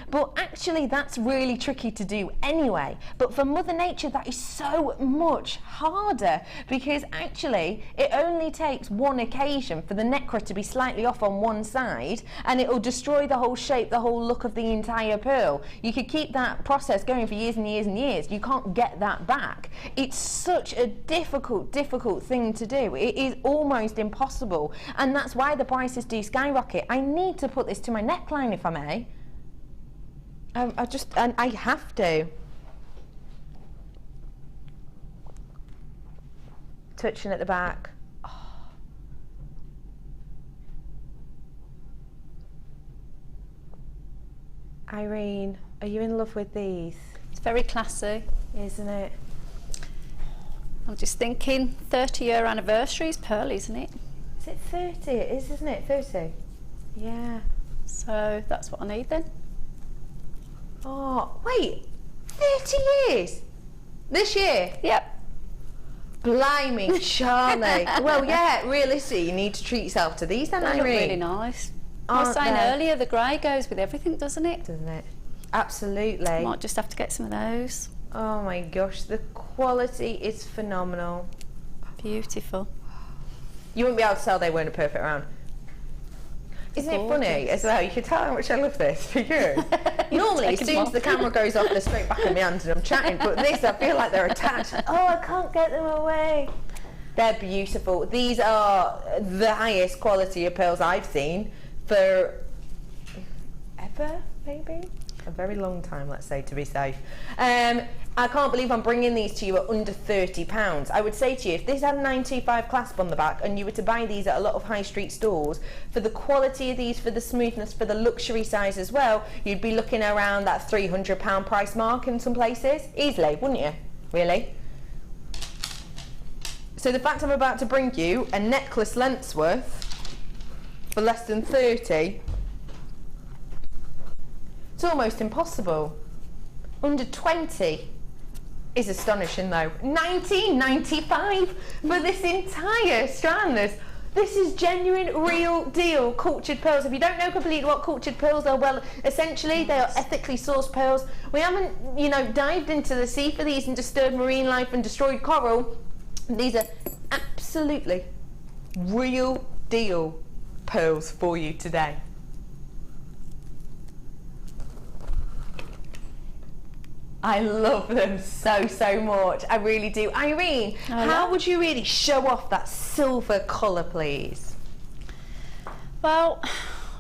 But actually that's really tricky to do anyway. But for Mother Nature that is so much harder, because actually it only takes one occasion for the necra to be slightly off on one side and it will destroy the whole shape, the whole look of the entire pearl. You could keep that process going for years and years and years. You can't get that back. It's such a difficult thing to do. It is almost impossible, and that's why the prices do skyrocket. I need to put this to my neckline, if I may. I have to. Touching at the back. Oh. Irene, are you in love with these? It's very classy, isn't it? I'm just thinking 30-year anniversary is pearl, isn't it? Is it 30? It is, isn't it? 30? Yeah. So that's what I need then. Oh, wait. 30 years? This year? Yep. Blimey, Charlie. Well, yeah, realistically, you need to treat yourself to these then, They look Irene. really nice. I was Aren't saying they? earlier, the grey goes with everything, doesn't it? Doesn't it? Absolutely. Might just have to get some of those. Oh my gosh, the quality is phenomenal. Beautiful. You wouldn't be able to tell they weren't a perfect round. Isn't it funny as well? You can tell how much I love this because normally as soon as the camera goes off, they're straight back in my hands and I'm chatting, but this, I feel like they're attached. Oh, I can't get them away. They're beautiful. These are the highest quality of pearls I've seen for ever, maybe? A very long time, let's say, to be safe. I can't believe I'm bringing these to you at under £30. I would say to you, if this had a 925 clasp on the back and you were to buy these at a lot of high street stores, for the quality of these, for the smoothness, for the luxury size as well, you'd be looking around that £300 price mark in some places. Easily, wouldn't you? Really? So the fact I'm about to bring you a necklace length's worth for less than 30, it's almost impossible. Under 20 is astonishing though. £19.95 for this entire strand. This is genuine, real deal cultured pearls. If you don't know completely what cultured pearls are, well, essentially they are ethically sourced pearls. We haven't, you know, dived into the sea for these and disturbed marine life and destroyed coral. These are absolutely real deal pearls for you today. I love them so, so much. I really do. Irene, how would you really show off that silver colour, please? Well,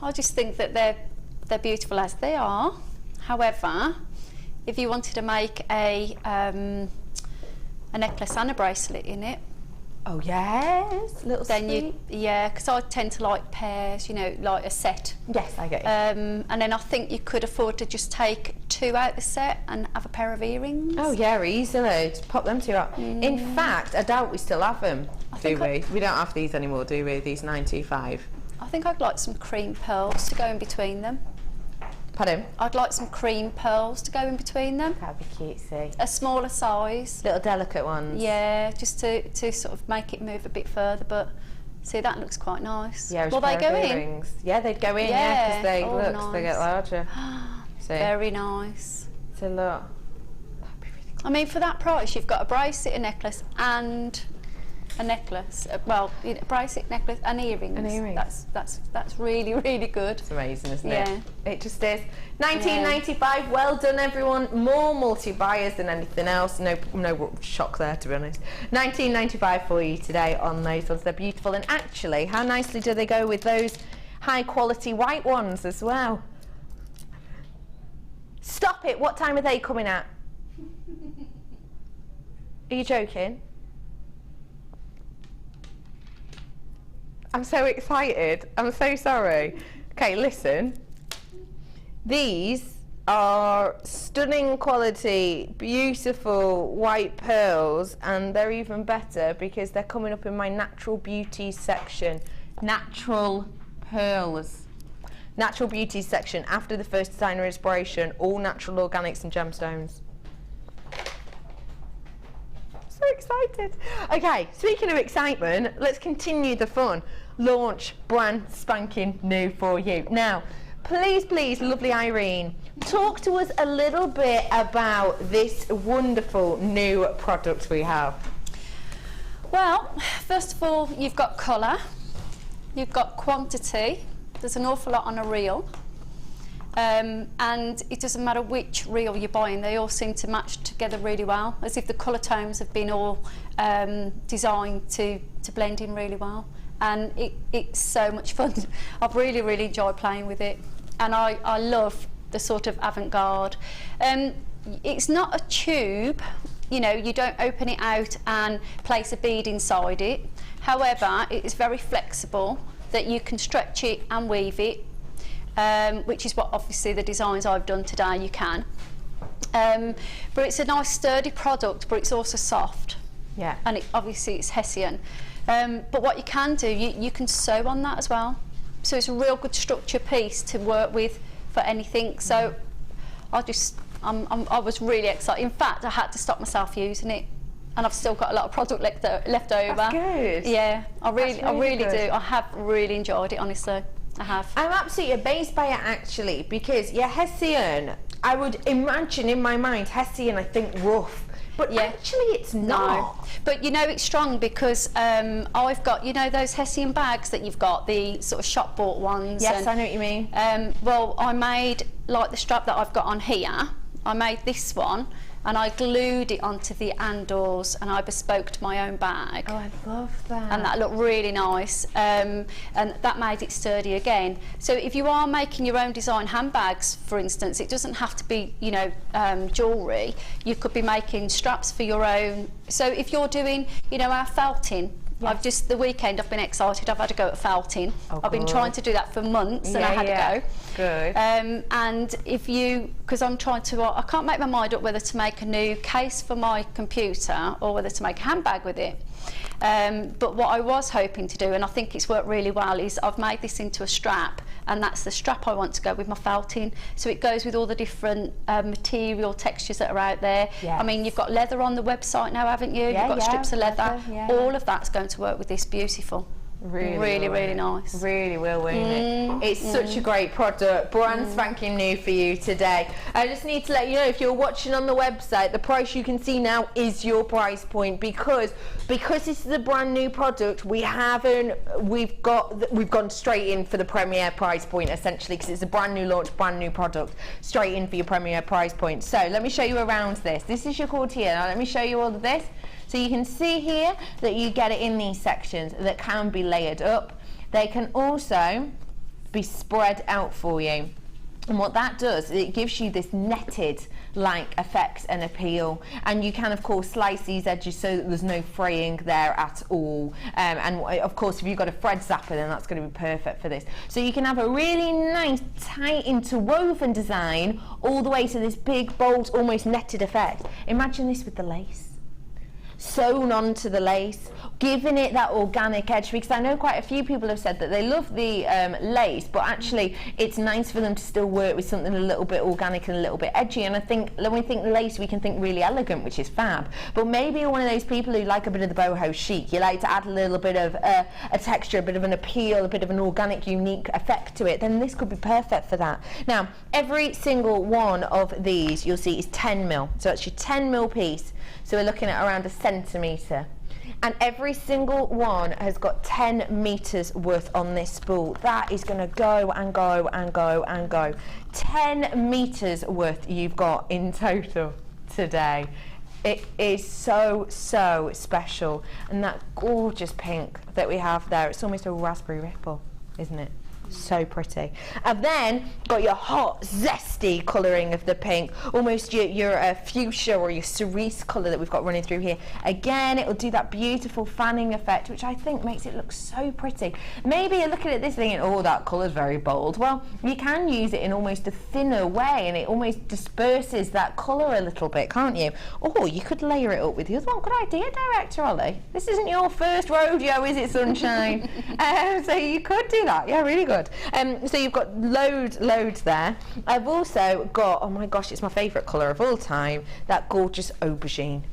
I just think that they're beautiful as they are. However, if you wanted to make a necklace and a bracelet in it, oh yes, little then sweet. yeah, because I tend to like pairs, you know, like a set. Yes, I get you. And then I think you could afford to just take 2 out the set and have a pair of earrings. Oh yeah, easily. Just pop them 2 out. In fact, I doubt we still have them, do we? We don't have these anymore, do we? These 925. I think I'd like some cream pearls to go in between them. Pardon? I'd like some cream pearls to go in between them. That'd be cutesy. A smaller size. Little delicate ones. Yeah, just to sort of make it move a bit further, but see, that looks quite nice. Yeah, will they go in? Yeah, they'd go in, yeah, because they oh, look, nice. they get larger. See? Very nice. So look. That'd be really cool. I mean, for that price, you've got a bracelet, a necklace, and a necklace. Well, you know, bracelet, necklace, and earrings. And earrings. That's really, really good. It's amazing, isn't Yeah. it? It just is. £19.95. Well done, everyone. More multi-buyers than anything else. No shock there, to be honest. £19.95 for you today on those ones. They're beautiful, and actually, how nicely do they go with those high-quality white ones as well? Stop it! What time are they coming at? Are you joking? I'm so excited. I'm so sorry. Okay, listen. These are stunning quality, beautiful white pearls, and they're even better because they're coming up in my natural beauties section. Natural pearls. Natural beauties section after the first designer inspiration, all natural organics and gemstones. So excited. Okay, speaking of excitement, let's continue the fun. Launch brand spanking new for you. Now, please, lovely Irene, talk to us a little bit about this wonderful new product we have. Well, first of all, you've got colour, you've got quantity. There's an awful lot on a reel. And it doesn't matter which reel you're buying, they all seem to match together really well, as if the colour tones have been all designed to blend in really well. And it's so much fun. I've really enjoyed playing with it, and I love the sort of avant-garde. It's not a tube, you know, you don't open it out and place a bead inside it. However, it is very flexible, that you can stretch it and weave it. Which is what obviously the designs I've done today you can. But it's a nice sturdy product, but it's also soft. Yeah. And obviously it's Hessian. But what you can do, you can sew on that as well. So it's a real good structure piece to work with for anything. So I was really excited. In fact, I had to stop myself using it, and I've still got a lot of product left over. That's good. Yeah, I really good. do. I have really enjoyed it, honestly. I have. I'm absolutely amazed by it, actually, because Hessian, I would imagine in my mind, Hessian, I think rough. But actually it's not. No. But you know it's strong because I've got, you know, those Hessian bags that you've got, the sort of shop bought ones. Yes, I know what you mean. Well, I made, like the strap that I've got on here, I made this one and I glued it onto the handles and I bespoked my own bag. Oh, I love that. And that looked really nice, and that made it sturdy again. So if you are making your own design handbags, for instance, it doesn't have to be, you know, jewellery. You could be making straps for your own. So if you're doing, you know, our felting, I've just, the weekend I've been excited, I've had a go at felting. I've been trying to do that for months and I had a go. Good. And if you, because I'm trying to, I can't make my mind up whether to make a new case for my computer or whether to make a handbag with it. But what I was hoping to do, and I think it's worked really well, is I've made this into a strap, and that's the strap I want to go with my felting. So it goes with all the different material textures that are out there. Yes. I mean, you've got leather on the website now, haven't you? Yeah, you've got strips of leather. All of that's going to work with this. Beautiful. Really nice. Really will, won't it? It's such a great product, brand spanking new for you today. I just need to let you know, if you're watching on the website, the price you can see now is your price point, because this is a brand new product. We've gone straight in for the premier price point, essentially, because it's a brand new launch, brand new product, straight in for your premier price point. So let me show you around this. This is your courtier. Now let me show you all of this. So you can see here that you get it in these sections that can be layered up. They can also be spread out for you. And what that does, it gives you this netted like effect and appeal, and you can of course slice these edges so that there's no fraying there at all, and of course if you've got a thread zapper, then that's going to be perfect for this. So you can have a really nice tight interwoven design all the way to this big bold almost netted effect. Imagine this with the lace sewn onto the lace, giving it that organic edge, because I know quite a few people have said that they love the lace, but actually it's nice for them to still work with something a little bit organic and a little bit edgy. And I think when we think lace, we can think really elegant, which is fab, but maybe you're one of those people who like a bit of the boho chic. You like to add a little bit of a texture, a bit of an appeal, a bit of an organic unique effect to it, then this could be perfect for that. Now every single one of these you'll see is 10 mil, so it's your 10 mil piece. So we're looking at around a centimetre. And every single one has got 10 metres worth on this spool. That is going to go and go and go and go. 10 metres worth you've got in total today. It is so special. And that gorgeous pink that we have there, it's almost a raspberry ripple, isn't it? So pretty. And then got your hot zesty colouring of the pink, almost your fuchsia or your cerise colour that we've got running through here. Again, it'll do that beautiful fanning effect, which I think makes it look so pretty. Maybe you're looking at this thinking, oh, that colour's very bold. Well, you can use it in almost a thinner way, and it almost disperses that colour a little bit, can't you? Or you could layer it up with the other one. Good idea, Director Ollie. This isn't your first rodeo, is it, sunshine? So you could do that. Yeah, really good. So you've got loads there. I've also got, oh my gosh, it's my favourite colour of all time, that gorgeous aubergine.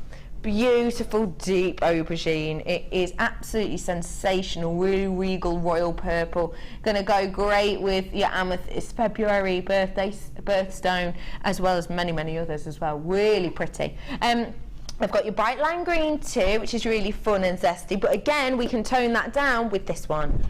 Beautiful deep aubergine. It is absolutely sensational, really regal royal purple. Going to go great with your amethyst February birthstone, as well as many others as well. Really pretty. I've got your bright lime green too, which is really fun and zesty, but again we can tone that down with this one,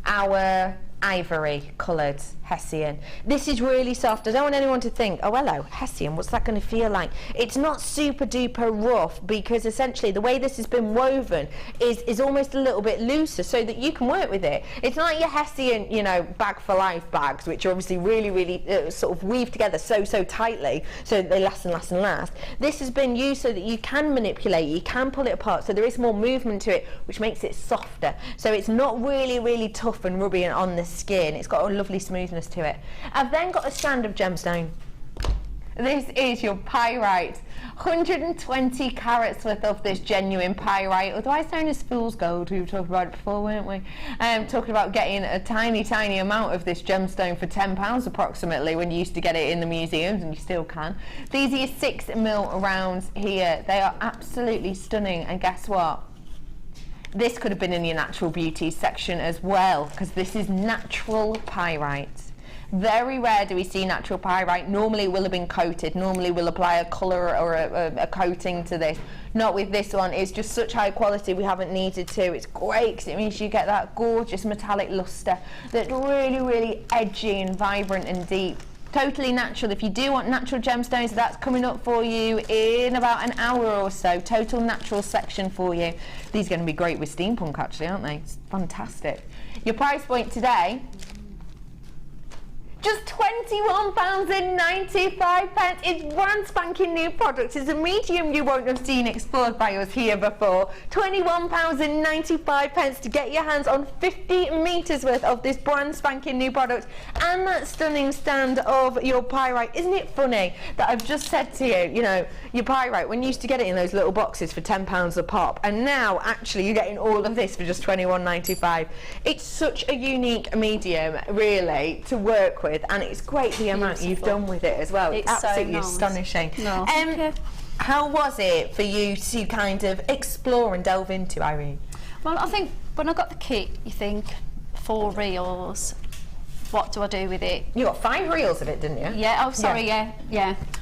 our ivory coloured Hessian. This is really soft. I don't want anyone to think, oh hello, Hessian, what's that going to feel like? It's not super duper rough, because essentially the way this has been woven is almost a little bit looser so that you can work with it. It's not like your Hessian, you know, bag for life bags, which are obviously really sort of weave together so tightly so that they last and last and last. This has been used so that you can manipulate, you can pull it apart, so there is more movement to it, which makes it softer. So it's not really tough and rubby and on the skin. It's got a lovely smoothness to it. I've then got a strand of gemstone. This is your pyrite. 120 carats worth of this genuine pyrite, otherwise known as fool's gold. We were talking about it before, weren't we? Talking about getting a tiny, tiny amount of this gemstone for £10 approximately, when you used to get it in the museums, and you still can. These are your 6mm rounds here. They are absolutely stunning, and guess what? This could have been in your natural beauty section as well, because this is natural pyrite. Very rare do we see natural pyrite. Normally it will have been coated. Normally we'll apply a colour or a coating to this. Not with this one. It's just such high quality we haven't needed to. It's great because it means you get that gorgeous metallic lustre that's really, really edgy and vibrant and deep. Totally natural. If you do want natural gemstones, that's coming up for you in about an hour or so. Total natural section for you. These are going to be great with steampunk actually, aren't they? It's fantastic. Your price point today, just £21.95. It's brand spanking new product. It's a medium you won't have seen explored by us here before. £21.95 to get your hands on 50 metres worth of this brand spanking new product and that stunning stand of your pyrite. Isn't it funny that I've just said to you, you know, your pyrite, when you used to get it in those little boxes for £10 a pop, and now actually you're getting all of this for just £21.95. It's such a unique medium really to work with, and it's great the amount you've done with it as well. It's absolutely so nice. Astonishing. No. How was it for you to kind of explore and delve into, Irene? Well, I think when I got the kit, you think 4 reels. What do I do with it? You got 5 reels of it, didn't you? Yeah. Oh, sorry. Yeah.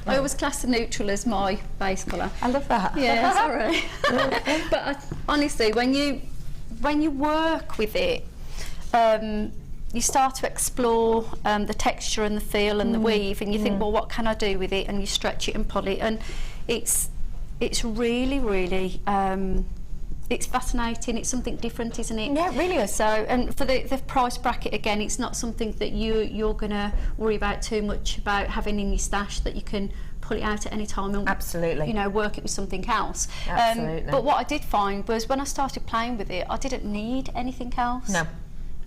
I always class the neutral as my base colour. I love that. Yeah. Sorry. But honestly, when you work with it, you start to explore the texture and the feel and the weave, and you think, well, what can I do with it? And you stretch it and pull it, and it's really, really it's fascinating. It's something different, isn't it? Yeah, it really is. So, and for the price bracket, again, it's not something that you're going to worry about too much about having in your stash, that you can pull it out at any time and absolutely, you know, work it with something else. Absolutely. But what I did find was when I started playing with it, I didn't need anything else. No.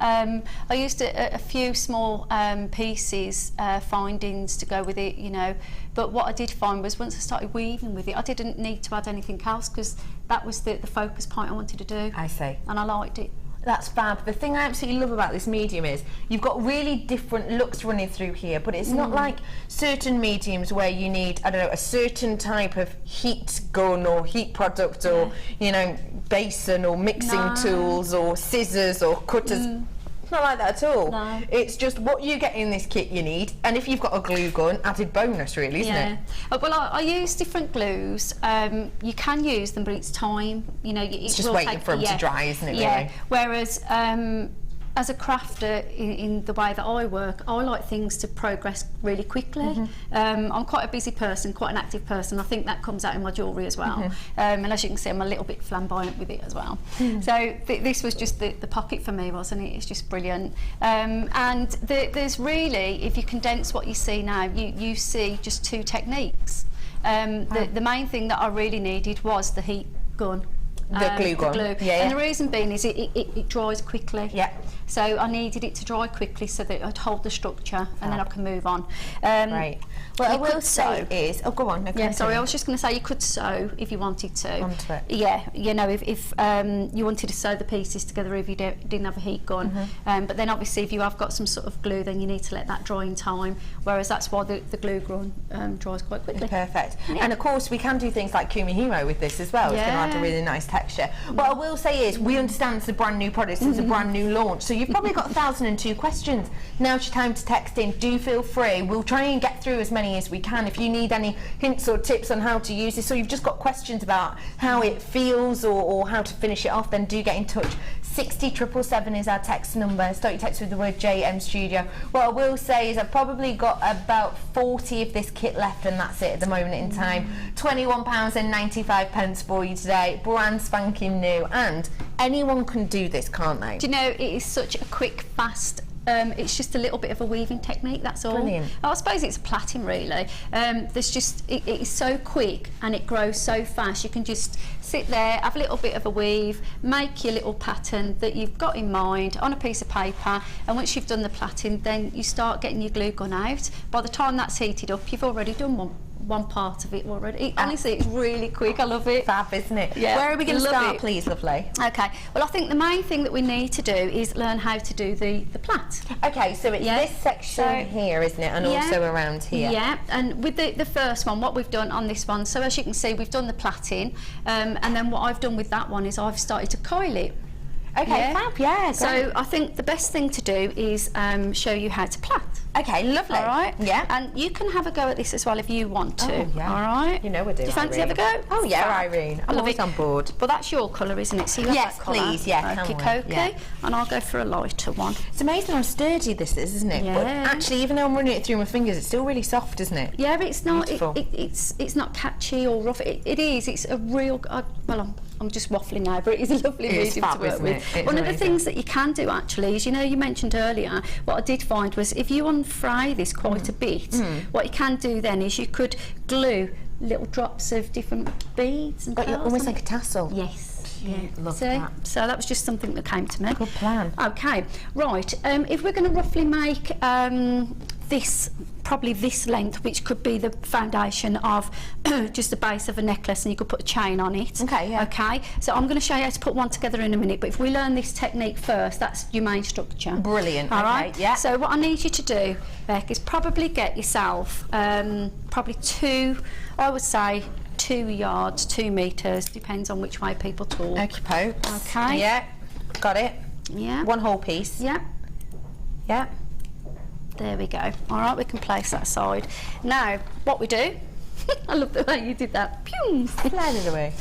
I used a few small pieces, findings to go with it, you know, but what I did find was once I started weaving with it, I didn't need to add anything else, because that was the focus point I wanted to do. I see. And I liked it. That's fab. The thing I absolutely love about this medium is you've got really different looks running through here, but it's not like certain mediums where you need, I don't know, a certain type of heat gun or heat product or, you know, basin or mixing tools or scissors or cutters. It's not like that at all. No. It's just what you get in this kit you need, and if you've got a glue gun, added bonus really, isn't it? Well, I use different glues. You can use them, but it's time. You know, it's just waiting for them to dry, isn't it? Yeah. Really? Whereas as a crafter, in the way that I work, I like things to progress really quickly. I'm quite a busy person, quite an active person. I think that comes out in my jewellery as well. And as you can see, I'm a little bit flamboyant with it as well. So this was just the pocket for me, wasn't it? It's just brilliant. And there's really, if you condense what you see now, you see just 2 techniques. The main thing that I really needed was the heat gun. The glue gun. And the reason being is it dries quickly. Yeah. So I needed it to dry quickly so that I'd hold the structure and then I can move on. Right. Well, I will say is, oh, go on. No, yeah, sorry, I was just going to say you could sew if you wanted to. Onto it. Yeah, you know, if you wanted to sew the pieces together if you didn't have a heat gun. But then obviously if you have got some sort of glue, then you need to let that dry in time, whereas that's why the glue gun dries quite quickly. Perfect. Yeah. And of course we can do things like kumihimo with this as well. It's going to add a really nice texture. What I will say is we understand it's a brand new product, it's a brand new launch, so you've probably got 1,002 questions. Now's your time to text in. Do feel free. We'll try and get through as many as we can. If you need any hints or tips on how to use this, or you've just got questions about how it feels or how to finish it off, then do get in touch. 60777 is our text number. Start your text with the word JM Studio. What I will say is I've probably got about 40 of this kit left, and that's it at the moment in time. £21.95 for you today. Brand spanking new, and anyone can do this, can't they? Do you know, it is such a quick, fast, it's just a little bit of a weaving technique, that's all. Brilliant. I suppose it's a plaiting really. There's just, it is so quick and it grows so fast. You can just sit there, have a little bit of a weave, make your little pattern that you've got in mind on a piece of paper, and once you've done the plaiting, then you start getting your glue gun out. By the time that's heated up, you've already done one. one part of it already. Honestly, it's really quick. I love it. Fab, isn't it? Yeah. Where are we going to Love start, it. please, lovely? Okay. Well, I think the main thing that we need to do is learn how to do the plait. Okay, so it's this section here, isn't it? And also around here. Yeah, and with the first one, what we've done on this one, so as you can see, we've done the plaiting, and then what I've done with that one is I've started to coil it. Okay, fab, yeah, great. So I think the best thing to do is show you how to plait. Okay, lovely. All right? Yeah. And you can have a go at this as well if you want to. Oh, yeah. All right? You know we do, Do you fancy Irene. have a go? Oh, yeah, Fab. Irene. I I'm love always it. on board. But that's your colour, isn't it? So you have Yes, that colour. please, yeah, can we? Okay. Yeah. And I'll go for a lighter one. It's amazing how sturdy this is, isn't it? Yeah. But actually, even though I'm running it through my fingers, it's still really soft, isn't it? Yeah, but it's not. Beautiful. It's not catchy or rough. It is. It's a real. Well, I'm just waffling now, but it is a lovely It is medium fab, to work isn't with. it? It's One of the amazing. things that you can do actually is, you know, you mentioned earlier, what I did find was if you unfray this quite a bit, what you can do then is you could glue little drops of different beads and pearls Almost on like it. a tassel. Yes. Yeah. Love See? that. So that was just something that came to me. Good plan. Okay, right. If we're going to roughly make this, probably this length, which could be the foundation of just the base of a necklace, and you could put a chain on it. Okay, yeah. Okay, so I'm going to show you how to put one together in a minute, but if we learn this technique first, that's your main structure. Brilliant. All Okay, right. yeah. So what I need you to do, Beck, is probably get yourself probably 2 yards, 2 metres, depends on which way people talk. Okay. Okay. Yeah. Got it. Yeah. One whole piece. Yeah. Yeah. There we go. All right, we can place that aside. Now, what we do, I love the way you did that. Pew! Slide it away.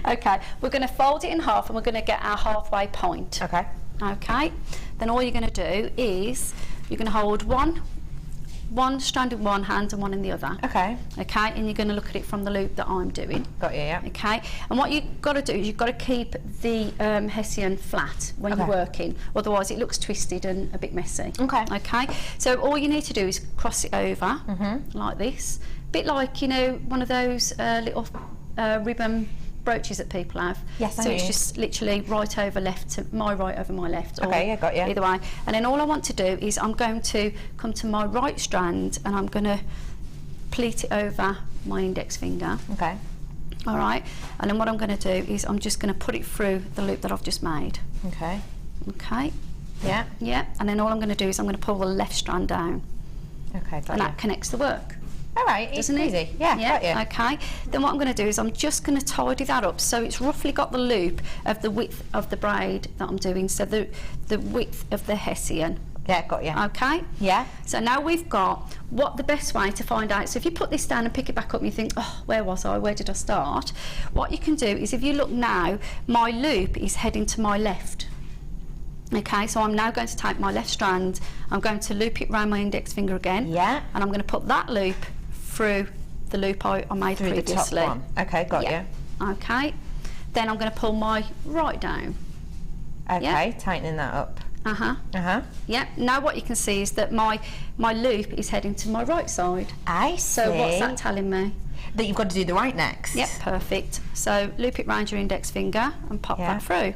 Okay, we're going to fold it in half and we're going to get our halfway point. Okay. Okay, then all you're going to do is you're going to hold one strand in one hand and one in the other. Okay. Okay, and you're going to look at it from the loop that I'm doing. Got you, yeah. Okay, and what you've got to do is you've got to keep the Hessian flat when you're working, otherwise it looks twisted and a bit messy. Okay. Okay, so all you need to do is cross it over like this, bit like, you know, one of those little ribbon brooches that people have. Yes, I So it's know. just literally right over left to my right over my left. Okay, or yeah, got you. Either way. And then all I want to do is I'm going to come to my right strand and I'm going to pleat it over my index finger. Okay. All right. And then what I'm going to do is I'm just going to put it through the loop that I've just made. Okay. Okay. Yeah. Yeah. And then all I'm going to do is I'm going to pull the left strand down, Okay, got and you. that connects the work. All right, Doesn't it? easy. Yeah, got you. Okay. Then what I'm going to do is I'm just going to tidy that up so it's roughly got the loop of the width of the braid that I'm doing, so the width of the Hessian. Yeah, got you. Okay. Yeah. So now we've got what the best way to find out. So if you put this down and pick it back up and you think, oh, where was I? Where did I start? What you can do is if you look now, my loop is heading to my left. Okay, so I'm now going to take my left strand, I'm going to loop it around my index finger again. Yeah. And I'm going to put that loop through the loop I made Through previously. the top one. Okay, got Yeah. you. Okay. Then I'm going to pull my right down. Okay, Yeah. tightening that up. Uh-huh. Uh-huh. Yeah. Now what you can see is that my loop is heading to my right side. I see. So what's that telling me? That you've got to do the right next. Yep, perfect. So loop it round your index finger and pop Yeah. that through.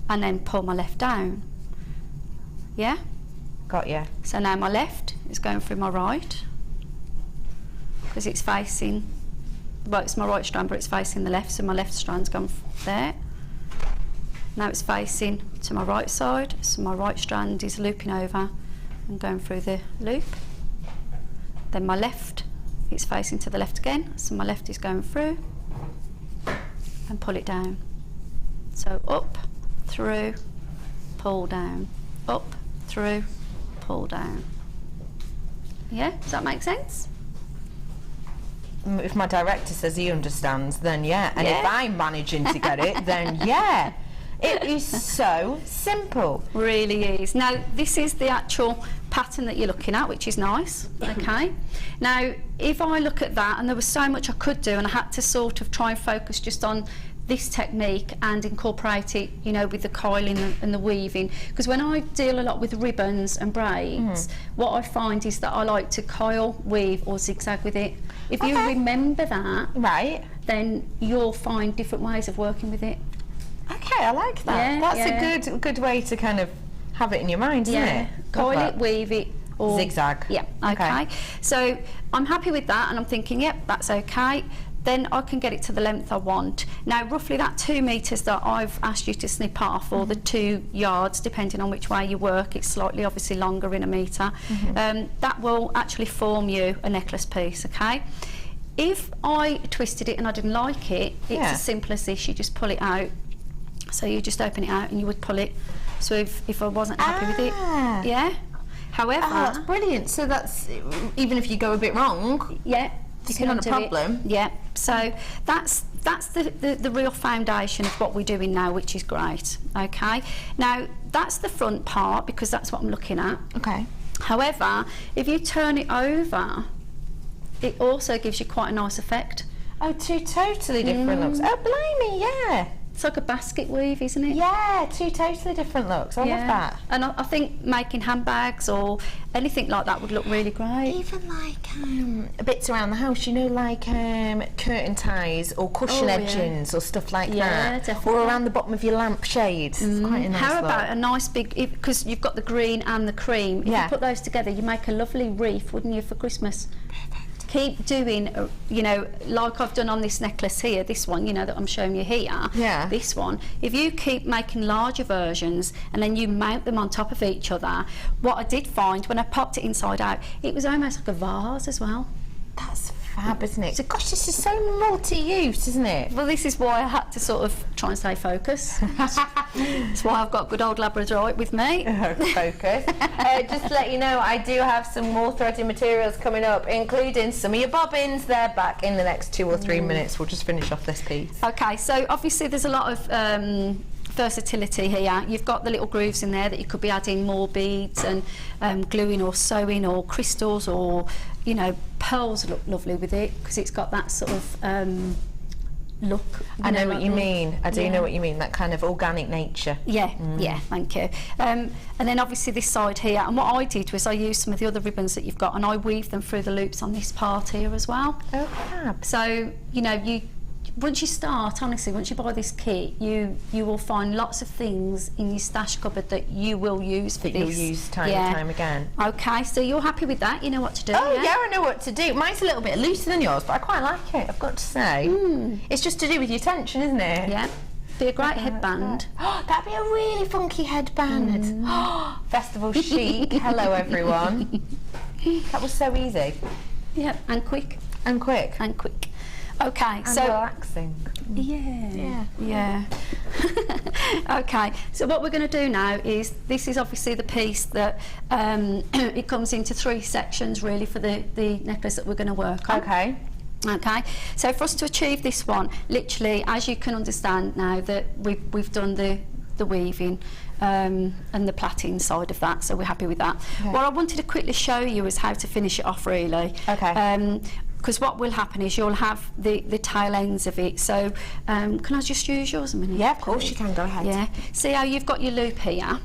And then pull my left down. Yeah? Got you. So now my left is going through my right, because it's facing, well, it's my right strand, but it's facing the left, so my left strand's gone there. Now it's facing to my right side, so my right strand is looping over and going through the loop. Then my left, it's facing to the left again, so my left is going through and pull it down. So up, through, pull down, up, through, pull down. Yeah, does that make sense? If my director says he understands, then yeah. And Yeah. if I'm managing to get it, then yeah. It is so simple. Really is. Now this is the actual pattern that you're looking at, which is nice. Okay. Now if I look at that, and there was so much I could do, and I had to sort of try and focus just on this technique and incorporate it, you know, with the coiling and the weaving, because when I deal a lot with ribbons and braids, what I find is that I like to coil, weave or zigzag with it. If you remember that, Right. then you'll find different ways of working with it. Okay, I like that. Yeah, That's yeah. a good way to kind of have it in your mind, isn't it? Love Coil that. it, weave it, or zigzag. Yeah, okay. So I'm happy with that, and I'm thinking, yep, that's okay. Then I can get it to the length I want. Now, roughly that 2 metres that I've asked you to snip off, or the 2 yards, depending on which way you work, it's slightly obviously longer in a metre, that will actually form you a necklace piece, okay? If I twisted it and I didn't like it, it's as simple as this. You just pull it out. So you just open it out and you would pull it. So if I wasn't happy with it, yeah. However, that's brilliant. So that's, even if you go a bit wrong, you can undo it. Yeah. So that's the real foundation of what we're doing now, which is great. Okay. Now that's the front part, because that's what I'm looking at. Okay. However, if you turn it over, it also gives you quite a nice effect. Oh, 2 totally different looks. Oh, blimey, yeah. It's like a basket weave, isn't it? Yeah, 2 totally different looks. I love that. And I think making handbags or anything like that would look really great. Even like bits around the house, you know, like curtain ties or cushion edgings or stuff like that. Definitely. Or around the bottom of your lamp shades. It's quite a nice How about look. a nice big, because you've got the green and the cream, if you put those together, you make a lovely wreath, wouldn't you, for Christmas? Perfect. Keep doing, you know, like I've done on this necklace here, this one, you know, that I'm showing you here, this one. If you keep making larger versions and then you mount them on top of each other, what I did find when I popped it inside out, it was almost like a vase as well. That's fab, isn't it? So, gosh, this is so multi-use, isn't it? Well, this is why I had to sort of try and stay focused. That's why I've got good old Labradorite with me. Focus. Just to let you know, I do have some more threading materials coming up, including some of your bobbins. They're back in the next 2 or 3 minutes. We'll just finish off this piece. Okay, so obviously there's a lot of versatility here. You've got the little grooves in there that you could be adding more beads and gluing or sewing or crystals, or, you know, pearls look lovely with it because it's got that sort of look. I know what you mean. I do know what you mean, that kind of organic nature. Yeah, thank you. And then obviously this side here, and what I did was I used some of the other ribbons that you've got and I weaved them through the loops on this part here as well. Oh, fab. So, you know, once you start, honestly, once you buy this kit, you will find lots of things in your stash cupboard that you will use for this. You'll use time and time again. Okay, so you're happy with that? You know what to do? Oh yeah, I know what to do. Mine's a little bit looser than yours, but I quite like it, I've got to say. It's just to do with your tension, isn't it? Yeah. Be a great headband. Oh, that'd be a really funky headband. Festival chic. Hello everyone. That was so easy. Yeah, and quick. And quick. And quick. Okay, and so relaxing. Yeah. Okay, so what we're going to do now is, this is obviously the piece that it comes into 3 sections really for the necklace that we're going to work on. Okay, so for us to achieve this one, literally, as you can understand now that we've done the weaving and the plaiting side of that, so we're happy with that. What I wanted to quickly show you is how to finish it off really. Because what will happen is you'll have the tail ends of it. So can I just use yours a minute? Yeah, of course you can, go ahead. Yeah, see how you've got your loop here?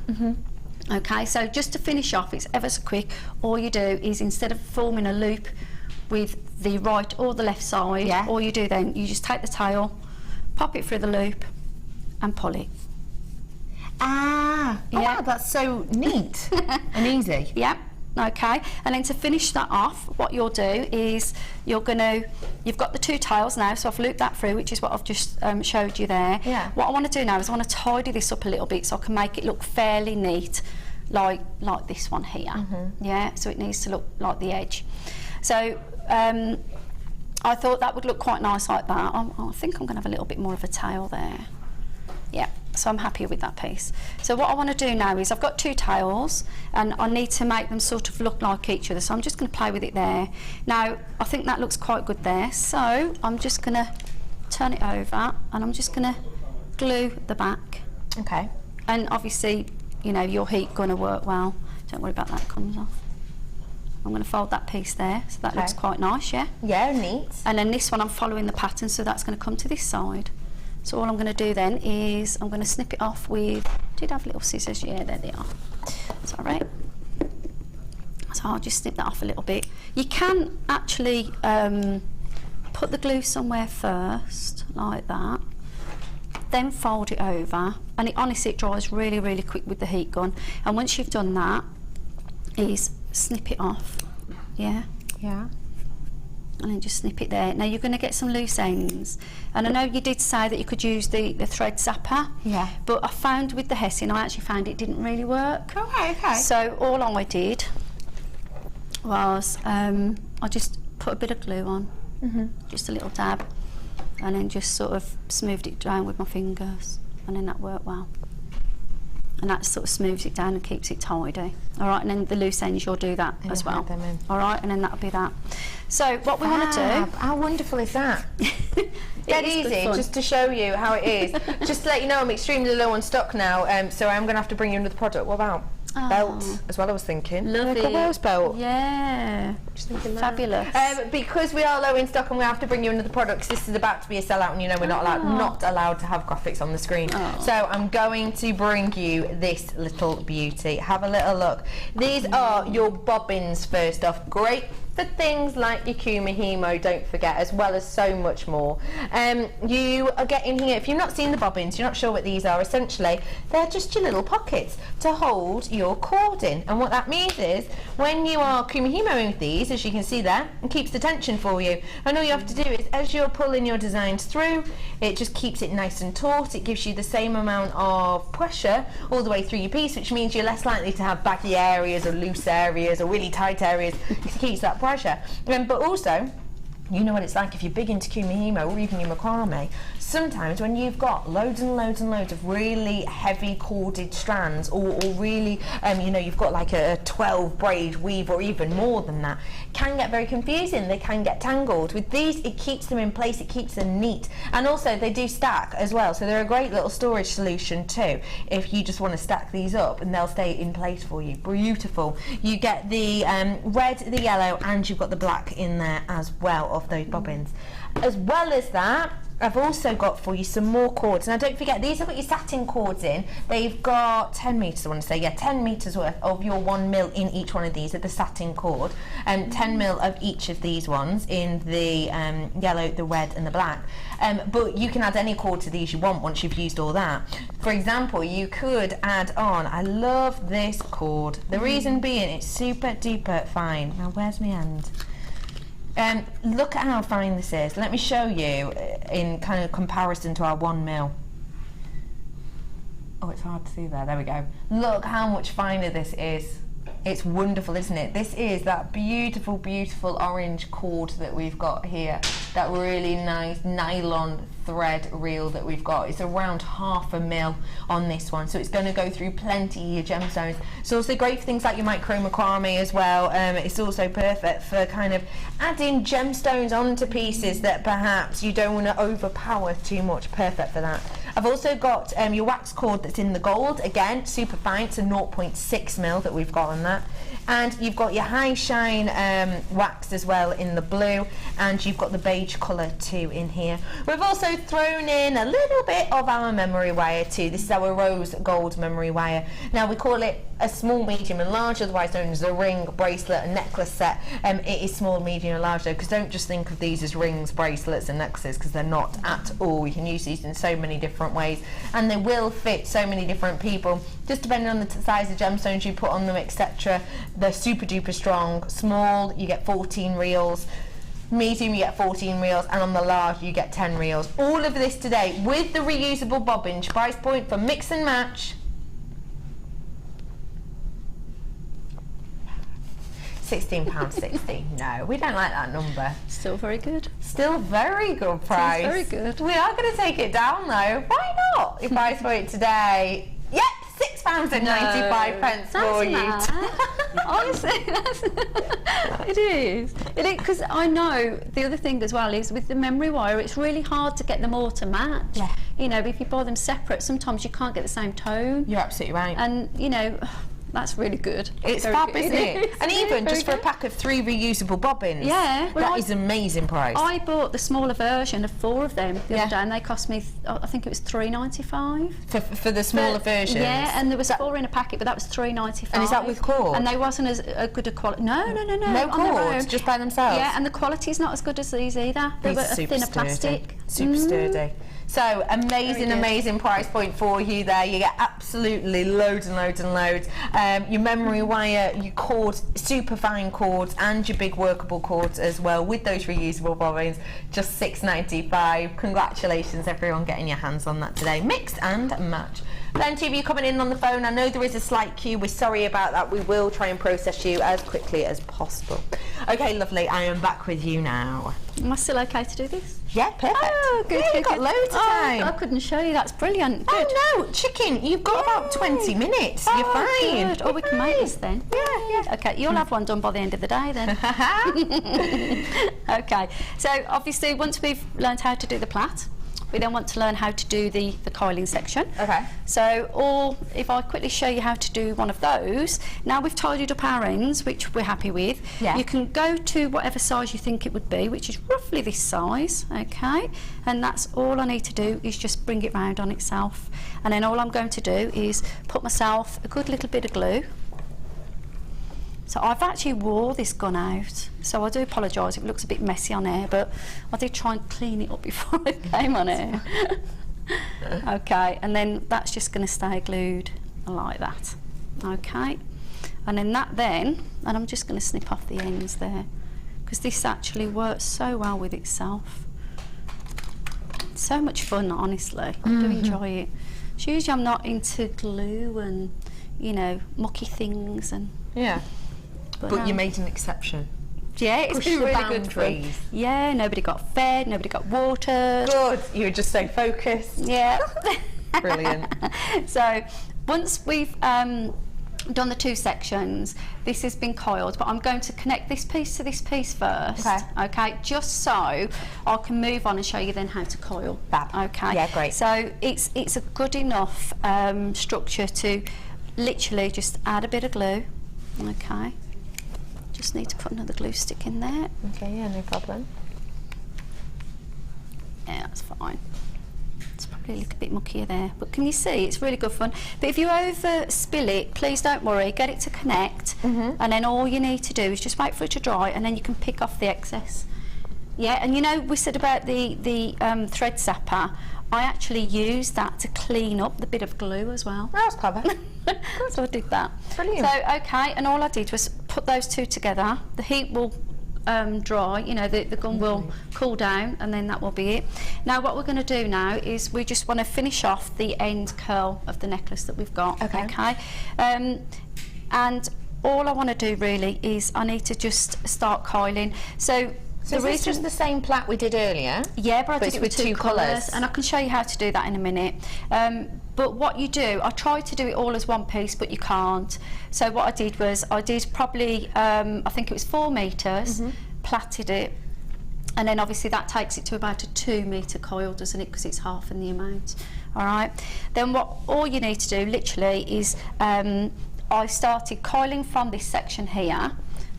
Okay, so just to finish off, it's ever so quick. All you do is, instead of forming a loop with the right or the left side, all you do then, you just take the tail, pop it through the loop and pull it. Oh wow, that's so neat and easy. Yep. Okay, and then to finish that off, what you'll do is you've got the 2 tails now, so I've looped that through, which is what I've just showed you there. What I want to do now is I want to tidy this up a little bit so I can make it look fairly neat, like this one here. Yeah, so it needs to look like the edge. So I thought that would look quite nice like that. I think I'm going to have a little bit more of a tail there. Yeah, so I'm happy with that piece. So what I want to do now is, I've got 2 tails and I need to make them sort of look like each other, so I'm just going to play with it there. Now I think that looks quite good there, so I'm just going to turn it over and I'm just going to glue the back. Okay. And obviously, you know, your heat going to work well, don't worry about that, it comes off. I'm going to fold that piece there, so that looks quite nice, yeah? Yeah, neat. And then this one I'm following the pattern, so that's going to come to this side. So all I'm going to do then is I'm going to snip it off with, did I have little scissors? Yeah, there they are. That's all right. So I'll just snip that off a little bit. You can actually put the glue somewhere first, like that, then fold it over, and honestly it dries really, really quick with the heat gun. And once you've done that, is snip it off. Yeah. Yeah. And then just snip it there. Now you're going to get some loose ends, and I know you did say that you could use the thread zapper. Yeah. But I found with the Hessian, I actually found it didn't really work. Okay. So all I did was I just put a bit of glue on, just a little dab, and then just sort of smoothed it down with my fingers, and then that worked well. And that sort of smooths it down and keeps it tidy. All right, and then the loose ends, you'll do that as well. All right, and then that'll be that. So what we want to do... How wonderful is that? Dead easy, just to show you how it is. Just to let you know, I'm extremely low on stock now, so I'm going to have to bring you another product. What about? Belt as well, I was thinking. Lovely. Like a rose belt. Yeah. Fabulous. Because we are low in stock, I'm going to have to bring you another product, because this is about to be a sellout, and you know we're not allowed to have graphics on the screen. So I'm going to bring you this little beauty. Have a little look. These are your bobbins, first off. Great for things like your kumihimo, don't forget, as well as so much more. You are getting here, if you've not seen the bobbins, you're not sure what these are, essentially they're just your little pockets to hold your cord in. And what that means is, when you are kumihimoing with these, as you can see there, it keeps the tension for you. And all you have to do is, as you're pulling your designs through, it just keeps it nice and taut. It gives you the same amount of pressure all the way through your piece, which means you're less likely to have baggy areas or loose areas or really tight areas. It keeps that pressure. But also, you know what it's like if you're big into kumihimo or even your macrame. Sometimes when you've got loads and loads and loads of really heavy corded strands, or really, you know, you've got like a 12 braid weave or even more than that, can get very confusing. They can get tangled. With these, it keeps them in place, it keeps them neat. And also they do stack as well, so they're a great little storage solution too, if you just want to stack these up and they'll stay in place for you. Beautiful. You get the red, the yellow, and you've got the black in there as well of those bobbins. As well as that, I've also got for you some more cords. Now don't forget, these have got your satin cords in. They've got 10 metres, I want to say, yeah, 10 metres worth of your 1 mil in each one of these of the satin cord, and 10 mil of each of these ones in the yellow, the red and the black. But you can add any cord to these you want once you've used all that. For example, you could add on, I love this cord. The reason being, it's super duper fine. Now where's my end? Look at how fine this is. Let me show you in kind of comparison to our 1 mil. Oh, it's hard to see there. There we go. Look how much finer this is. It's wonderful, isn't it? This is that beautiful, beautiful orange cord that we've got here. That really nice nylon thread reel that we've got. It's around 1/2 mil on this one, so it's going to go through plenty of your gemstones. It's also great for things like your micro macrame as well. It's also perfect for kind of adding gemstones onto pieces that perhaps you don't want to overpower too much. Perfect for that. I've also got your wax cord that's in the gold. Again, super fine. It's a 0.6 mil that we've got on that. And you've got your high shine wax as well in the blue, and you've got the beige colour too in here. We've also thrown in a little bit of our memory wire too. This is our rose gold memory wire. Now we call it a small, medium and large, otherwise known as a ring, bracelet and necklace set. It is small, medium and large though, because don't just think of these as rings, bracelets and necklaces, because they're not at all. You can use these in so many different ways, and they will fit so many different people, just depending on the size of gemstones you put on them, etc. They're super duper strong. Small, you get 14 reels. Medium, you get 14 reels, and on the large you get 10 reels. All of this today with the reusable bobbins. Price point for mix and match £16.60. No, we don't like that number. Still very good. Still very good price. Still very good. We are going to take it down though. Why not? Your price point today, yep, £6.95 for you. Honestly, it is. It is, because I know the other thing as well is with the memory wire, it's really hard to get them all to match. Yeah. You know, if you buy them separate, sometimes you can't get the same tone. You're absolutely right. And you know, that's really good. It's fab, isn't it? And even just for a pack of 3 reusable bobbins, yeah, well, that is amazing price. I bought the smaller version of 4 of them the other day, and they cost me, I think it was £3.95 for the smaller version. Yeah, and there was 4 in a packet, but that was £3.95. And is that with cord? And they wasn't as good a quality. No. No cord, just by themselves. Yeah, and the quality's not as good as these either. They were a thinner plastic. Super sturdy. So amazing price point for you there. You get absolutely loads and loads and loads. Your memory wire, your cord, super fine cords, and your big workable cords as well with those reusable bobbins. Just $6.95. Congratulations everyone getting your hands on that today. Mix and match. Plenty of you coming in on the phone. I know there is a slight queue. We're sorry about that. We will try and process you as quickly as possible. Okay, lovely. I am back with you now. Am I still okay to do this? Yeah, perfect. Oh, good, Yeah, good, you've got good. loads of time. I couldn't show you. That's brilliant. Good. Oh no, chicken, you've got about 20 minutes. You're fine. Good. Oh, we can make this then. Yeah. Okay, you'll have one done by the end of the day then. Okay, so obviously once we've learned how to do the plait, we then want to learn how to do the coiling section. Okay. So if I quickly show you how to do one of those, now we've tidied up our ends, which we're happy with. Yeah. You can go to whatever size you think it would be, which is roughly this size, okay? And that's all I need to do is just bring it round on itself. And then all I'm going to do is put myself a good little bit of glue. So I've actually wore this gun out, so I do apologise if it looks a bit messy on air, but I did try and clean it up before I came on air. Okay, and then that's just going to stay glued like that. Okay, and then and I'm just going to snip off the ends there, because this actually works so well with itself. It's so much fun, honestly. I do enjoy it. So usually I'm not into glue and, you know, mucky things and... Yeah. But you made an exception. Yeah, it's Push been the really good fun. boundaries. Yeah, nobody got fed, nobody got watered. Good, you were just so focused. Yeah. Brilliant. So once we've done the two sections, this has been coiled, but I'm going to connect this piece to this piece first. Okay, just so I can move on and show you then how to coil. Fab. Okay. Yeah, great. So it's a good enough structure to literally just add a bit of glue. Okay. Just need to put another glue stick in there. Okay, yeah, no problem. Yeah, that's fine. It's probably a little bit muckier there, but can you see it's really good fun. But if you over spill it, please don't worry, get it to connect, and then all you need to do is just wait for it to dry, and then you can pick off the excess. Yeah, and you know we said about the thread zapper, I actually used that to clean up the bit of glue as well. That was clever. So I did that. Brilliant. So okay, and all I did was put those two together. The heat will dry, you know, the gun will cool down, and then that will be it. Now what we're going to do now is we just want to finish off the end curl of the necklace that we've got. Okay. And all I want to do really is I need to just start coiling. So is this just the same plait we did earlier? Yeah, but I did it with two colours. And I can show you how to do that in a minute. But what you do, I tried to do it all as one piece, but you can't. So what I did was, I did probably, I think it was 4 metres, plaited it, and then obviously that takes it to about a 2 metre coil, doesn't it, because it's half in the amount. All right. Then all you need to do, literally, is I started coiling from this section here,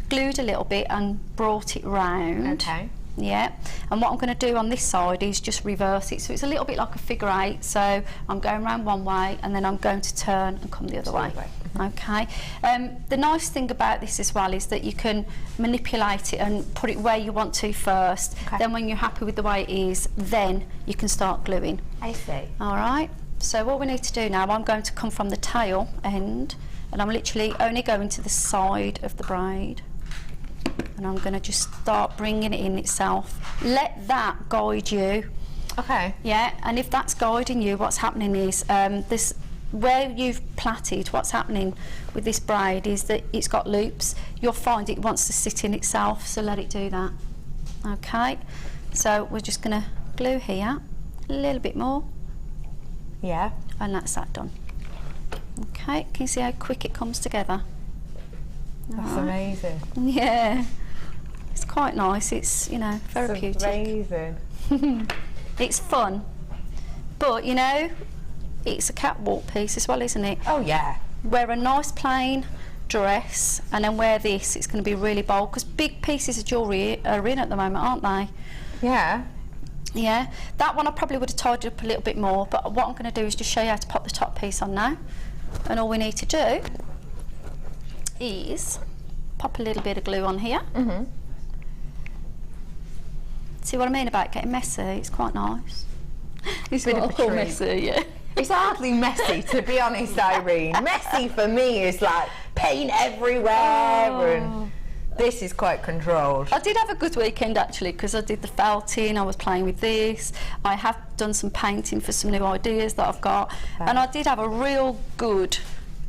glued a little bit and brought it round. Okay. Yeah, and what I'm going to do on this side is just reverse it, so it's a little bit like a figure 8. So I'm going around one way and then I'm going to turn and come the other way. Okay. The nice thing about this as well is that you can manipulate it and put it where you want to first. Then when you're happy with the way it is, then you can start gluing. I see. All right. So what we need to do now, I'm going to come from the tail end, and I'm literally only going to the side of the braid. And I'm going to just start bringing it in itself. Let that guide you. Okay. Yeah, and if that's guiding you, what's happening is this, where you've plaited, what's happening with this braid is that it's got loops. You'll find it wants to sit in itself, so let it do that. Okay, so we're just going to glue here a little bit more. Yeah. And that's that done. Okay, can you see how quick it comes together? That's amazing. Yeah, it's quite nice. It's, you know, therapeutic. It's amazing. It's fun, but you know, it's a catwalk piece as well, isn't it? Oh yeah. Wear a nice plain dress and then wear this. It's going to be really bold, because big pieces of jewellery are in at the moment, aren't they? Yeah. Yeah, that one I probably would have tidied up a little bit more, but what I'm going to do is just show you how to pop the top piece on now. And all we need to do is pop a little bit of glue on here. See what I mean about getting messy? It's quite nice. It's Bit what of I a call treat. messy, yeah. It's hardly messy, to be honest, Irene. Messy for me is like paint everywhere, and this is quite controlled. I did have a good weekend actually, because I did the felting, I was playing with this, I have done some painting for some new ideas that I've got, and I did have a real good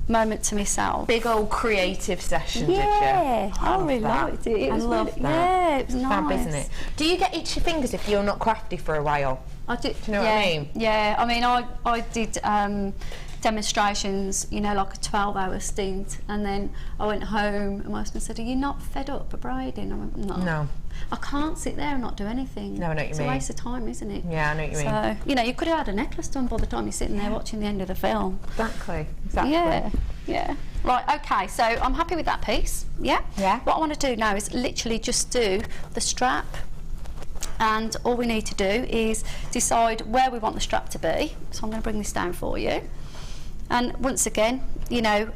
moment to myself. Big old creative session, did you? Yeah, I really that. liked it. It I was love really, that. Yeah, it was nice. Fab, isn't it? Do you get itchy fingers if you're not crafty for a while? I did. Do you know what I mean? Yeah, I mean, I did demonstrations, you know, like a 12-hour stint, and then I went home and my husband said, "Are you not fed up of braiding?" I went, No. I can't sit there and not do anything. No, I know what you it's mean. a waste of time, isn't it? Yeah, I know what you mean. So, you know, you could have had a necklace done by the time you're sitting there watching the end of the film. Exactly. Yeah. Right, okay, so I'm happy with that piece, yeah? Yeah. What I want to do now is literally just do the strap, and all we need to do is decide where we want the strap to be. So I'm going to bring this down for you. And once again, you know,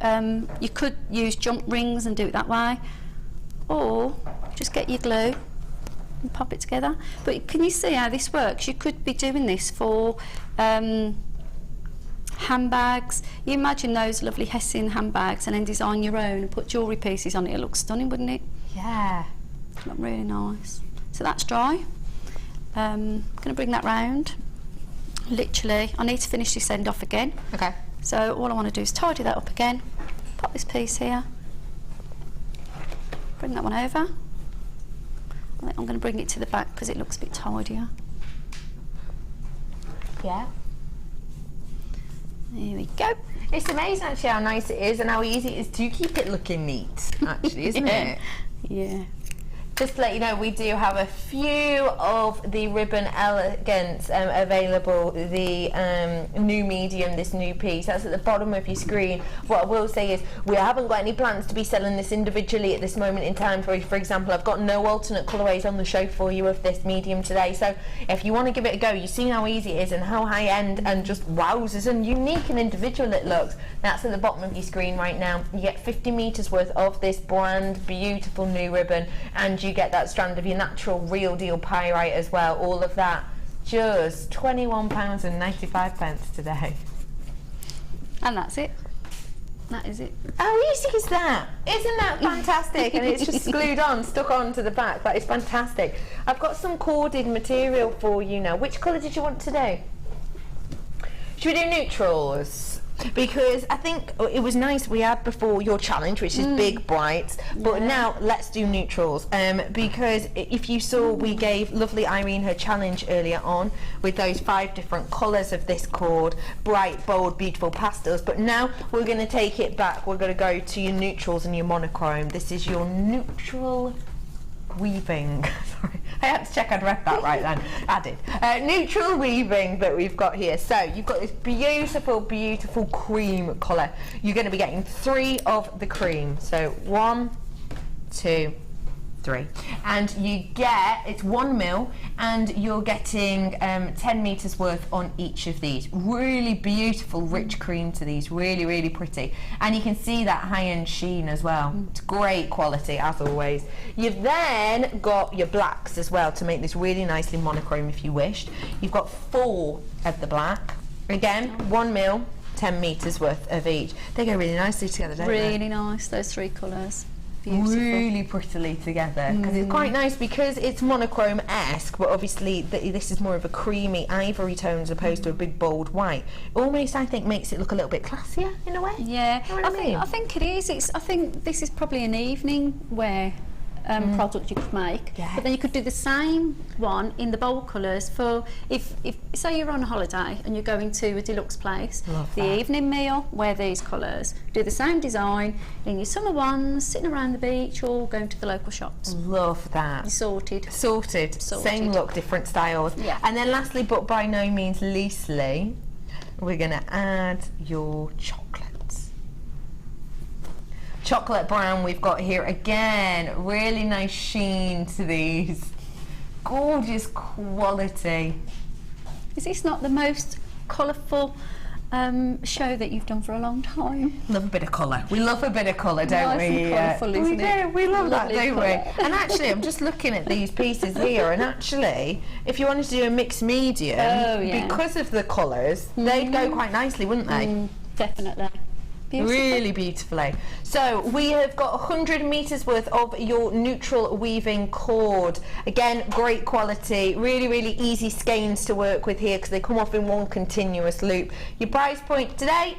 you could use jump rings and do it that way, or just get your glue and pop it together. But can you see how this works? You could be doing this for handbags. You imagine those lovely Hessian handbags and then design your own and put jewellery pieces on it. It looks stunning, wouldn't it? Yeah. It look really nice. So that's dry. I'm going to bring that round. Literally, I need to finish this end off again. Okay. So all I want to do is tidy that up again. Pop this piece here. Bring that one over. I'm going to bring it to the back because it looks a bit tidier. Yeah. There we go. It's amazing actually how nice it is and how easy it is to keep it looking neat, actually, isn't it? Yeah. Just to let you know, we do have a few of the ribbon elegance available, the new medium, this new piece. That's at the bottom of your screen. What I will say is we haven't got any plans to be selling this individually at this moment in time. For example, I've got no alternate colourways on the show for you of this medium today. So if you want to give it a go, you've seen how easy it is and how high end and just wowzers and unique and individual it looks. That's at the bottom of your screen right now. You get 50 metres worth of this brand beautiful new ribbon, and you get that strand of your natural real deal pyrite as well. All of that just £21.95 today. And that's it. That is it. How easy is that? Isn't that fantastic? And it's just glued on, stuck onto the back. That is fantastic. I've got some corded material for you now. Which colour did you want to do? Should we do neutrals? Because I think it was nice we had before your challenge, which is big brights, but now let's do neutrals, because if you saw, we gave lovely Irene her challenge earlier on with those 5 different colours of this cord, bright, bold, beautiful pastels, but now we're going to take it back. We're going to go to your neutrals and your monochrome. This is your neutral weaving. Sorry, I had to check I'd read that right then. I did. Neutral weaving that we've got here. So you've got this beautiful, beautiful cream colour. You're going to be getting 3 of the cream. So 1, 2, 3, and you get, it's 1 mil, and you're getting 10 metres worth on each of these. Really beautiful rich cream to these, really, really pretty, and you can see that high-end sheen as well. It's great quality as always. You've then got your blacks as well to make this really nicely monochrome if you wished. You've got 4 of the black, again 1 mil, 10 metres worth of each. They go really nicely together, don't they? Really nice, those 3 colours. Beautiful. Really prettily together, because it's quite nice because it's monochrome-esque, but obviously this is more of a creamy ivory tone as opposed to a big bold white. Almost, I think, makes it look a little bit classier in a way. Yeah, You know what I mean? I think it is. I think this is probably an evening wear product you could make, Yeah. but then you could do the same one in the bold colours for if say you're on a holiday and you're going to a deluxe place. Love the that. evening meal, wear these colours, do the same design in your summer ones, sitting around the beach or going to the local shops. Love that. You're sorted. Sorted. Same look, different styles. Yeah. And then lastly, but by no means leastly, we're going to add your chocolates. Chocolate brown we've got here again. Really nice sheen to these. Gorgeous quality. Is this not the most colourful show that you've done for a long time. Love a bit of colour. We love a bit of colour, don't Nice we? and colourful, isn't we it? do. We love Lovely that, don't we? colour. And actually, I'm just looking at these pieces here, and actually, if you wanted to do a mixed medium, because of the colours, they'd go quite nicely, wouldn't they? Definitely. Beautiful. Really beautifully. So we have got 100 metres worth of your neutral weaving cord. Again, great quality, really, really easy skeins to work with here because they come off in one continuous loop. Your price point today,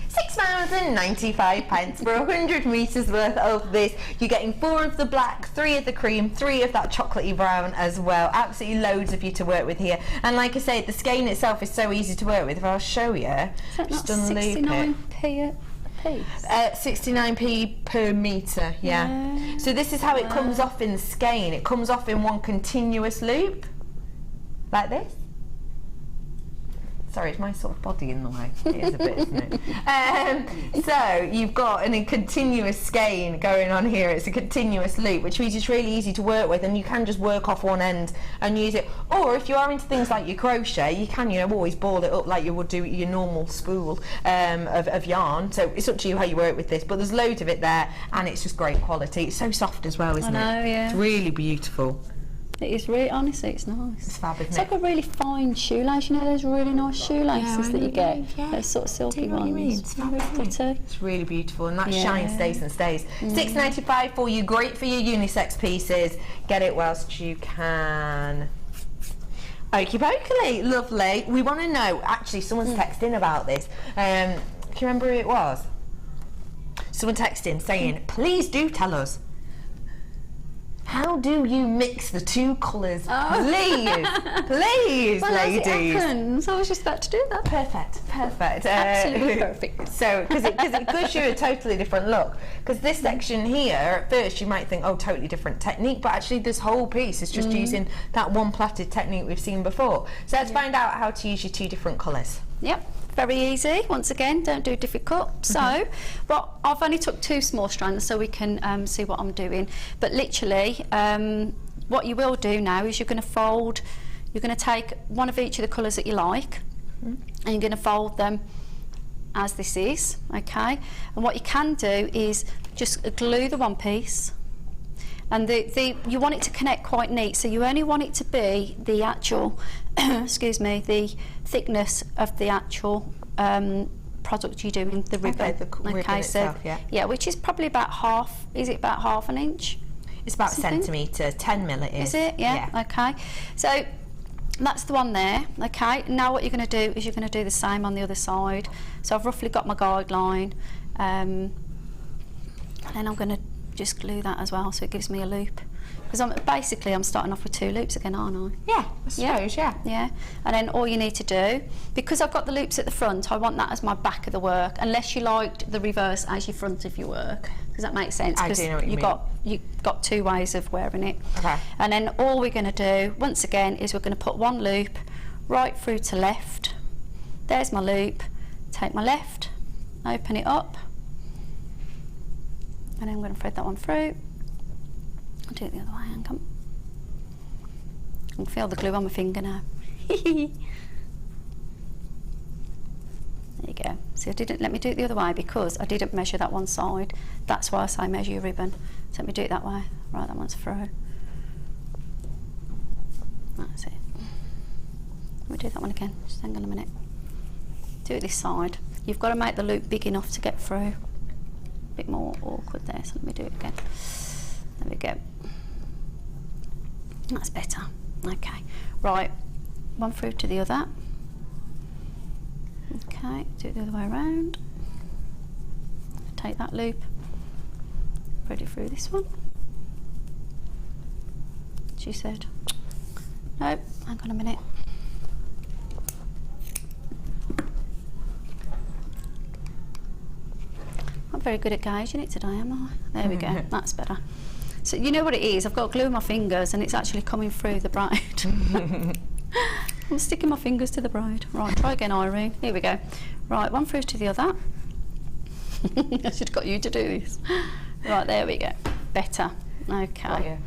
£6.95 for 100 metres worth of this. You're getting 4 of the black, 3 of the cream, 3 of that chocolatey brown as well. Absolutely loads of you to work with here. And like I say, the skein itself is so easy to work with. If I'll show you, Is that not just unloop it. 69p a piece? 69p per metre, yeah. So this is how it comes off in the skein. It comes off in one continuous loop, like this. Sorry, it's my sort of body in the way. It is a bit, isn't it? So you've got a continuous skein going on here. It's a continuous loop, which means it's really easy to work with, and you can just work off one end and use it. Or if you are into things like your crochet, you can, you know, always ball it up like you would do your normal spool of yarn. So it's up to you how you work with this, but there's loads of it there, and it's just great quality. It's so soft as well, isn't it? I know, yeah. It's really beautiful. It is really, honestly, it's nice. It's fab, isn't It's it? like a really fine shoelace, you know, those really nice shoelaces that you get, those sort of silky ones. It's fab, isn't it? Pretty. It's really beautiful, and that shine stays and stays. £6.95 for you, great for your unisex pieces. Get it whilst you can. Okie dokie, lovely. We want to know, actually, someone's texted in about this. Can you remember who it was? Someone texted in saying, please do tell us, how do you mix the two colours? Please, please, Well, ladies. as it happens, I was just about to do that. Perfect. Absolutely perfect. So, because it gives you a totally different look. Because this section here, at first you might think, oh, totally different technique, but actually this whole piece is just using that one plaited technique we've seen before. So let's find out how to use your two different colours. Yep, very easy. Once again, don't do difficult. So, well, I've only took 2 small strands so we can see what I'm doing. But literally, what you will do now is you're going to fold. You're going to take one of each of the colours that you like, and you're going to fold them as this is, okay? And what you can do is just glue the one piece. And you want it to connect quite neat, so you only want it to be the actual, excuse me, the thickness of the actual product you're doing, the ribbon. Okay, the ribbon itself, yeah, which is probably about half. Is it about half an inch? It's about Something? a centimetre, 10 mil it is. Is it? Yeah. Okay. So that's the one there. Okay. Now what you're going to do is you're going to do the same on the other side. So I've roughly got my guideline, and then I'm going to just glue that as well, so it gives me a loop. Because I'm starting off with 2 loops again, aren't I? Yeah, I suppose, Yeah. And then all you need to do, because I've got the loops at the front, I want that as my back of the work, unless you liked the reverse as your front of your work. Does that make sense? I do know what you mean. You've got 2 ways of wearing it. Okay. And then all we're going to do, once again, is we're going to put one loop right through to left. There's my loop. Take my left, open it up, and then I'm going to thread that one through. I'll do it the other way, hang on. I can feel the glue on my finger now. There you go. See, let me do it the other way because I didn't measure that one side. That's why I say measure your ribbon. So let me do it that way. Right, that one's through. That's it. Let me do that one again. Just hang on a minute. Do it this side. You've got to make the loop big enough to get through. A bit more awkward there, so let me do it again. There we go. That's better. Okay. Right. One through to the other. Okay. Do it the other way around. Take that loop. Thread it through this one. She said. Nope. Hang on a minute. I'm very good at gauging it today, am I? There we go. That's better. So you know what it is? I've got glue in my fingers and it's actually coming through the braid. I'm sticking my fingers to the braid. Right, try again, Irene. Here we go. Right, one through to the other. I should have got you to do this. Right, there we go. Better. Okay. Right, yeah.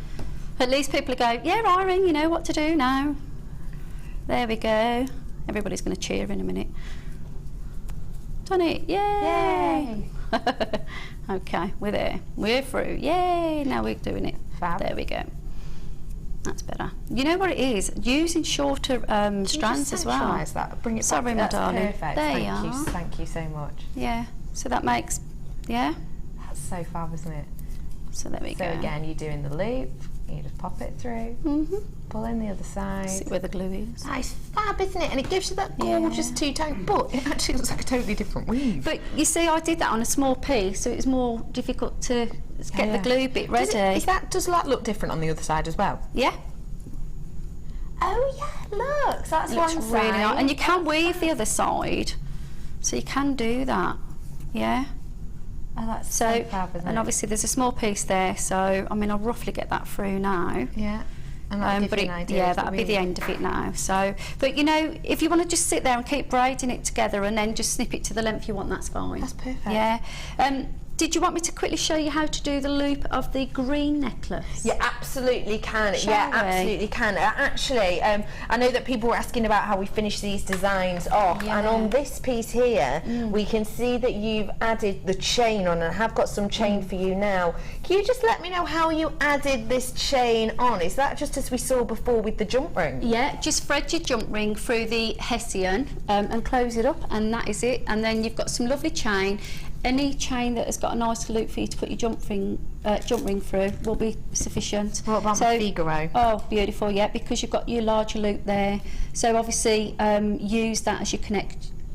At least people go, yeah, Irene, you know what to do now. There we go. Everybody's going to cheer in a minute. Done it! Yay! Okay, we're there. We're through. Yay! Now we're doing it. Fab. There we go. That's better. You know what it is? Using shorter strands as well. That. Bring it Sorry, back. my That's darling. perfect. There Thank you you. are. Thank you so much. Yeah. So that makes, yeah. That's so fab, isn't it? So there we So go. again, you're doing the loop. You just pop it through. Pull in the other side. See where the glue is. That is fab, isn't it? And it gives you that gorgeous two-tone, but it actually looks like a totally different weave. But you see, I did that on a small piece, so it's more difficult to get the glue bit ready. Does that look different on the other side as well? Yeah. Oh yeah, look. So that's Looks one really side. nice. And you can weave the other side, so you can do that. Yeah. Oh, that's So, so fab, isn't and it? obviously there's a small piece there, so I mean I'll roughly get that through now. Yeah. And that'll give But you an idea yeah, of the that'll be the weave. end of it now. So, but you know, if you want to just sit there and keep braiding it together and then just snip it to the length you want, that's fine. That's perfect. Yeah. Did you want me to quickly show you how to do the loop of the green necklace? You absolutely can. Shall Yeah, we? absolutely can. Actually, I know that people were asking about how we finish these designs off, and on this piece here, we can see that you've added the chain on, and I have got some chain for you now. Can you just let me know how you added this chain on? Is that just as we saw before with the jump ring? Yeah, just thread your jump ring through the Hessian and close it up, and that is it. And then you've got some lovely chain. Any chain that has got a nice loop for you to put your jump ring through will be sufficient. What about my Figaro? Oh, beautiful, yeah, because you've got your larger loop there. So obviously use that as your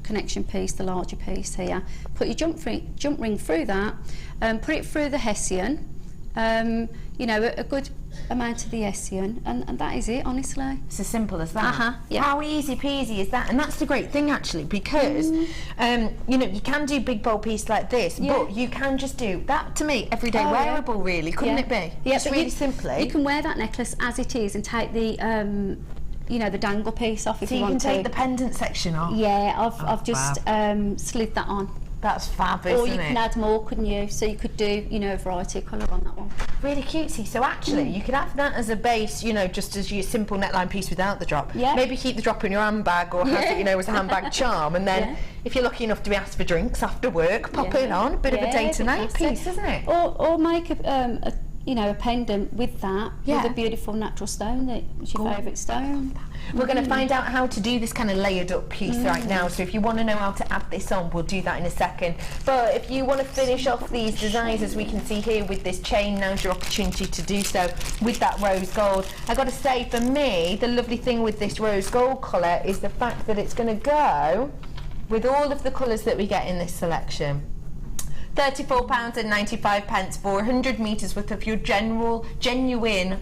connection piece, the larger piece here. Put your jump ring through that, put it through the Hessian, you know, a good amount of the Hessian, and that is it, honestly. It's as simple as that. Yeah. How easy peasy is that? And that's the great thing actually, because you know, you can do big bold piece like this, but you can just do that, to me, everyday wearable really, couldn't it be? Yeah, just but really simply. You can wear that necklace as it is and take the you know, the dangle piece off if So you you want can to. take the pendant section off. Yeah, I've just slid that on. That's fab, isn't Or you it? can add more, couldn't you? So you could do, you know, a variety of colour on that one. Really cutesy. So actually, you could have that as a base, you know, just as your simple neckline piece without the drop. Yeah. Maybe keep the drop in your handbag, or have it, you know, as a handbag charm. And then, if you're lucky enough to be asked for drinks after work, pop it on. A bit of a day-to-night piece, isn't it? Or make a you know, a pendant with that, with a beautiful natural stone that is your favourite stone. We're going to find out how to do this kind of layered up piece right now, so if you want to know how to add this on, we'll do that in a second. But if you want to finish off these designs, as we can see here with this chain, now's your opportunity to do so with that rose gold. I got to say, for me, the lovely thing with this rose gold colour is the fact that it's going to go with all of the colours that we get in this selection. £34.95 for 100 metres worth of your genuine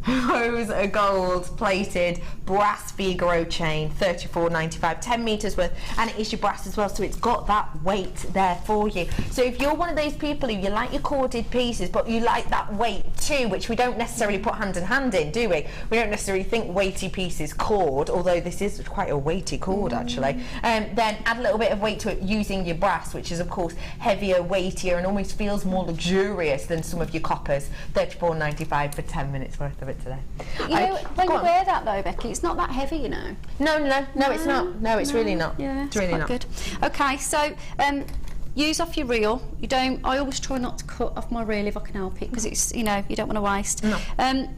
rose gold plated brass Figaro chain, £34.95, 10 metres worth, and it is your brass as well, so it's got that weight there for you. So if you're one of those people who you like your corded pieces but you like that weight too, which we don't necessarily put hand in hand in, do we? We don't necessarily think weighty pieces cord, although this is quite a weighty cord actually. Then add a little bit of weight to it using your brass, which is of course heavier, weightier, and almost feels more luxurious than some of your coppers. £34.95 for 10 minutes worth of it today. You know, when you wear that though, Becky, it's not that heavy, you know. No, it's not. No, it's really not. Yeah, it's really quite not. good. Okay, so use off your reel. You don't. I always try not to cut off my reel if I can help it, because it's, you know, you don't want to waste. No. And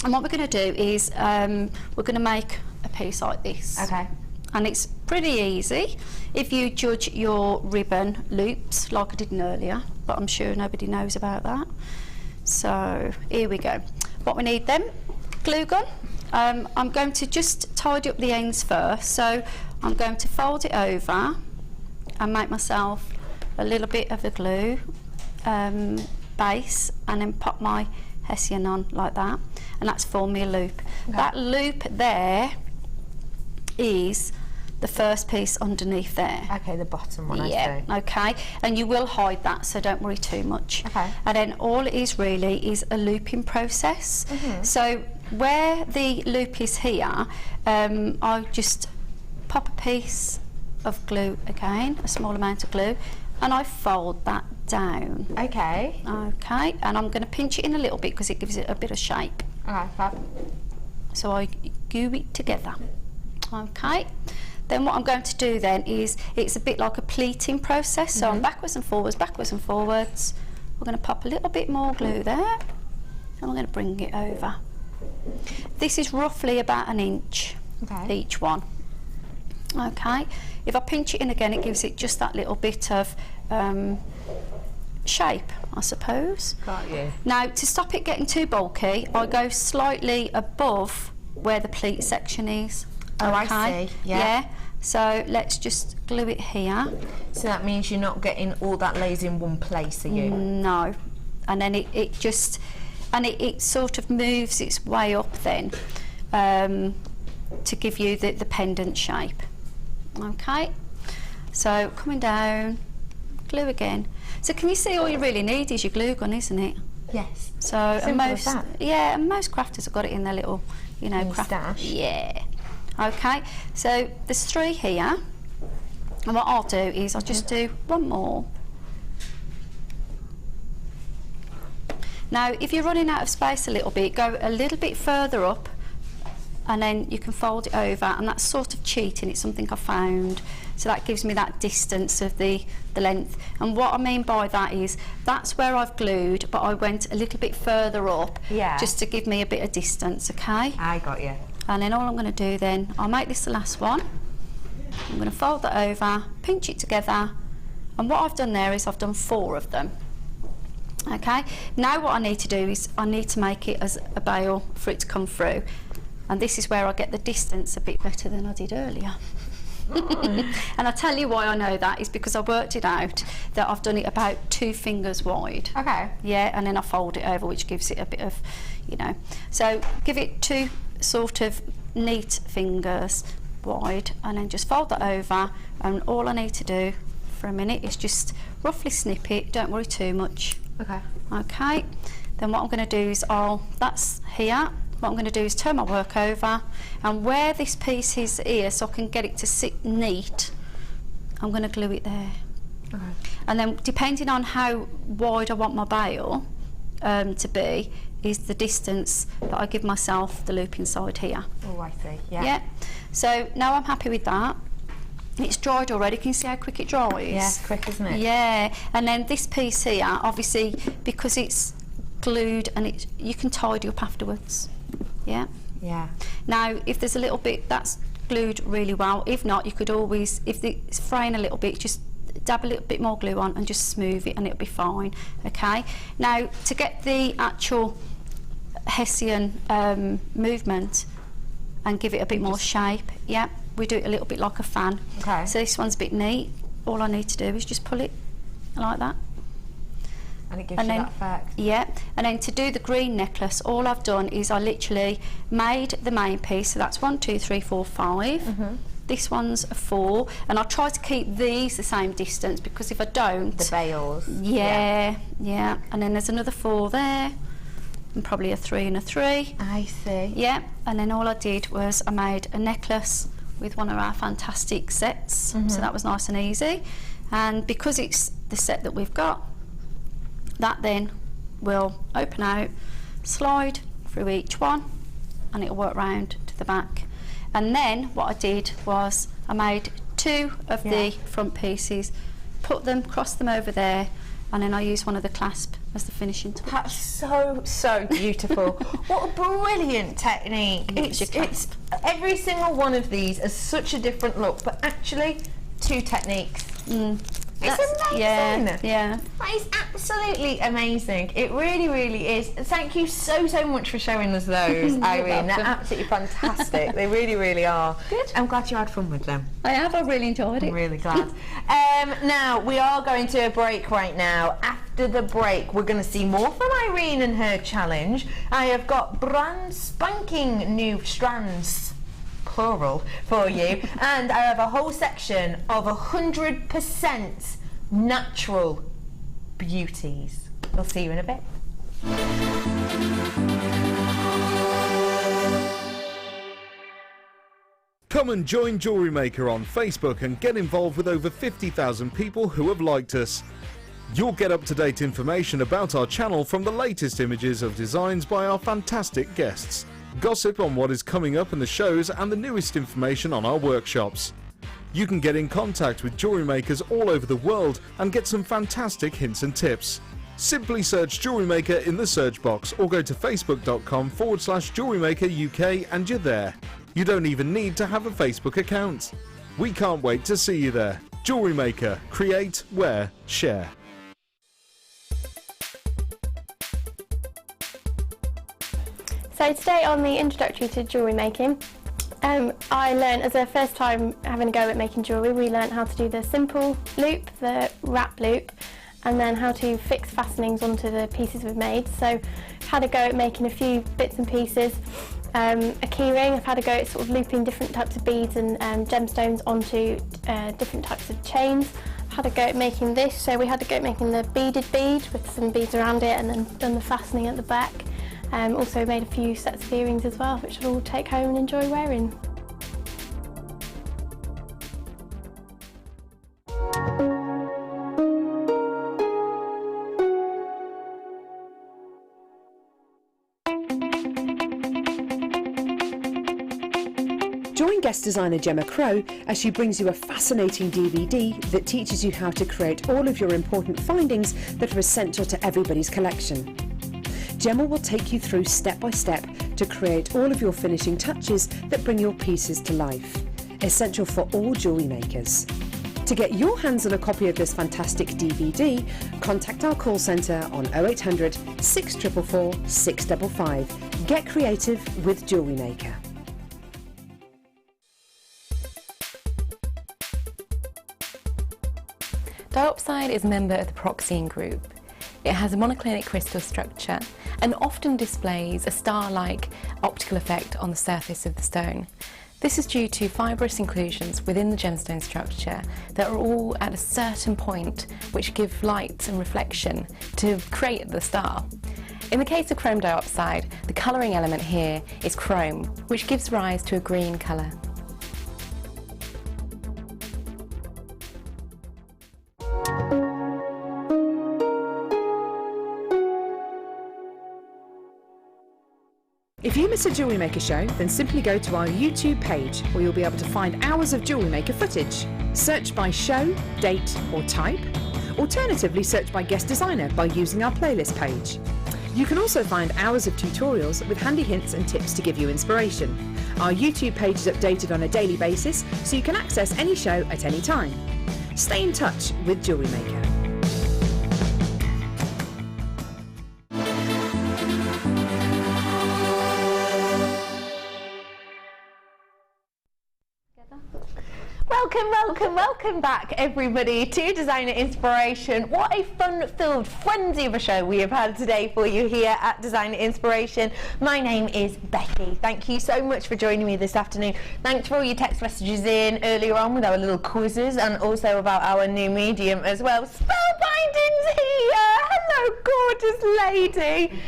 what we're going to do is we're going to make a piece like this. Okay. And it's pretty easy if you judge your ribbon loops like I did earlier, but I'm sure nobody knows about that. So here we go. What we need then, glue gun. I'm going to just tidy up the ends first, so I'm going to fold it over and make myself a little bit of the glue base, and then pop my Hessian on like that, and that's for me a loop. Okay. That loop there is the first piece underneath there. Okay, the bottom one, I see. Okay, and you will hide that, so don't worry too much. Okay. And then all it is really is a looping process. So where the loop is here, I just pop a piece of glue again, a small amount of glue, and I fold that down. Okay. Okay, and I'm going to pinch it in a little bit because it gives it a bit of shape. Okay, fab. So I glue it together. Okay, then what I'm going to do then is, it's a bit like a pleating process, so I'm backwards and forwards, backwards and forwards. We're going to pop a little bit more glue there, and we're going to bring it over. This is roughly about 1 inch, each one. Okay, if I pinch it in again, it gives it just that little bit of shape, I suppose. Got you. Now, to stop it getting too bulky, I go slightly above where the pleat section is. Oh, okay? I see. Yeah. So let's just glue it here. So that means you're not getting all that layers in one place, are you? No. And then it just, and it sort of moves its way up then to give you the pendant shape. Okay. So coming down, glue again. So can you see all you really need is your glue gun, isn't it? Yes. So and Simple most, as that. yeah, and most crafters have got it in their little, you know, craft stash. Yeah. Okay. So there's 3 here, and what I'll do is I'll just do 1 more. Now, if you're running out of space a little bit, go a little bit further up, and then you can fold it over, and that's sort of cheating. It's something I found, so that gives me that distance of the length. And what I mean by that is, that's where I've glued, but I went a little bit further up, just to give me a bit of distance. Okay, I got you. and then all I'm going to do then, I'll make this the last one. I'm going to fold that over, pinch it together, and what I've done there is I've done 4 of them. Okay, now what I need to do is I need to make it as a bail for it to come through, and this is where I get the distance a bit better than I did earlier. And I'll tell you why I know that is because I worked it out that I've done it about 2 fingers wide. Okay. Yeah, and then I fold it over, which gives it a bit of, you know. So give it 2 sort of neat fingers wide, and then just fold that over, and all I need to do for a minute is just roughly snip it. Don't worry too much. Okay. Okay. Then what I'm going to do is that's here. What I'm going to do is turn my work over, and where this piece is here, so I can get it to sit neat, I'm going to glue it there. Okay. And then depending on how wide I want my bail to be, is the distance that I give myself the loop inside here. Oh, I see. Yeah. Yeah. So now I'm happy with that. It's dried already. Can you see how quick it dries? Yeah, it's quick, isn't it? Yeah. And then this piece here, obviously, because it's glued, and you can tidy up afterwards. Yeah. Yeah. Now, if there's a little bit that's glued really well, if not, you could always, if it's fraying a little bit, just dab a little bit more glue on and just smooth it, and it'll be fine. Okay. Now, to get the actual Hessian movement and give it a bit more shape, yeah, we do it a little bit like a fan. Okay. So this one's a bit neat. All I need to do is just pull it like that. And it gives you that effect. Yeah, and then to do the green necklace, all I've done is I literally made the main piece, so that's 1, 2, 3, 4, 5. This one's a 4, and I'll try to keep these the same distance, because if I don't... The bails. Yeah, yeah, and then there's another 4 there, and probably a 3 and a 3. I see. Yeah, and then all I did was I made a necklace with one of our fantastic sets, so that was nice and easy. And because it's the set that we've got, that then will open out, slide through each one, and it'll work round to the back. And then what I did was I made 2 of the front pieces, put them, cross them over there, and then I used one of the clasp as the finishing touch. That's so beautiful. What a brilliant technique. It's every single one of these has such a different look, but actually 2 techniques. It's amazing. Yeah. That is absolutely amazing. It really, really is. Thank you so much for showing us those, Irene. They're absolutely fantastic. They really, really are. Good. I'm glad you had fun with them. I have. I really enjoyed it. I'm really glad. Now, we are going to a break right now. After the break, we're going to see more from Irene and her challenge. I have got brand spanking new strands, plural, for you, and I have a whole section of 100% natural beauties. I'll see you in a bit. Come and join Jewellery Maker on Facebook and get involved with over 50,000 people who have liked us. You'll get up-to-date information about our channel from the latest images of designs by our fantastic guests, gossip on what is coming up in the shows, and the newest information on our workshops. You can get in contact with jewellery makers all over the world and get some fantastic hints and tips. Simply search Jewellery Maker in the search box or go to facebook.com/Jewellery Maker UK and you're there. You don't even need to have a Facebook account. We can't wait to see you there. Jewellery Maker. Create, wear, share. So today on the introductory to jewellery making, I learned, as a first time having a go at making jewellery, we learned how to do the simple loop, the wrap loop, and then how to fix fastenings onto the pieces we've made. So I've had a go at making a few bits and pieces. A keyring, I've had a go at sort of looping different types of beads and gemstones onto different types of chains. I've had a go at making this, so we had a go at making the beaded bead with some beads around it and then done the fastening at the back. Also made a few sets of earrings as well, which I'll all take home and enjoy wearing. Join guest designer Gemma Crow as she brings you a fascinating DVD that teaches you how to create all of your important findings that are essential to everybody's collection. Gemma will take you through step by step to create all of your finishing touches that bring your pieces to life, essential for all jewellery makers. To get your hands on a copy of this fantastic DVD, contact our call centre on 0800 644 655. Get creative with Jewellery Maker. Diopside is a member of the pyroxene group. It has a monoclinic crystal structure and often displays a star-like optical effect on the surface of the stone. This is due to fibrous inclusions within the gemstone structure that are all at a certain point which give light and reflection to create the star. In the case of chrome diopside, the colouring element here is chrome, which gives rise to a green colour. If you miss a Jewellery Maker show, then simply go to our YouTube page where you'll be able to find hours of Jewellery Maker footage. Search by show, date or type. Alternatively, search by guest designer by using our playlist page. You can also find hours of tutorials with handy hints and tips to give you inspiration. Our YouTube page is updated on a daily basis, so you can access any show at any time. Stay in touch with Jewellery Maker. Welcome back everybody to Designer Inspiration. What a fun-filled frenzy of a show we have had today for you here at Designer Inspiration. My name is Becky. Thank you so much for joining me this afternoon. Thanks for all your text messages in earlier on with our little quizzes and also about our new medium as well. Spellbinding's here! Hello, gorgeous lady.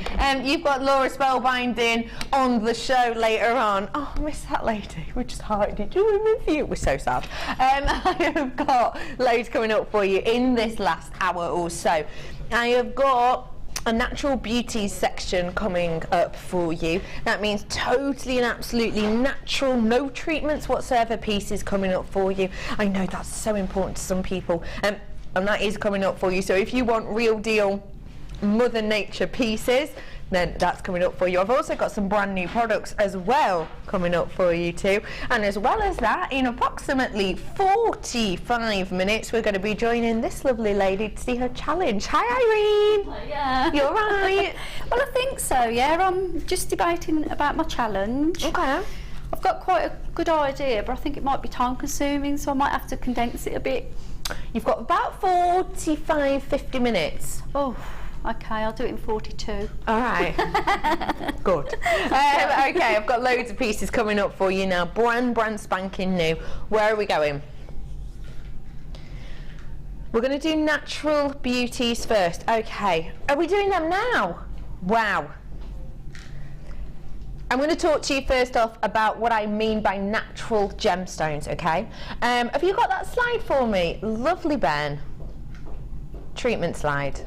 You've got Laura Spellbinding on the show later on. Oh, I miss that lady. We just hearted it. Do we miss you? We're so sad. I have got loads coming up for you in this last hour or so. I have got a natural beauties section coming up for you. That means totally and absolutely natural, no treatments whatsoever pieces coming up for you. I know that's so important to some people, and that is coming up for you. So if you want real deal Mother Nature pieces, then that's coming up for you. I've also got some brand new products as well coming up for you too. And as well as that, in approximately 45 minutes, we're going to be joining this lovely lady to see her challenge. Hi Irene! Hiya. You're right. Well, I think so, yeah. I'm just debating about my challenge. Okay. I've got quite a good idea, but I think it might be time consuming, so I might have to condense it a bit. You've got about 50 minutes. Oh, okay, I'll do it in 42. All right. Good. Okay, I've got loads of pieces coming up for you now. Brand spanking new. Where are we going? We're going to do natural beauties first. Okay. Are we doing them now? Wow. I'm going to talk to you first off about what I mean by natural gemstones, okay? Have you got that slide for me? Lovely, Ben. Treatment slide.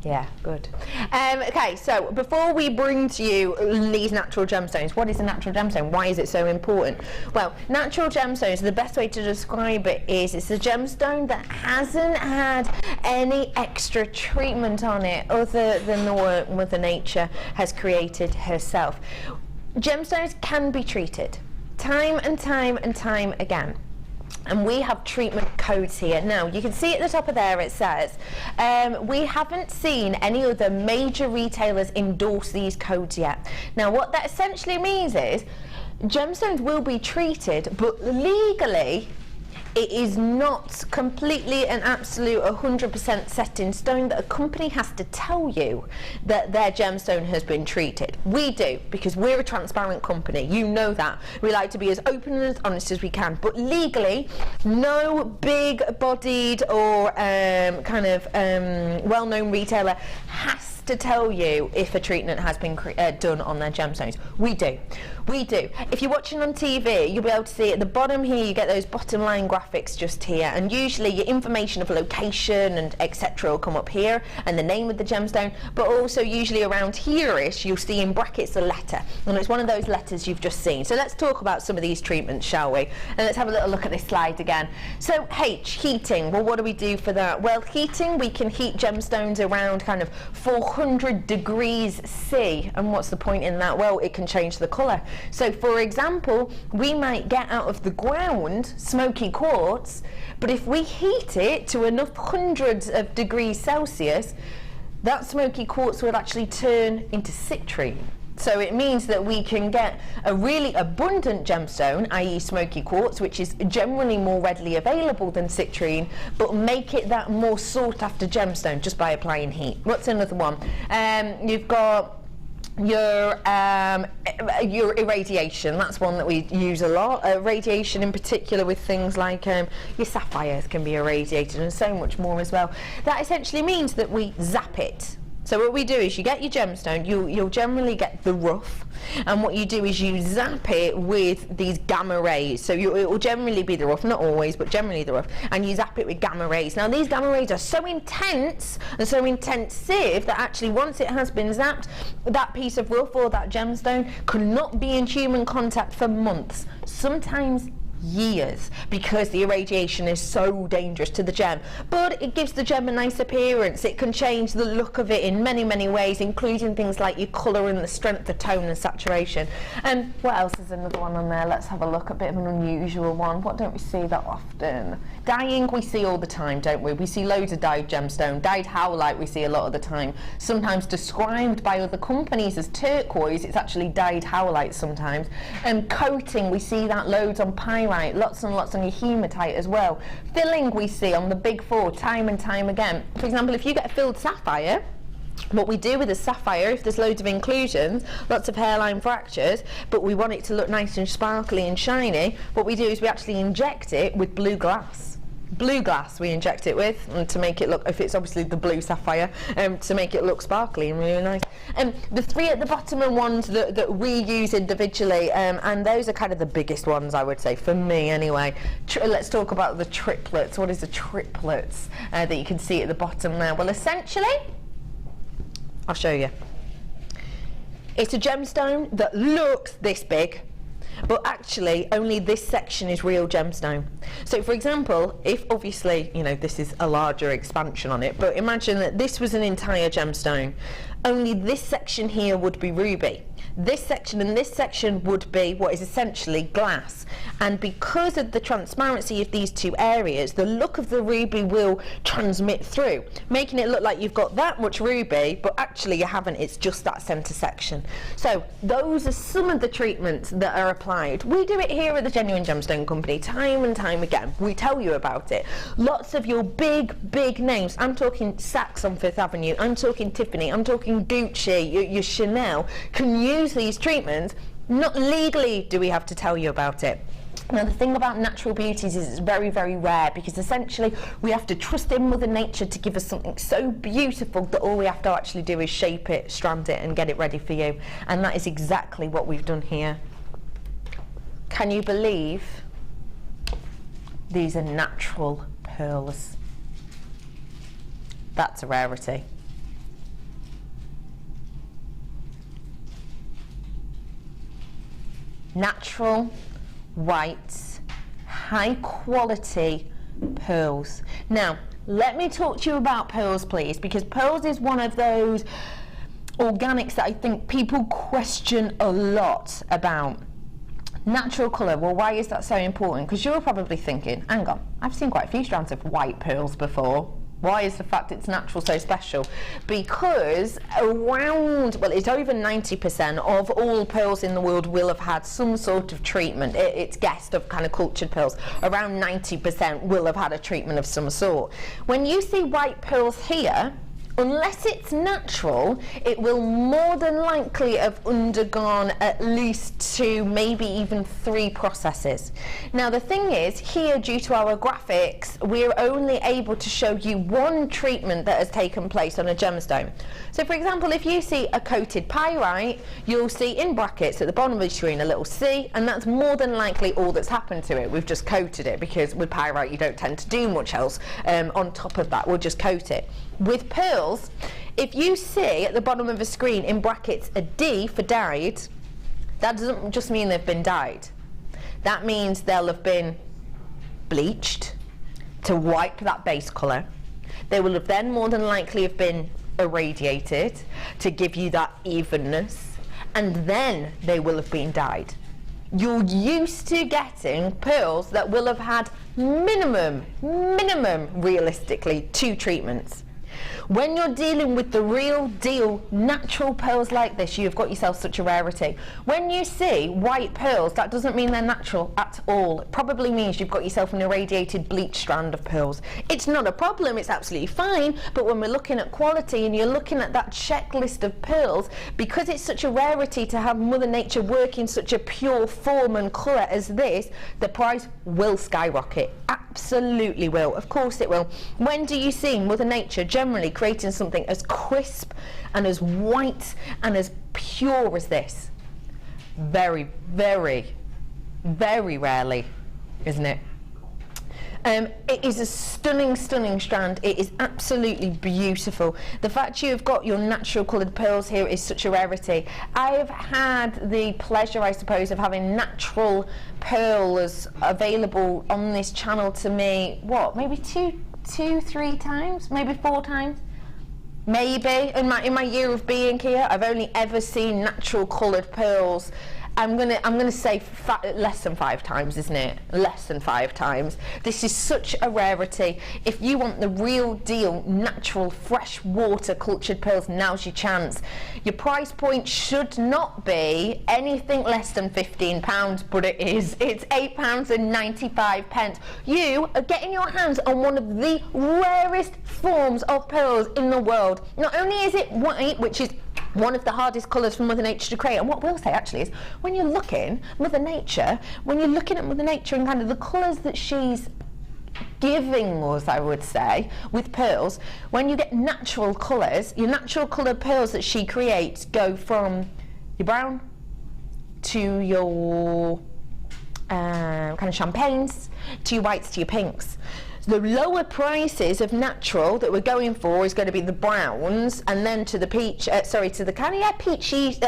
Yeah, good. Okay, so before we bring to you these natural gemstones, what is a natural gemstone? Why is it so important? Well, natural gemstones, the best way to describe it is it's a gemstone that hasn't had any extra treatment on it other than the work Mother Nature has created herself. Gemstones can be treated time and time and time again. And we have treatment codes here. Now, you can see at the top of there it says, we haven't seen any other major retailers endorse these codes yet. Now, what that essentially means is, gemstones will be treated, but legally, it is not completely and absolute 100% set in stone that a company has to tell you that their gemstone has been treated. We do, because we're a transparent company. You know that. We like to be as open and as honest as we can. But legally, no big-bodied or well-known retailer has to tell you if a treatment has been done on their gemstones. We do. We do. If you're watching on TV, you'll be able to see at the bottom here, you get those bottom line graphics just here, and usually your information of location and etc. will come up here, and the name of the gemstone, but also usually around here-ish, you'll see in brackets a letter, and it's one of those letters you've just seen. So let's talk about some of these treatments, shall we? And let's have a little look at this slide again. So H, heating. Well, what do we do for that? Well, heating, we can heat gemstones around kind of 400 degrees C, and what's the point in that? Well, it can change the colour. So for example, we might get out of the ground smoky quartz, but if we heat it to enough hundreds of degrees Celsius, that smoky quartz will actually turn into citrine. So it means that we can get a really abundant gemstone, i.e. smoky quartz, which is generally more readily available than citrine, but make it that more sought after gemstone just by applying heat. What's another one? You've got your irradiation. That's one that we use a lot. Radiation in particular with things like your sapphires can be irradiated, and so much more as well. That essentially means that we zap it. So what we do is you get your gemstone, you'll generally get the rough, and what you do is you zap it with these gamma rays. So it will generally be the rough, not always, but generally the rough, and you zap it with gamma rays. Now these gamma rays are so intense and so intensive that actually once it has been zapped, that piece of rough or that gemstone could not be in human contact for months, sometimes years, because the irradiation is so dangerous to the gem. But it gives the gem a nice appearance. It can change the look of it in many, many ways, including things like your colour and the strength, the tone and saturation. And what else is another one on there? Let's have a look. A bit of an unusual one. What don't we see that often? Dyeing we see all the time, don't we? We see loads of dyed gemstone. Dyed howlite we see a lot of the time. Sometimes described by other companies as turquoise, it's actually dyed howlite sometimes. And coating, we see that loads on pyrite. Lots and lots on your hematite as well. Filling we see on the big four time and time again. For example, if you get a filled sapphire, what we do with a sapphire, if there's loads of inclusions, lots of hairline fractures, but we want it to look nice and sparkly and shiny, what we do is we actually inject it with blue glass. Blue glass we inject it with, and to make it look, if it's obviously the blue sapphire, to make it look sparkly and really nice. The three at the bottom are ones that we use individually, and those are kind of the biggest ones, I would say, for me anyway. Let's talk about the triplets. What is the triplets that you can see at the bottom there? Well, essentially, I'll show you. It's a gemstone that looks this big, but actually only this section is real gemstone. So for example, if obviously, you know, this is a larger expansion on it, but imagine that this was an entire gemstone, only this section here would be ruby. This section and this section would be what is essentially glass, and because of the transparency of these two areas, the look of the ruby will transmit through, making it look like you've got that much ruby, but actually you haven't, it's just that centre section. So those are some of the treatments that are applied. We do it here at the Genuine Gemstone Company time and time again. We tell you about it. Lots of your big names, I'm talking Saks on Fifth Avenue, I'm talking Tiffany, I'm talking Gucci, your Chanel, can use these treatments. Not legally do we have to tell you about it. Now the thing about natural beauties is it's very, very rare, because essentially we have to trust in Mother Nature to give us something so beautiful that all we have to actually do is shape it, strand it and get it ready for you, and that is exactly what we've done here. Can you believe these are natural pearls? That's a rarity. natural, white, high quality pearls. Now, let me talk to you about pearls, please, because pearls is one of those organics that I think people question a lot about. Natural colour, well, why is that so important? Because you're probably thinking, hang on, I've seen quite a few strands of white pearls before. Why is the fact it's natural so special? Because around, well, it's over 90% of all pearls in the world will have had some sort of treatment. It's guessed of kind of cultured pearls. Around 90% will have had a treatment of some sort. When you see white pearls here, unless it's natural, it will more than likely have undergone at least 2, maybe even 3 processes. Now the thing is, here due to our graphics, we're only able to show you one treatment that has taken place on a gemstone. So for example, if you see a coated pyrite, you'll see in brackets at the bottom of the screen a little C, and that's more than likely all that's happened to it. We've just coated it, because with pyrite you don't tend to do much else on top of that. We'll just coat it. With pearls, if you see at the bottom of a screen in brackets a D for dyed, that doesn't just mean they've been dyed. That means they'll have been bleached to wipe that base colour. They will have then more than likely have been irradiated to give you that evenness, and then they will have been dyed. You're used to getting pearls that will have had minimum realistically 2 treatments. When you're dealing with the real deal natural pearls like this, you've got yourself such a rarity. When you see white pearls, that doesn't mean they're natural at all. It probably means you've got yourself an irradiated bleach strand of pearls. It's not a problem, it's absolutely fine, but when we're looking at quality and you're looking at that checklist of pearls, because it's such a rarity to have Mother Nature work in such a pure form and colour as this, the price will skyrocket. Absolutely will. Of course it will. When do you see Mother Nature generally creating something as crisp and as white and as pure as this? Very, very, very rarely, isn't it? It is a stunning strand. It is absolutely beautiful. The fact you've got your natural coloured pearls here is such a rarity. I've had the pleasure, I suppose, of having natural pearls available on this channel to me, what, maybe two, 3 times, maybe 4 times. Maybe in my year of being here, I've only ever seen natural coloured pearls. I'm gonna say less than 5 times, isn't it? Less than 5 times. This is such a rarity. If you want the real deal, natural, fresh water cultured pearls, now's your chance. Your price point should not be anything less than £15, but it is. It's £8.95. You are getting your hands on one of the rarest forms of pearls in the world. Not only is it white, which is one of the hardest colours for Mother Nature to create, and what we'll say actually is, when you're looking at Mother Nature and kind of the colours that she's giving us, I would say, with pearls, when you get natural colours, your natural coloured pearls that she creates go from your brown to your kind of champagnes, to your whites, to your pinks. The lower prices of natural that we're going for is going to be the browns, and then to the peach, to the kind of peachy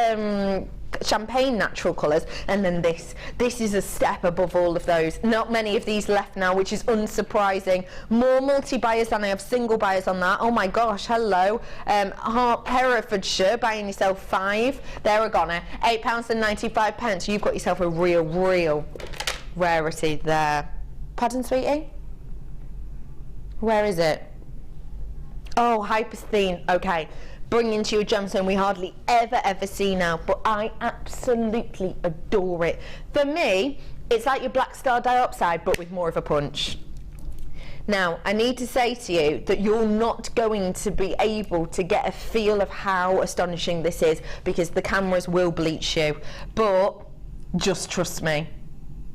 champagne natural colours, and then this is a step above all of those. Not many of these left now, which is unsurprising. More multi-buyers than I have single buyers on that. Oh my gosh, hello. Herefordshire, buying yourself 5. They're a goner. £8.95. You've got yourself a real rarity there. Pardon, sweetie? Where is it? Oh, Hypersthene. Okay. Bringing to you a gemstone we hardly ever see now, but I absolutely adore it. For me, it's like your black star dioxide, but with more of a punch. Now, I need to say to you that you're not going to be able to get a feel of how astonishing this is, because the cameras will bleach you, but just trust me,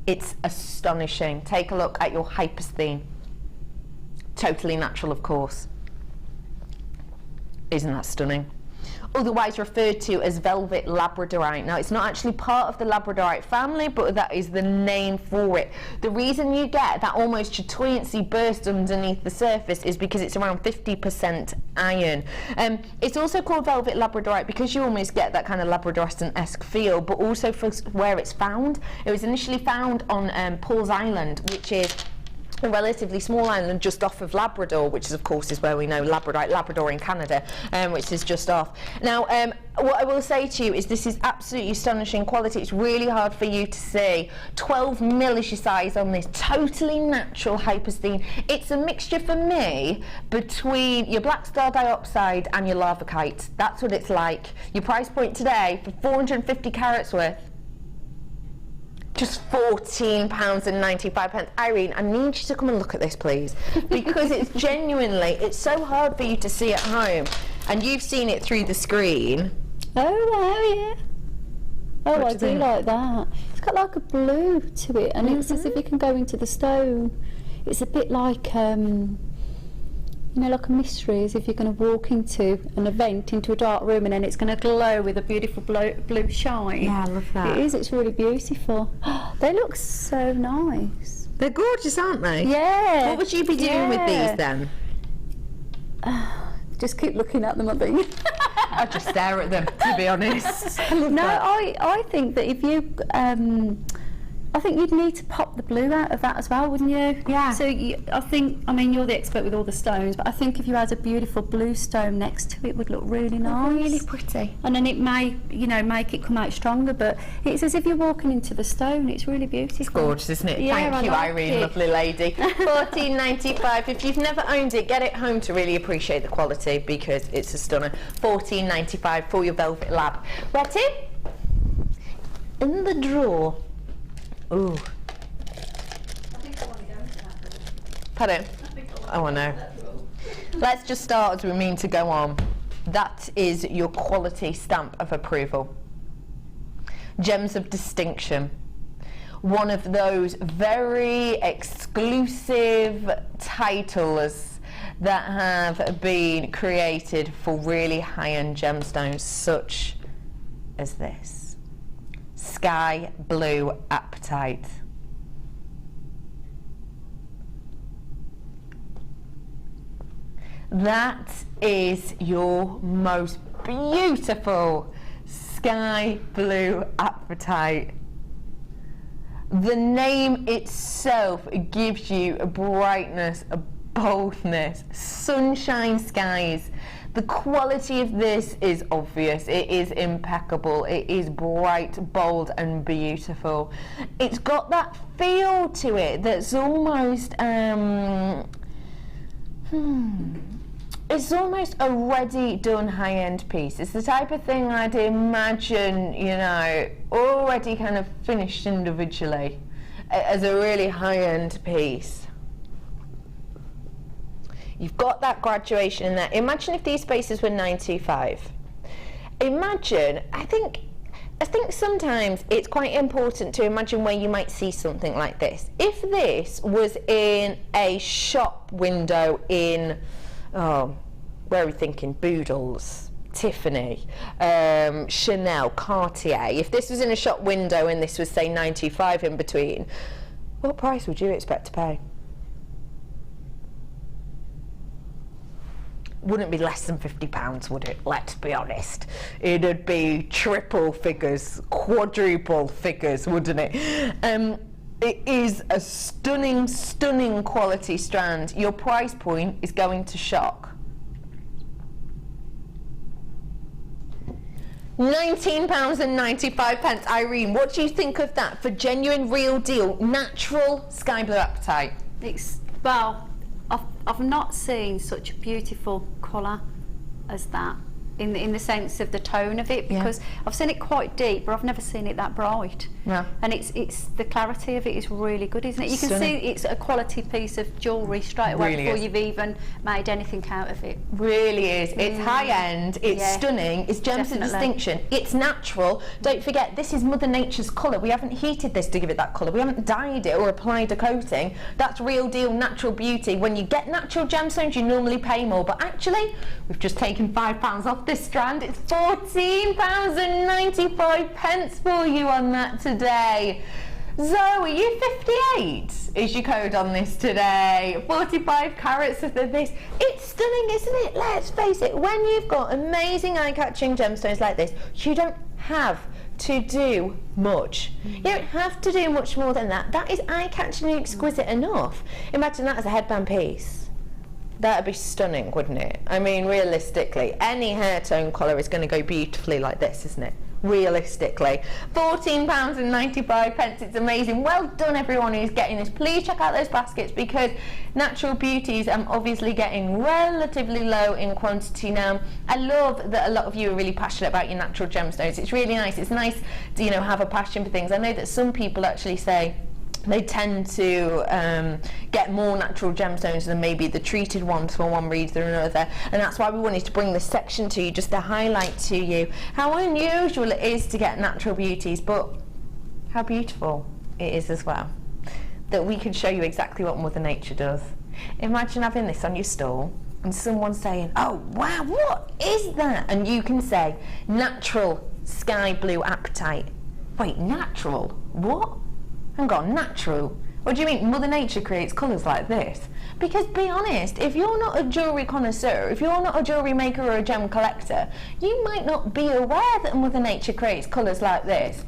it's astonishing. Take a look at your Hypersthene. Totally natural, of course. Isn't that stunning? otherwise referred to as velvet labradorite. Now, it's not actually part of the labradorite family, but that is the name for it. The reason you get that almost chatoyancy burst underneath the surface is because it's around 50% iron. It's also called velvet labradorite because you almost get that kind of labradorescent-esque feel, but also for where it's found. It was initially found on Paul's Island, which is a relatively small island just off of Labrador, which is, of course, is where we know labradorite, Labrador in Canada, which is just off. Now, what I will say to you is this is absolutely astonishing quality. It's really hard for you to see. 12 mil is your size on this, totally natural Hypersthene. It's a mixture for me between your black star dioxide and your lavakite. That's what it's like. Your price point today for 450 carats worth, just £14.95. Irene, I need you to come and look at this, please, because it's genuinely, it's so hard for you to see at home, and you've seen it through the screen. Oh, wow, yeah. Oh, I do like that. It's got like a blue to it, and it's as if you can go into the stone. It's a bit like, you know, like a mystery, as if you're going to walk into an event, into a dark room, and then it's going to glow with a beautiful blue shine. Yeah, I love that. It is, it's really beautiful. They look so nice. They're gorgeous, aren't they? Yeah. What would you be doing with these then? Just keep looking at them, I think. I'd just stare at them, to be honest. I think that if you I think you'd need to pop the blue out of that as well, wouldn't you? Yeah. So I think, I mean, you're the expert with all the stones, but I think if you had a beautiful blue stone next to it, would look really nice. Really pretty. And then it may, you know, make it come out stronger, but it's as if you're walking into the stone. It's really beautiful. It's gorgeous, isn't it? Yeah, Thank you, Irene, lovely lady. $14.95. If you've never owned it, get it home to really appreciate the quality, because it's a stunner. $14.95 for your velvet lab. Ready? In the drawer. Ooh. Pardon? Oh, I know. Let's just start as we mean to go on. That is your quality stamp of approval. Gems of distinction. One of those very exclusive titles that have been created for really high-end gemstones, such as this. Sky blue apatite. That is your most beautiful sky blue apatite. The name itself gives you a brightness, a boldness, sunshine skies. The quality of this is obvious. It is impeccable. It is bright, bold and beautiful. It's got that feel to it that's almost it's almost a ready done high-end piece. It's the type of thing I'd imagine, you know, already kind of finished individually as a really high-end piece. You've got that graduation in there. Imagine if these spaces were 925. Imagine, I think sometimes it's quite important to imagine where you might see something like this. If this was in a shop window in, where are we thinking? Boodles, Tiffany, Chanel, Cartier. If this was in a shop window and this was, say, 925 in between, what price would you expect to pay? Wouldn't be less than £50, would it? Let's be honest. It'd be triple figures, quadruple figures, wouldn't it? It is a stunning, stunning quality strand. Your price point is going to shock. £19.95. Irene, what do you think of that for genuine, real deal, natural sky blue apatite? It's, well, I've not seen such a beautiful colour as that in the sense of the tone of it, because I've seen it quite deep, but I've never seen it that bright. Yeah. And it's the clarity of it is really good, isn't it? You can see it's a quality piece of jewellery straight away before you've even made anything out of it. Really is. It's high end, it's stunning, it's gems of distinction, it's natural. Don't forget, this is Mother Nature's colour. We haven't heated this to give it that colour. We haven't dyed it or applied a coating. That's real deal natural beauty. When you get natural gemstones, you normally pay more, but actually, we've just taken £5 off the strand. It's £14.95 for you on that today. Zoe, you 58 is your code on this today. 45 carats of this. It's stunning, isn't it? Let's face it, when you've got amazing eye-catching gemstones like this, you don't have to do much. You don't have to do much more than that. That is eye-catching and exquisite enough. Imagine that as a headband piece. That'd be stunning, wouldn't it? I mean, realistically, any hair tone colour is going to go beautifully like this, isn't it? Realistically. £14.95. It's amazing. Well done, everyone who's getting this. Please check out those baskets, because Natural Beauties I'm obviously getting relatively low in quantity now. I love that a lot of you are really passionate about your natural gemstones. It's really nice. It's nice to, you know, have a passion for things. I know that some people actually say they tend to get more natural gemstones than maybe the treated ones for one reason or another, and that's why we wanted to bring this section to you, just to highlight to you how unusual it is to get natural beauties, but how beautiful it is as well, that we can show you exactly what Mother Nature does. Imagine having this on your stall and someone saying, oh wow, what is that? And you can say, natural sky blue apatite. Wait, natural? What? Hang on, natural? What do you mean Mother Nature creates colours like this? Because be honest, if you're not a jewellery connoisseur, if you're not a jewellery maker or a gem collector, you might not be aware that Mother Nature creates colours like this.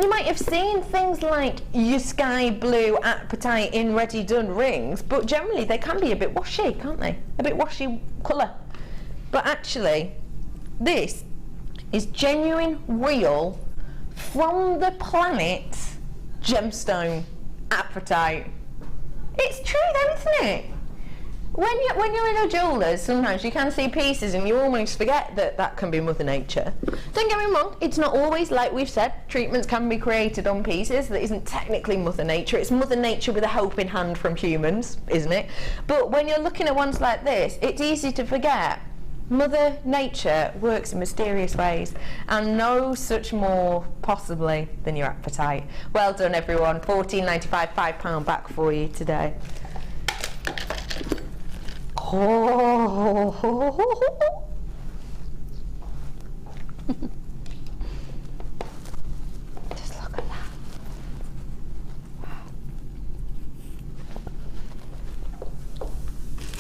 You might have seen things like your sky blue apatite in ready done rings, but generally they can be a bit washy, can't they? A bit washy colour. But actually, this is genuine, real, from the planet gemstone apatite. It's true though, isn't it? When you're in a jeweller's, sometimes you can see pieces and you almost forget that that can be Mother Nature. Don't get me wrong, it's not always, like we've said, treatments can be created on pieces that isn't technically Mother Nature. It's Mother Nature with a helping hand from humans, isn't it? But when you're looking at ones like this, it's easy to forget. Mother Nature works in mysterious ways, and no such more possibly than your apatite. Well done, everyone. £14.95, £5 back for you today. Oh. Just look at that.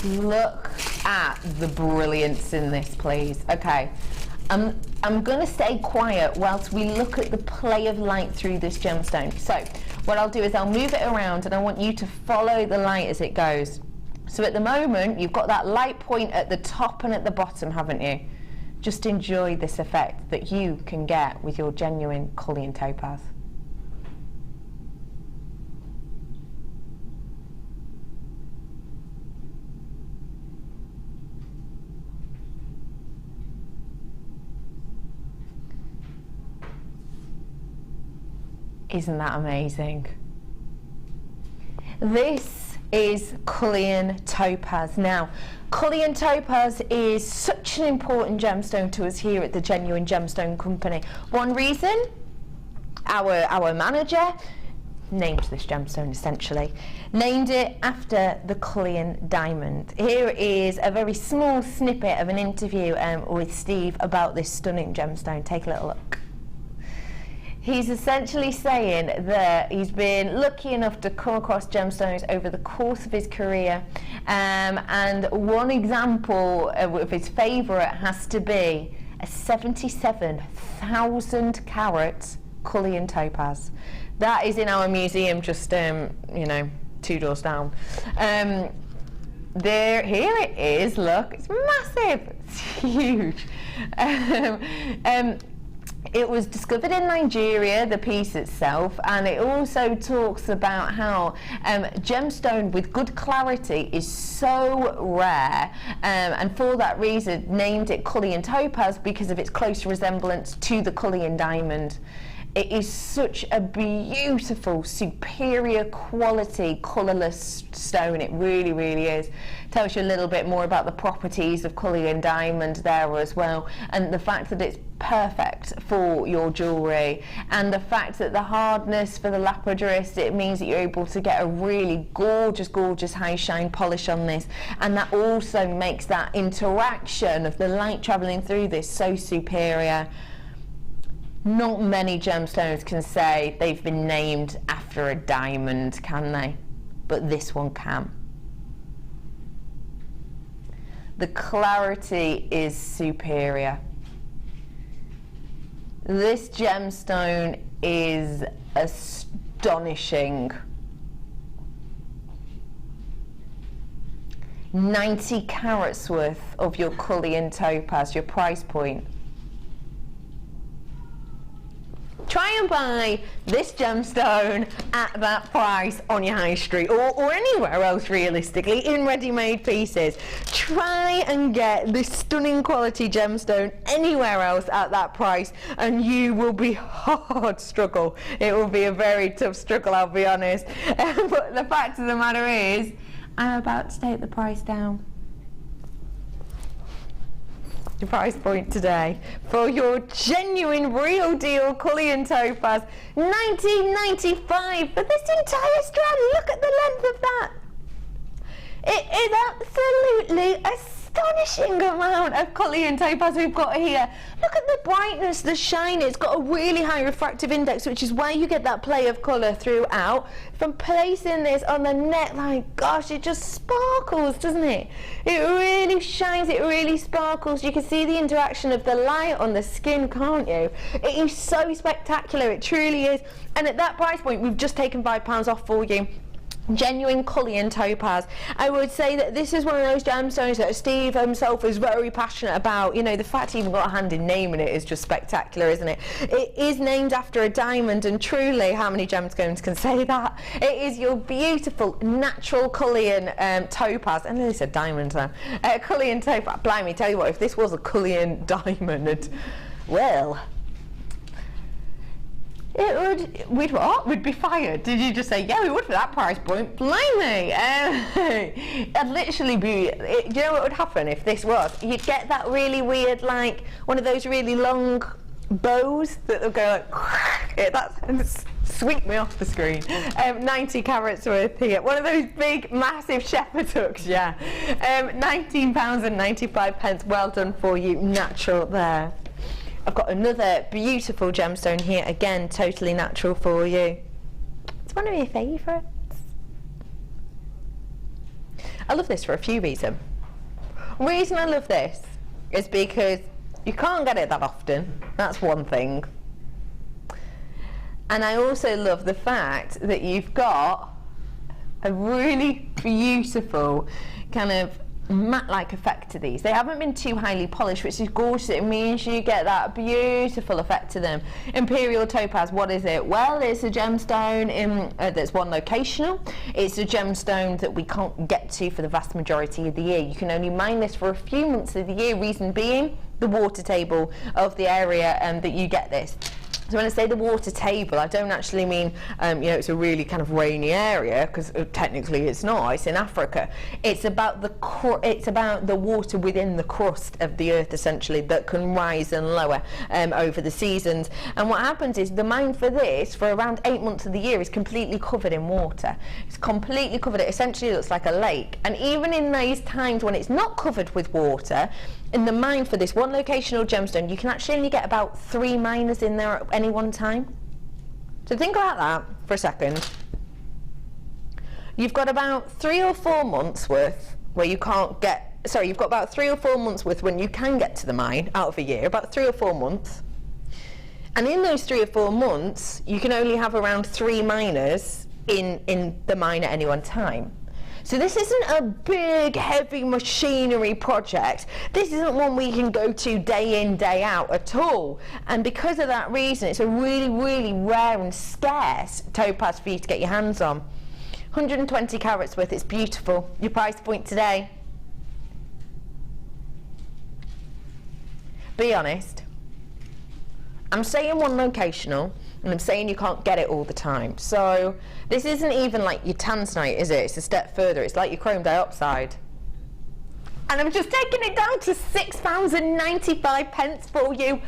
Look at the brilliance in this, please. Okay, I'm going to stay quiet whilst we look at the play of light through this gemstone. So what I'll do is I'll move it around and I want you to follow the light as it goes. So at the moment you've got that light point at the top and at the bottom, haven't you? Just enjoy this effect that you can get with your genuine Coiling topaz. Isn't that amazing? This is Coiling topaz. Now, Coiling topaz is such an important gemstone to us here at the Genuine Gemstone Company. One reason, our manager named this gemstone, essentially named it after the Coiling diamond. Here is a very small snippet of an interview with Steve about this stunning gemstone. Take a little look. He's essentially saying that he's been lucky enough to come across gemstones over the course of his career, and one example of his favourite has to be a 77,000 carat Coiling topaz. That is in our museum just, you know, 2 doors down. Here it is, look, it's massive, it's huge. It was discovered in Nigeria, the piece itself, and it also talks about how gemstone with good clarity is so rare, and for that reason named it Coiling topaz because of its close resemblance to the Coiling diamond. It is such a beautiful, superior quality, colourless stone. It really, really is. Tells you a little bit more about the properties of Cullinan diamond there as well, and the fact that it's perfect for your jewellery, and the fact that the hardness for the lapidus, it means that you're able to get a really gorgeous, gorgeous high shine polish on this, and that also makes that interaction of the light travelling through this so superior. Not many gemstones can say they've been named after a diamond, can they? But this one can. The clarity is superior. This gemstone is astonishing. 90 carats worth of your Cullinan topaz, your price point. Try and buy this gemstone at that price on your high street, or anywhere else realistically, in ready-made pieces. Try and get this stunning quality gemstone anywhere else at that price, and you will be hard struggle. It will be a very tough struggle, I'll be honest. But the fact of the matter is, I'm about to take the price down. Your price point today for your genuine real deal Cullinan topaz, $19.95 for this entire strand. Look at the length of that. It is absolutely astonishing amount of Cullinan topaz we've got here. Look at the brightness, the shine. It's got a really high refractive index, which is why you get that play of colour throughout. From placing this on the neckline, gosh, it just sparkles, doesn't it? It really shines, it really sparkles. You can see the interaction of the light on the skin, can't you? It is so spectacular, it truly is. And at that price point, we've just taken £5 off for you. Genuine Cullinan topaz. I would say that this is one of those gemstones that Steve himself is very passionate about. You know, the fact he even got a hand in naming it is just spectacular, isn't it? It is named after a diamond, and truly, how many gemstones can say that? It is your beautiful natural Cullinan topaz. I nearly said diamond there. Cullinan topaz. Blimey, tell you what, if this was a Cullinan diamond, well, we'd be fired. Did you just say, yeah, we would for that price point? Blimey! I'd literally be, you know what would happen if this was? You'd get that really weird, like, one of those really long bows that will go like, that's sweep me off the screen. 90 carats worth here. One of those big, massive shepherd hooks, yeah. £19.95. Well done for you, natural there. I've got another beautiful gemstone here, again, totally natural for you. It's one of my favourites. I love this for a few reasons. The reason I love this is because you can't get it that often. That's one thing. And I also love the fact that you've got a really beautiful kind of matte-like effect to these. They haven't been too highly polished, which is gorgeous. It means you get that beautiful effect to them. Imperial topaz, what is it? Well, it's a gemstone that's one locational. It's a gemstone that we can't get to for the vast majority of the year. You can only mine this for a few months of the year, reason being the water table of the area that you get this. So when I say the water table, I don't actually mean, you know, it's a really kind of rainy area, because technically it's not. It's in Africa. It's about the water within the crust of the earth, essentially, that can rise and lower over the seasons. And what happens is the mine for this, for around 8 months of the year, is completely covered in water. It's completely covered. It essentially looks like a lake. And even in those times when it's not covered with water, in the mine for this one locational gemstone, you can actually only get about 3 miners in there at any one time. So think about that for a second. You've got about 3 or 4 months worth where you can't get, sorry, you've got about 3 or 4 months worth when you can get to the mine out of a year, about 3 or 4 months. And in those 3 or 4 months, you can only have around 3 miners in the mine at any one time. So this isn't a big, heavy machinery project. This isn't one we can go to day in, day out at all. And because of that reason, it's a really, really rare and scarce topaz for you to get your hands on. 120 carats worth, it's beautiful. Your price point today? Be honest. I'm saying one locational. And I'm saying you can't get it all the time. So this isn't even like your tanzanite, is it? It's a step further. It's like your chrome dioxide. And I'm just taking it down to £6.95 for you.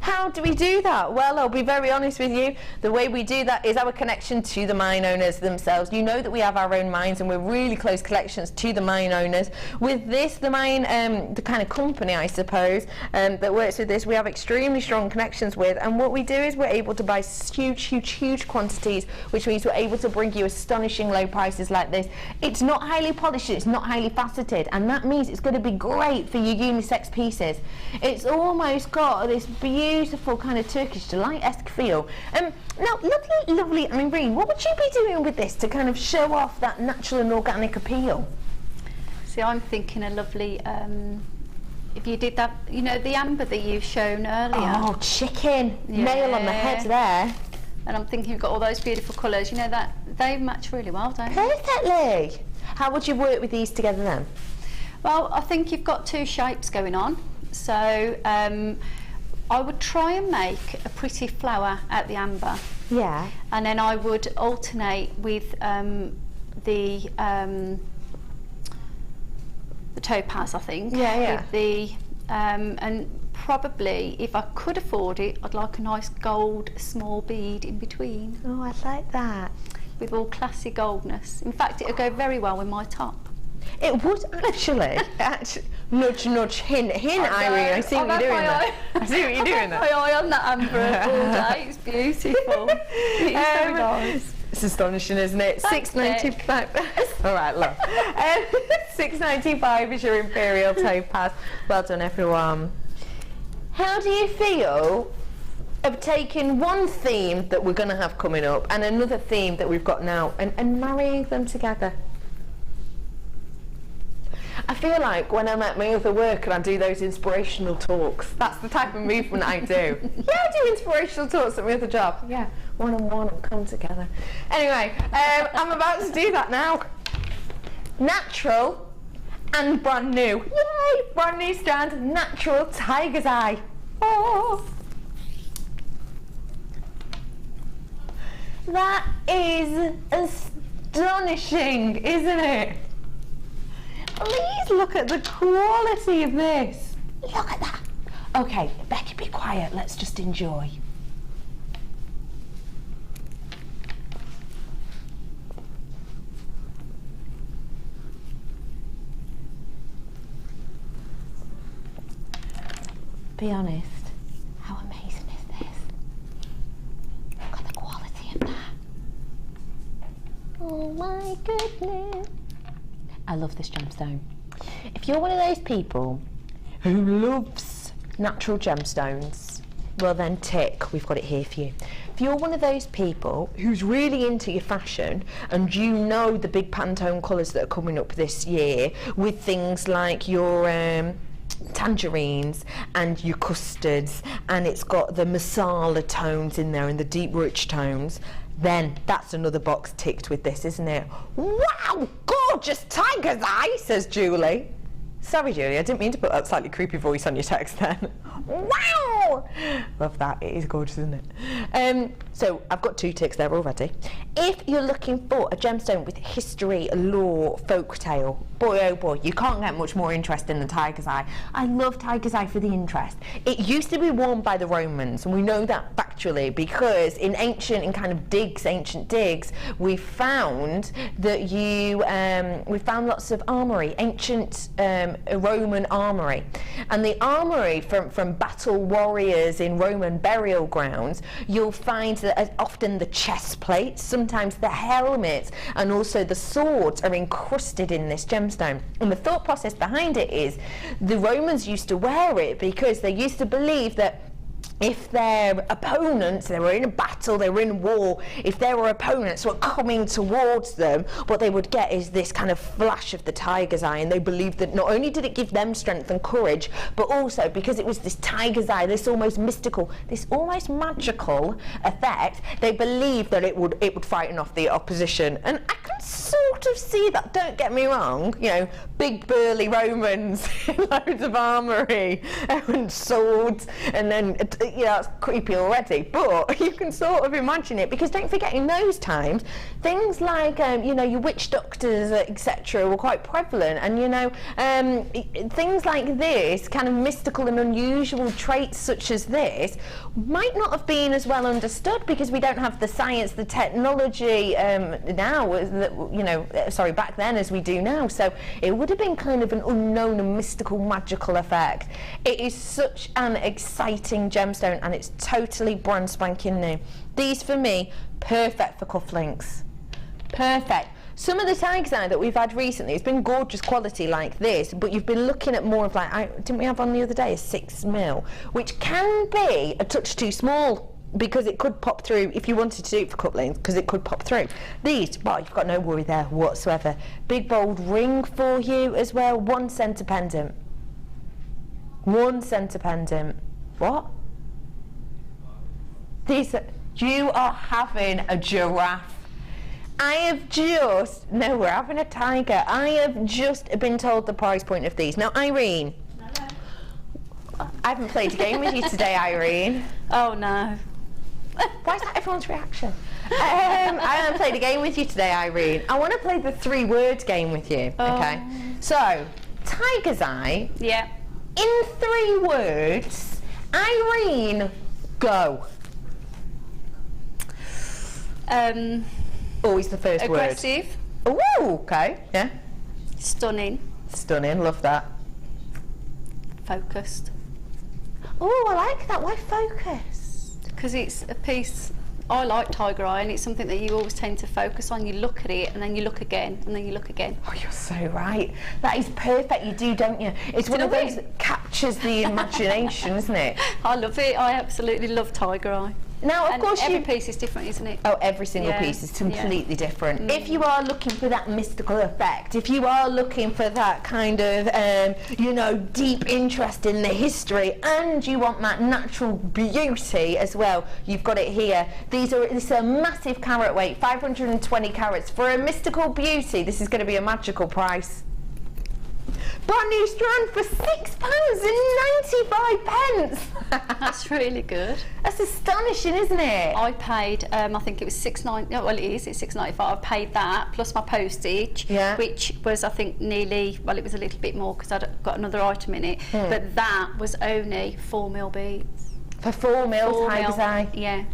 How do we do that? Well, I'll be very honest with you. The way we do that is our connection to the mine owners themselves. You know that we have our own mines and we're really close connections to the mine owners. With this, the mine, the kind of company, I suppose, that works with this, we have extremely strong connections with. And what we do is we're able to buy huge quantities, which means we're able to bring you astonishing low prices like this. It's not highly polished, it's not highly faceted, and that means it's going to be great for your unisex pieces. It's almost got this beautiful kind of Turkish delight-esque feel. Now, lovely Irene, what would you be doing with this to kind of show off that natural and organic appeal? See, I'm thinking a lovely, if you did that, you know, the amber that you've shown earlier. Oh, chicken! Yeah. Nail on the head there. And I'm thinking you've got all those beautiful colours, you know, that they match really well, don't they? Perfectly! How would you work with these together then? Well, I think you've got two shapes going on. So I would try and make a pretty flower out the amber. Yeah. And then I would alternate with the topaz, I think. Yeah. With the and probably, if I could afford it, I'd like a nice gold small bead in between. Oh, I like that. With all classy goldness. In fact, it would go very well with my top. It would actually. Nudge, hint, Irene. I see what you're doing there. I see what you're doing there. My eye on that amber all day. It's beautiful. It's so nice. It's astonishing, isn't it? $6.95. All right, look. $6.95 is your Imperial topaz. Well done, everyone. How do you feel of taking one theme that we're going to have coming up and another theme that we've got now and marrying them together? I feel like when I'm at my other work and I do those inspirational talks, that's the type of movement I do. Yeah, I do inspirational talks at my other job. Yeah, one and one and come together. Anyway, I'm about to do that now. Natural and brand new. Yay! Brand new strand, natural tiger's eye. Oh. That is astonishing, isn't it? Please look at the quality of this. Look at that. Okay, Becky, be quiet. Let's just enjoy. Be honest. How amazing is this? Look at the quality of that. Oh my goodness. I love this gemstone. If you're one of those people who loves natural gemstones, well then tick, we've got it here for you. If you're one of those people who's really into your fashion and you know the big Pantone colours that are coming up this year with things like your tangerines and your custards, and it's got the masala tones in there and the deep rich tones, then that's another box ticked with this, isn't it? Wow, gorgeous tiger's eye, says Julie. Sorry, Julie, I didn't mean to put that slightly creepy voice on your text then. Wow! Love that, it is gorgeous, isn't it? So I've got two ticks there already. If you're looking for a gemstone with history, lore, folktale, boy oh boy, you can't get much more interesting than tiger's eye. I love tiger's eye for the interest. It used to be worn by the Romans, and we know that factually because in ancient digs, we found that we found lots of armory, ancient Roman armory, and the armory from battle warriors in Roman burial grounds. You'll find that often the chest plates, sometimes the helmets, and also the swords are encrusted in this gemstone. And the thought process behind it is the Romans used to wear it because they used to believe that if their opponents, they were in a battle, they were in a war, if their opponents were coming towards them, what they would get is this kind of flash of the tiger's eye, and they believed that not only did it give them strength and courage, but also because it was this tiger's eye, this almost mystical, this almost magical effect, they believed that it would frighten off the opposition. And I can sort of see that, don't get me wrong, you know, big burly Romans in loads of armoury and swords, and then you know, it's creepy already, but you can sort of imagine it, because don't forget, in those times, things like, you know, your witch doctors, etc., were quite prevalent, and, you know, things like this, kind of mystical and unusual traits such as this, might not have been as well understood, because we don't have the science, the technology now, you know, sorry, back then as we do now, so it would have been kind of an unknown and mystical, magical effect. It is such an exciting gemstone, and it's totally brand spanking new. These, for me, perfect for cufflinks. Perfect. Some of the tanzanite that we've had recently has been gorgeous quality like this, but you've been looking at more of like, didn't we have on the other day a 6mm, which can be a touch too small, because it could pop through if you wanted to do it for cufflinks, because it could pop through. These, well, you've got no worry there whatsoever. Big bold ring for you as well. 1 centre pendant. 1 centre pendant. What? These are, you are having a giraffe. I have just, no, we're having a tiger. I have just been told the price point of these. Now, Irene. Hello. I haven't played a game with you today, Irene. Oh, no. Why is that everyone's reaction? I haven't played a game with you today, Irene. I want to play the 3-word game with you, okay? So, tiger's eye. Yeah. In 3 words, Irene, go. Always the first word. Aggressive. Ooh, okay, yeah. Stunning. Stunning, love that. Focused. Oh, I like that. Why focused? Because it's a piece, I like tiger eye, and it's something that you always tend to focus on. You look at it, and then you look again, and then you look again. Oh, you're so right. That is perfect. You do, don't you? It's one of those that captures the imagination, isn't it? I love it. I absolutely love tiger eye. Now, of course, every piece is different, isn't it? Oh, every single piece is completely different. If you are looking for that mystical effect, if you are looking for that kind of, you know, deep interest in the history, and you want that natural beauty as well, you've got it here. This is a massive carat weight, 520 carats. For a mystical beauty, this is going to be a magical price. Brand new strand for £6.95. That's really good. That's astonishing, isn't it? I paid, I think it was $6.90. Well, it's $6.95. I paid that plus my postage, which was, I think, nearly. Well, it was a little bit more because I'd got another item in it. But that was only 4mm beads. For 4mm, tiger's eye. Yeah,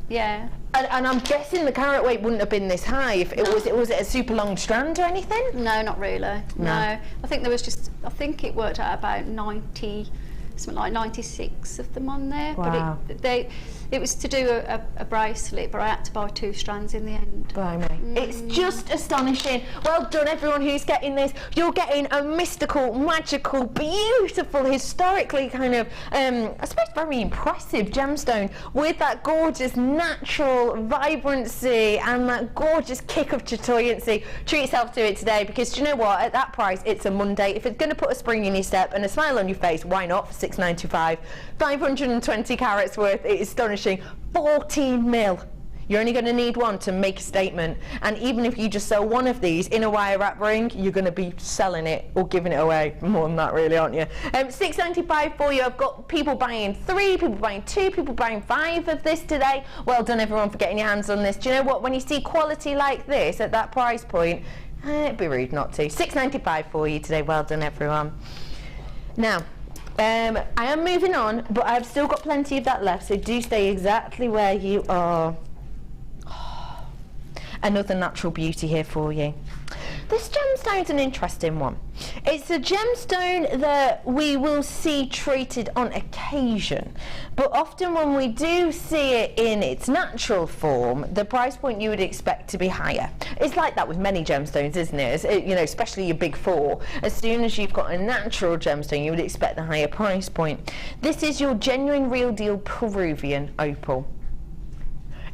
yeah. And I'm guessing the carat weight wouldn't have been this high if it was it a super long strand or anything? No, not really. No. I think there was just, I think it worked out about 90, something like 96 of them on there. Wow. But it was to do a bracelet, but I had to buy 2 strands in the end. Blimey. It's just astonishing. Well done, everyone who's getting this. You're getting a mystical, magical, beautiful, historically kind of, I suppose, very impressive gemstone with that gorgeous natural vibrancy and that gorgeous kick of chatoyancy. Treat yourself to it today, because do you know what? At that price, it's a Monday. If it's going to put a spring in your step and a smile on your face, why not for $6.95? 520 carats worth. It is astonishing. 14mm. You're only going to need one to make a statement, and even if you just sell one of these in a wire wrap ring, you're going to be selling it or giving it away more than that, really, aren't you? $6.95 for you. I've got people buying 3, people buying 2, people buying 5 of this today. Well done, everyone, for getting your hands on this. Do you know what? When you see quality like this at that price point, it'd be rude not to. $6.95 for you today. Well done, everyone. Now, I am moving on, but I've still got plenty of that left, so do stay exactly where you are. Another natural beauty here for you. This gemstone's an interesting one. It's a gemstone that we will see treated on occasion, but often when we do see it in its natural form, the price point you would expect to be higher. It's like that with many gemstones, isn't it? You know, especially your big 4. As soon as you've got a natural gemstone, you would expect the higher price point. This is your genuine, real deal Peruvian opal.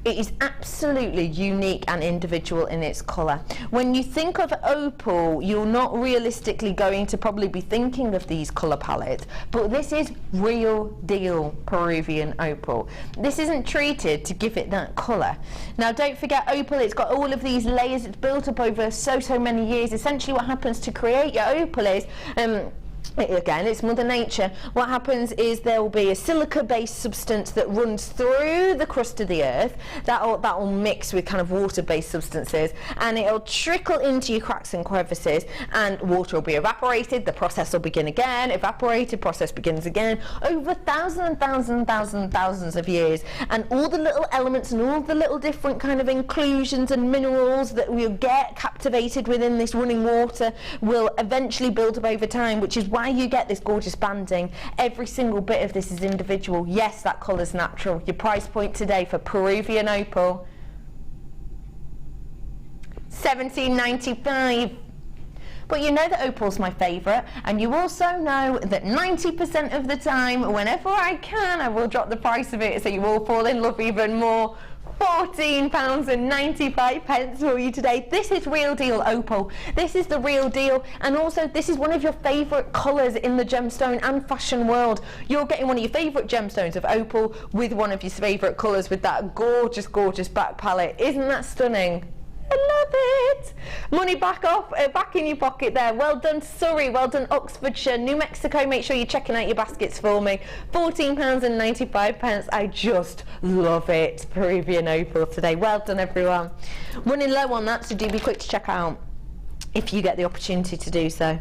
It is absolutely unique and individual in its colour. When you think of opal, you're not realistically going to probably be thinking of these colour palettes, but this is real deal Peruvian opal. This isn't treated to give it that colour. Now, don't forget, opal, it's got all of these layers. It's built up over so many years. Essentially what happens to create your opal is Again, it's Mother Nature. What happens is there will be a silica-based substance that runs through the crust of the earth. That'll mix with kind of water-based substances, and it'll trickle into your cracks and crevices, and water will be evaporated, the process will begin again, evaporated, process begins again, over thousands of years. And all the little elements and all the little different kind of inclusions and minerals that we'll get captivated within this running water will eventually build up over time, which is why you get this gorgeous banding. Every single bit of this is individual. Yes, that colour's natural. Your price point today for Peruvian opal, $17.95. But you know that opal's my favourite, and you also know that 90% of the time, whenever I can, I will drop the price of it so you all fall in love even more. £14.95 for you today. This is real deal opal. This is the real deal, and also this is one of your favourite colours in the gemstone and fashion world. You're getting one of your favourite gemstones of opal with one of your favourite colours with that gorgeous, gorgeous back palette. Isn't that stunning? I love it. Money back in your pocket there. Well done Surrey, well done Oxfordshire, New Mexico. Make sure you're checking out your baskets for me. £14.95. I just love it. Peruvian opal today. Well done everyone. Running low on that, so do be quick to check out if you get the opportunity to do so.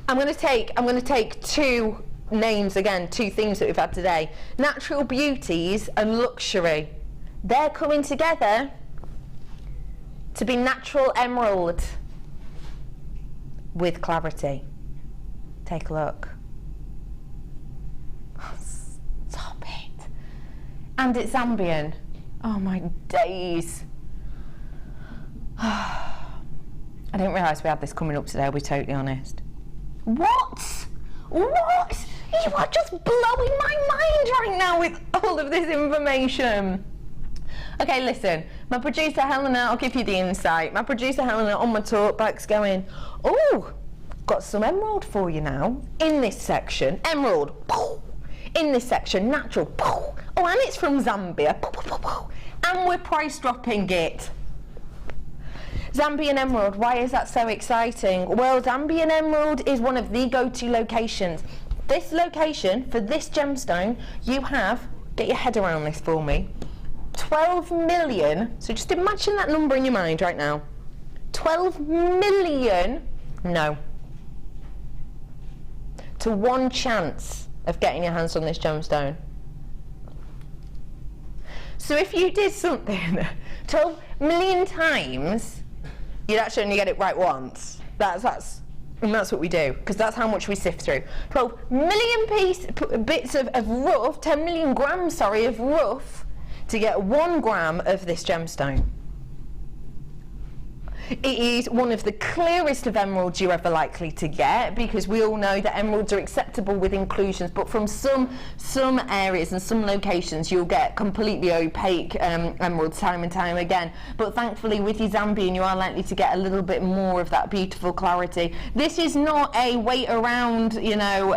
I'm going to take two names again, two themes that we've had today: natural beauties and luxury. They're coming together to be natural emerald with clarity. Take a look. Oh, stop it. And it's Zambian. Oh my days. I didn't realise we had this coming up today, I'll be totally honest. What? What? You are just blowing my mind right now with all of this information. Okay, listen, my producer Helena, I'll give you the insight. My producer Helena on my talk back's going, oh, got some emerald for you now. In this section, emerald. In this section, natural. Oh, and it's from Zambia. And we're price dropping it. Zambian emerald, why is that so exciting? Well, Zambian emerald is one of the go-to locations. This location, for this gemstone, you have, get your head around this for me, 12 million, so just imagine that number in your mind right now. 12 million, no, to 1 chance of getting your hands on this gemstone. So if you did something 12 million times, you'd actually only get it right once. And that's what we do, because that's how much we sift through. 12 million bits of rough, 10 million grams, sorry, of rough to get 1 gram of this gemstone. It is one of the clearest of emeralds you're ever likely to get, because we all know that emeralds are acceptable with inclusions, but from some areas and some locations you'll get completely opaque emeralds time and time again. But thankfully with your Zambian you are likely to get a little bit more of that beautiful clarity. This is not a wait around, you know,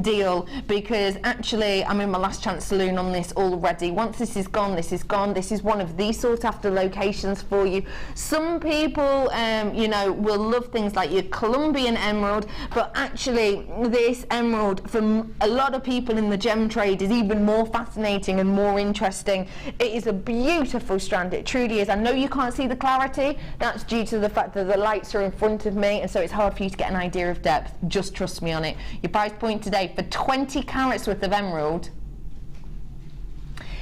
deal, because actually I'm in my last chance saloon on this already. Once this is gone, this is gone. This is one of the sought after locations for you. Some people you know, will love things like your Colombian emerald, but actually this emerald for a lot of people in the gem trade is even more fascinating and more interesting. It is a beautiful strand, it truly is. I know you can't see the clarity, that's due to the fact that the lights are in front of me, and so it's hard for you to get an idea of depth. Just trust me on it. Your price point today for 20 carats worth of emerald.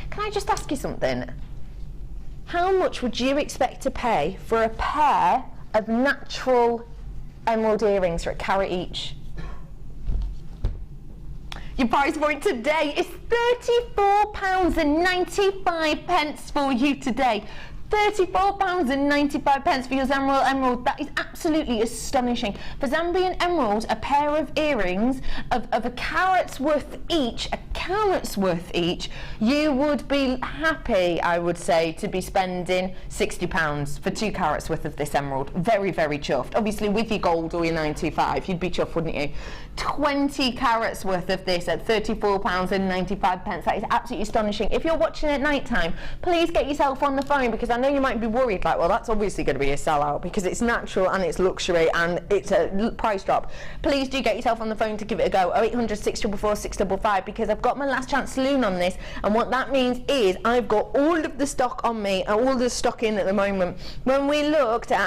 Can I just ask you something? How much would you expect to pay for a pair of natural emerald earrings for a carat each? Your price point today is £34.95 for you today. £34.95 for your Zambian emerald. That is absolutely astonishing. For Zambian emeralds, a pair of earrings of a carat's worth each, you would be happy, I would say, to be spending £60 for 2 carats worth of this emerald. Very, very chuffed. Obviously, with your gold or your 925, you'd be chuffed, wouldn't you? 20 carats worth of this at £34.95. That is absolutely astonishing. If you're watching at night time, please get yourself on the phone, because I know you might be worried, like, well, that's obviously going to be a sellout because it's natural and it's luxury and it's a price drop. Please do get yourself on the phone to give it a go. 0800 644 655, because I've got my last chance saloon on this, and what that means is I've got all of the stock on me, all the stock in at the moment. When we looked at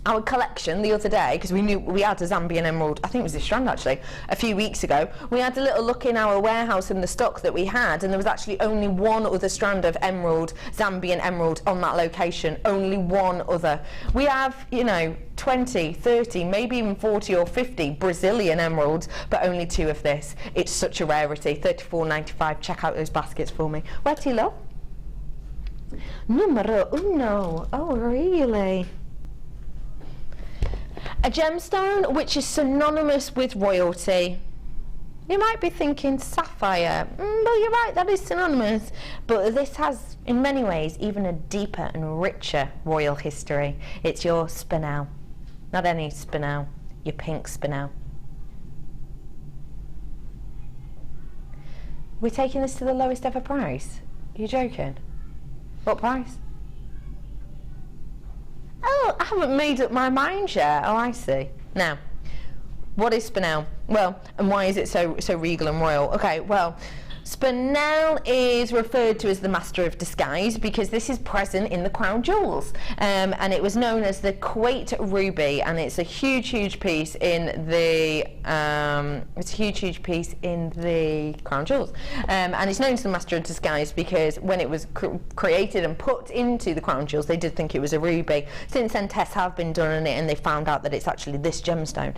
our collection the other day, because we knew we had a Zambian emerald, I think it was this strand actually, a few weeks ago, we had a little look in our warehouse in the stock that we had, and there was actually only one other strand of emerald, Zambian emerald, on that location. Only one other. We have, you know, 20, 30, maybe even 40 or 50 Brazilian emeralds, but only 2 of this. It's such a rarity. $34.95. Check out those baskets for me. Where to, love? Numero uno. Oh, really? A gemstone which is synonymous with royalty. You might be thinking sapphire. Well, you're right, that is synonymous. But this has, in many ways, even a deeper and richer royal history. It's your Spinel. Not any Spinel, your pink Spinel. We're taking this to the lowest ever price? Are you joking? What price? Oh, I haven't made up my mind yet. Oh, I see. Now, what is Spinel? Well, and why is it so regal and royal? Okay, well, Spinel is referred to as the master of disguise because this is present in the crown jewels, and it was known as the Kuwait ruby, and it's a huge piece in the crown jewels, and it's known as the master of disguise because when it was created and put into the crown jewels, they did think it was a ruby. Since then, tests have been done on it, and they found out that it's actually this gemstone.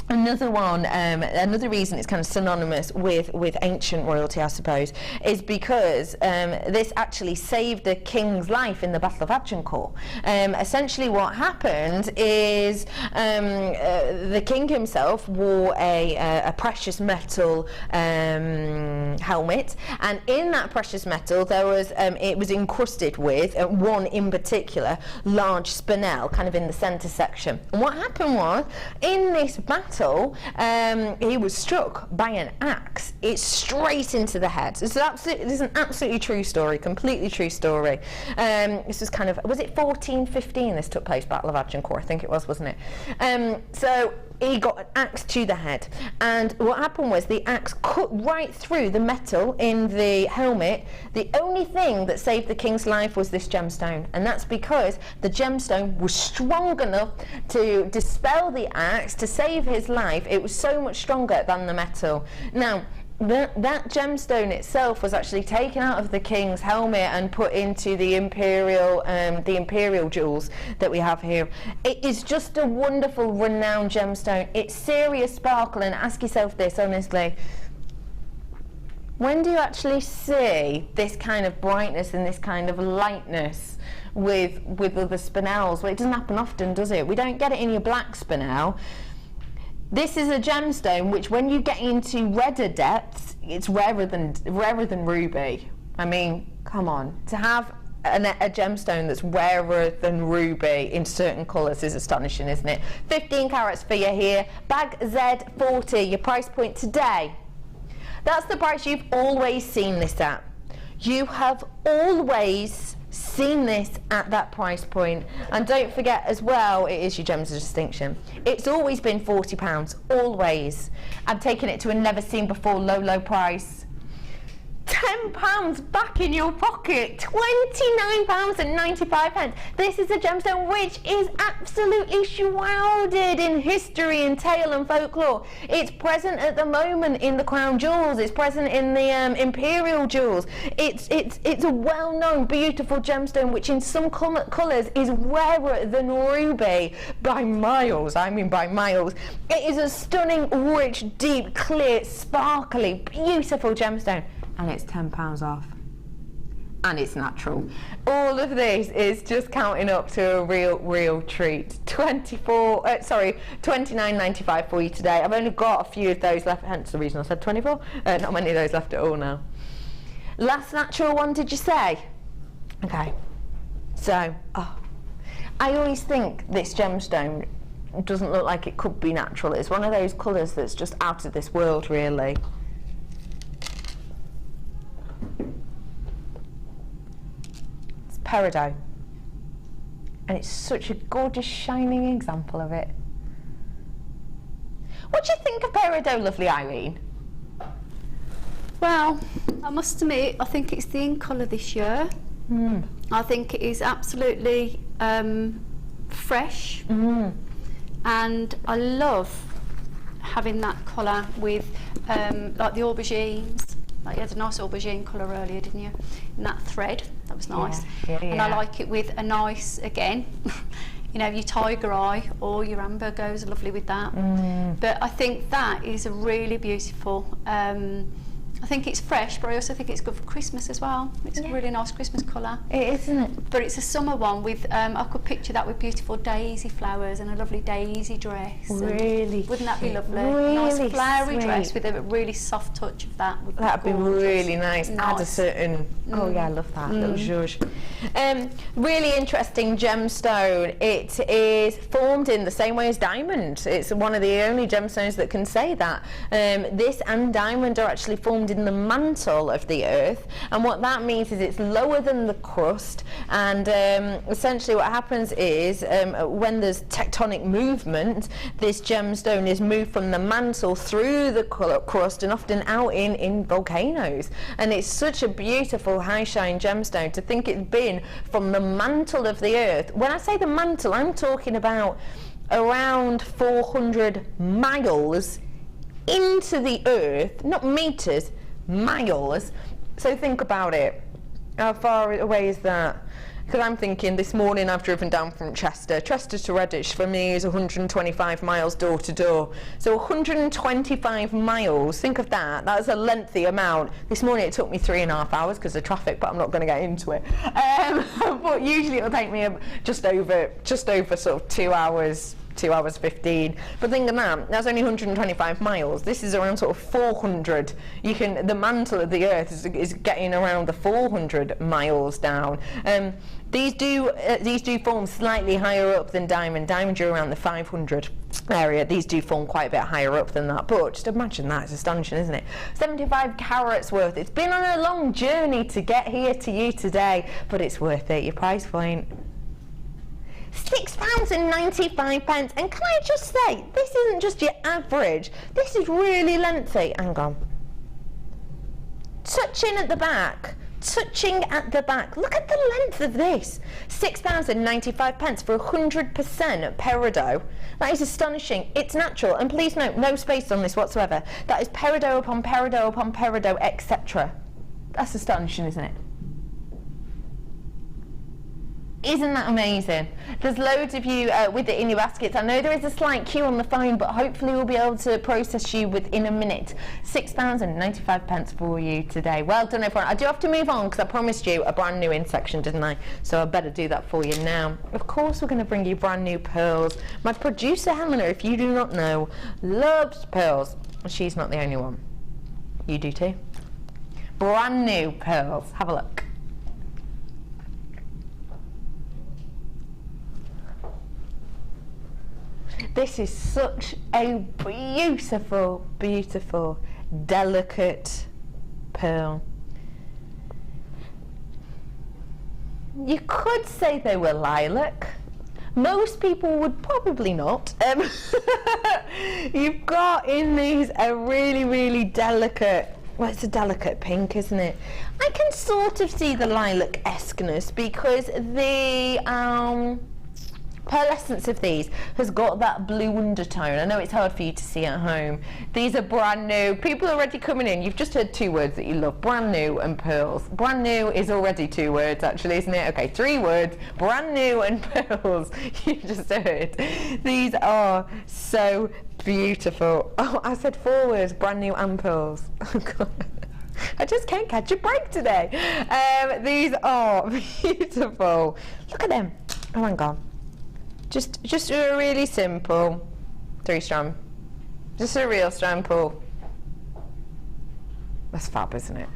Another one, another reason it's kind of synonymous with ancient royalty, I suppose, is because this actually saved the king's life in the Battle of Agincourt. Essentially what happened is the king himself wore a precious metal helmet, and in that precious metal there was it was encrusted with one in particular large spinel, kind of in the centre section. And what happened was, in this battle, he was struck by an axe. It's straight into the head. This is an absolutely true story, completely true story. This was kind of, was it 1415 this took place, Battle of Agincourt? I think it was, wasn't it? So he got an axe to the head, and what happened was the axe cut right through the metal in the helmet. The only thing that saved the king's life was this gemstone, and that's because the gemstone was strong enough to dispel the axe, to save his life. It was so much stronger than the metal. Now, that gemstone itself was actually taken out of the king's helmet and put into the imperial jewels that we have here. It is just a wonderful, renowned gemstone. It's serious sparkle, and ask yourself this honestly: when do you actually see this kind of brightness and this kind of lightness with other spinels? Well, it doesn't happen often, does it? We don't get it in your black spinel. This is a gemstone which, when you get into redder depths, it's rarer than ruby. I mean, come on, to have a gemstone that's rarer than ruby in certain colours is astonishing, isn't it? 15 carats for you here. Bag Z40, your price point today. That's the price you've always seen this at. You have always seen this at that price point. And don't forget as well, it is your gems of distinction. It's always been £40, always. I'm taking it to a never seen before low price. £10 back in your pocket, £29.95. This is a gemstone which is absolutely shrouded in history and tale and folklore. It's present at the moment in the crown jewels. It's present in the imperial jewels. It's a well-known, beautiful gemstone which in some colours is rarer than ruby by miles. I mean by miles. It is a stunning, rich, deep, clear, sparkly, beautiful gemstone. And it's £10 off. and it's natural. All of this is just counting up to a real treat. $29.95 for you today. I've only got a few of those left, hence the reason I said 24. Not many of those left at all now. Last natural one, did you say? Okay. So, I always think this gemstone doesn't look like it could be natural. It's one of those colours that's just out of this world, really. It's peridot. And it's such a gorgeous, shining example of it. What do you think of peridot, lovely Irene? Well, I must admit, I think it's the in colour this year. I think it is absolutely fresh, and I love having that colour with like the aubergines. Like you had a nice aubergine colour earlier, didn't you? In that thread, that was nice. And I like it with a nice, again, you know, your tiger eye or your amber goes lovely with that. But I think that is a really beautiful. I think it's fresh, but I also think it's good for Christmas as well. It's a really nice Christmas colour. It is, isn't it? But it's a summer one with, I could picture that with beautiful daisy flowers and a lovely daisy dress. Really? Wouldn't that be lovely? Really nice flowery dress with a really soft touch of that. That'd be really nice. Add a certain, oh yeah, I love that, little zhuzh. Really interesting gemstone. It is formed in the same way as diamond. It's one of the only gemstones that can say that. This and diamond are actually formed in the mantle of the earth, and what that means is it's lower than the crust, and essentially what happens is when there's tectonic movement, this gemstone is moved from the mantle through the crust and often out in volcanoes, and it's such a beautiful high shine gemstone to think it's been from the mantle of the earth. When I say the mantle, I'm talking about around 400 miles into the earth, not meters, miles. So think about it. How far away is that? Because I'm thinking this morning I've driven down from Chester to Redditch. For me is 125 miles door to door. So 125 miles, think of that. That's a lengthy amount. This morning it took me 3.5 hours because of traffic, but I'm not going to get into it. But usually it'll take me just over sort of 2 hours. 2 hours 15, but think of that, that's only 125 miles. This is around sort of 400. The mantle of the earth is getting around the 400 miles down. These do form slightly higher up than diamond. Diamond are around the 500 area. These do form quite a bit higher up than that, but just imagine that. It's astonishing, isn't it? 75 carats worth. It's been on a long journey to get here to you today, but it's worth it. Your price point, £6.95. And can I just say, this isn't just your average, this is really lengthy. Hang on. Touching at the back. Look at the length of this. £6.95 for 100% peridot. That is astonishing. It's natural, and please note, no space on this whatsoever. That is peridot upon peridot upon peridot, etc. That's astonishing, isn't it? Isn't that amazing? There's loads of you with it in your baskets. I know there is a slight queue on the phone, but hopefully we'll be able to process you within a minute. £6.95 for you today. Well done, everyone. I do have to move on because I promised you a brand new in section, didn't I? So I better do that for you now. Of course, we're going to bring you brand new pearls. My producer, Helena, if you do not know, loves pearls. She's not the only one. You do too. Brand new pearls. Have a look. This is such a beautiful, beautiful, delicate pearl. You could say they were lilac. Most people would probably not. You've got in these a really, really delicate, well, it's a delicate pink, isn't it? I can sort of see the lilac-esqueness because the pearlescence of these has got that blue undertone. I know it's hard for you to see at home. These are brand new. People are already coming in. You've just heard 2 words that you love: brand new and pearls. Brand new is already 2 words, actually, isn't it? Okay, 3 words: brand new and pearls. You just heard. These are so beautiful. Oh, I said 4 words: brand new and pearls. Oh God. I just can't catch a break today. These are beautiful. Look at them. Oh my god. Just a really simple 3-strand. Just a real strand pull. That's fab, isn't it?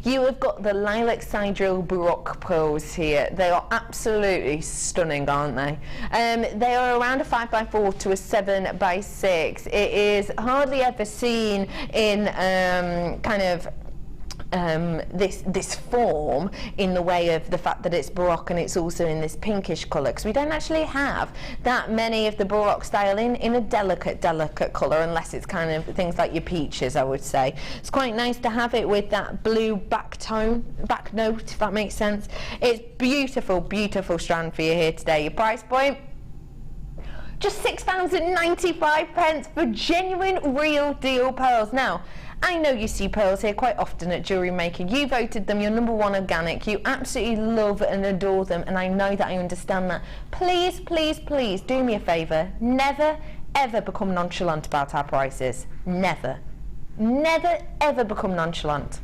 You have got the lilac sidral baroque pearls here. They are absolutely stunning, aren't they? They are around a 5x4 to a 7x6. It is hardly ever seen in kind of this form, in the way of the fact that it's baroque and it's also in this pinkish colour, because we don't actually have that many of the baroque style in a delicate colour, unless it's kind of things like your peaches, I would say. It's quite nice to have it with that blue back note, if that makes sense. It's beautiful strand for you here today. Your price point, just £6.95 for genuine real deal pearls. Now, I know you see pearls here quite often at Jewellery Maker. You voted them your #1 organic. You absolutely love and adore them, and I know that, I understand that. Please, please, please do me a favour. Never, ever become nonchalant about our prices. Never. Never, ever become nonchalant.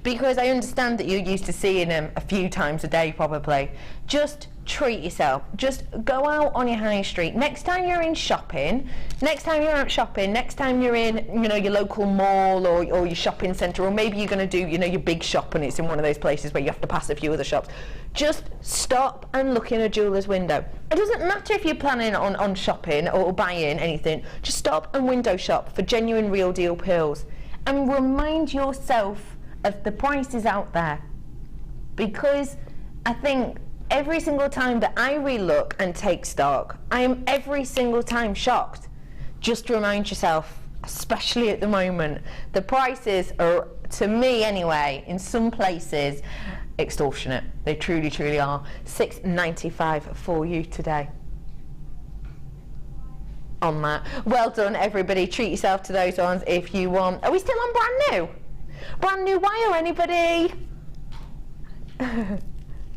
Because I understand that you're used to seeing them a few times a day probably. Just treat yourself. Just go out on your high street. Next time you're shopping, next time you're in, you know, your local mall or your shopping centre, or maybe you're going to do, you know, your big shop and it's in one of those places where you have to pass a few other shops. Just stop and look in a jeweller's window. It doesn't matter if you're planning on shopping or buying anything. Just stop and window shop for genuine real deal pearls and remind yourself of the prices out there, because I think every single time that I relook and take stock, I am every single time shocked. Just remind yourself, especially at the moment, the prices are, to me anyway, in some places extortionate. They truly, truly are. $6.95 for you today on that. Well done, everybody. Treat yourself to those ones if you want. Are we still on brand new? Brand new wire, anybody?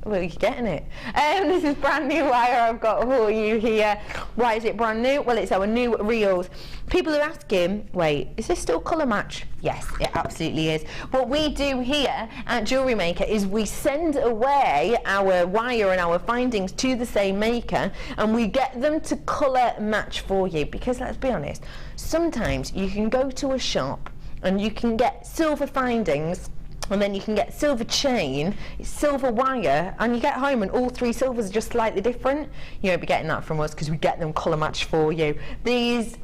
Well, you're getting it. This is brand new wire I've got for you here. Why is it brand new? Well, it's our new reels. People are asking, wait, is this still colour match? Yes, it absolutely is. What we do here at Jewellery Maker is we send away our wire and our findings to the same maker, and we get them to colour match for you. Because let's be honest, sometimes you can go to a shop and you can get silver findings, and then you can get silver chain, silver wire, and you get home and all 3 silvers are just slightly different. You won't be getting that from us because we get them colour matched for you. This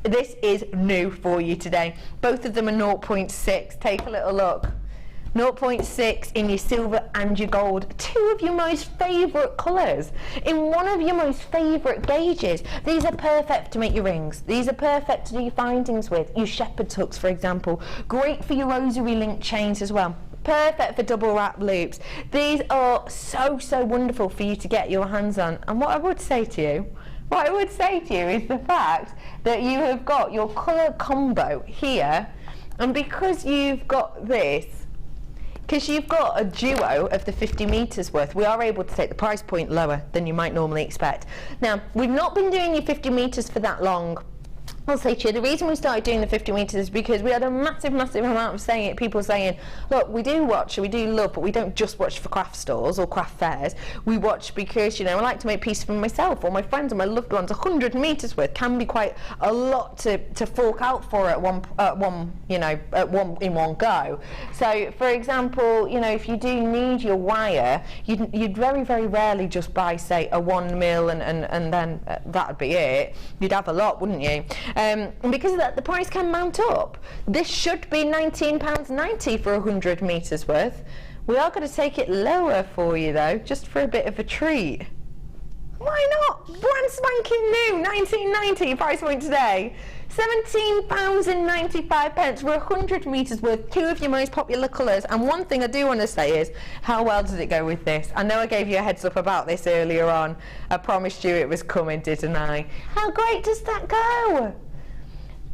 is new for you today. Both of them are 0.6. Take a little look. 0.6 in your silver and your gold. 2 of your most favourite colours in one of your most favourite gauges. These are perfect to make your rings. These are perfect to do your findings with. Your shepherd's hooks, for example. Great for your rosary link chains as well. Perfect for double wrap loops. These are so wonderful for you to get your hands on. And what I would say to you is the fact that you have got your colour combo here, and because you've got this, because you've got a duo of the 50 metres worth, we are able to take the price point lower than you might normally expect. Now, we've not been doing your 50 metres for that long. I'll say to you, the reason we started doing the 50 metres is because we had a massive amount of people saying, look, we do watch, we do love, but we don't just watch for craft stores or craft fairs. We watch because, you know, I like to make pieces for myself or my friends or my loved ones. 100 metres worth can be quite a lot to fork out for in one go. So, for example, you know, if you do need your wire, you'd very rarely just buy, say, a 1 mil and then that'd be it. You'd have a lot, wouldn't you? And because of that, the price can mount up. This should be £19.90 for 100 metres worth. We are going to take it lower for you though, just for a bit of a treat. Why not? Brand spanking new, £19.90 price point today. £17.95 for 100 metres worth, 2 of your most popular colours. And one thing I do want to say is, how well does it go with this? I know I gave you a heads up about this earlier on. I promised you it was coming, didn't I? How great does that go?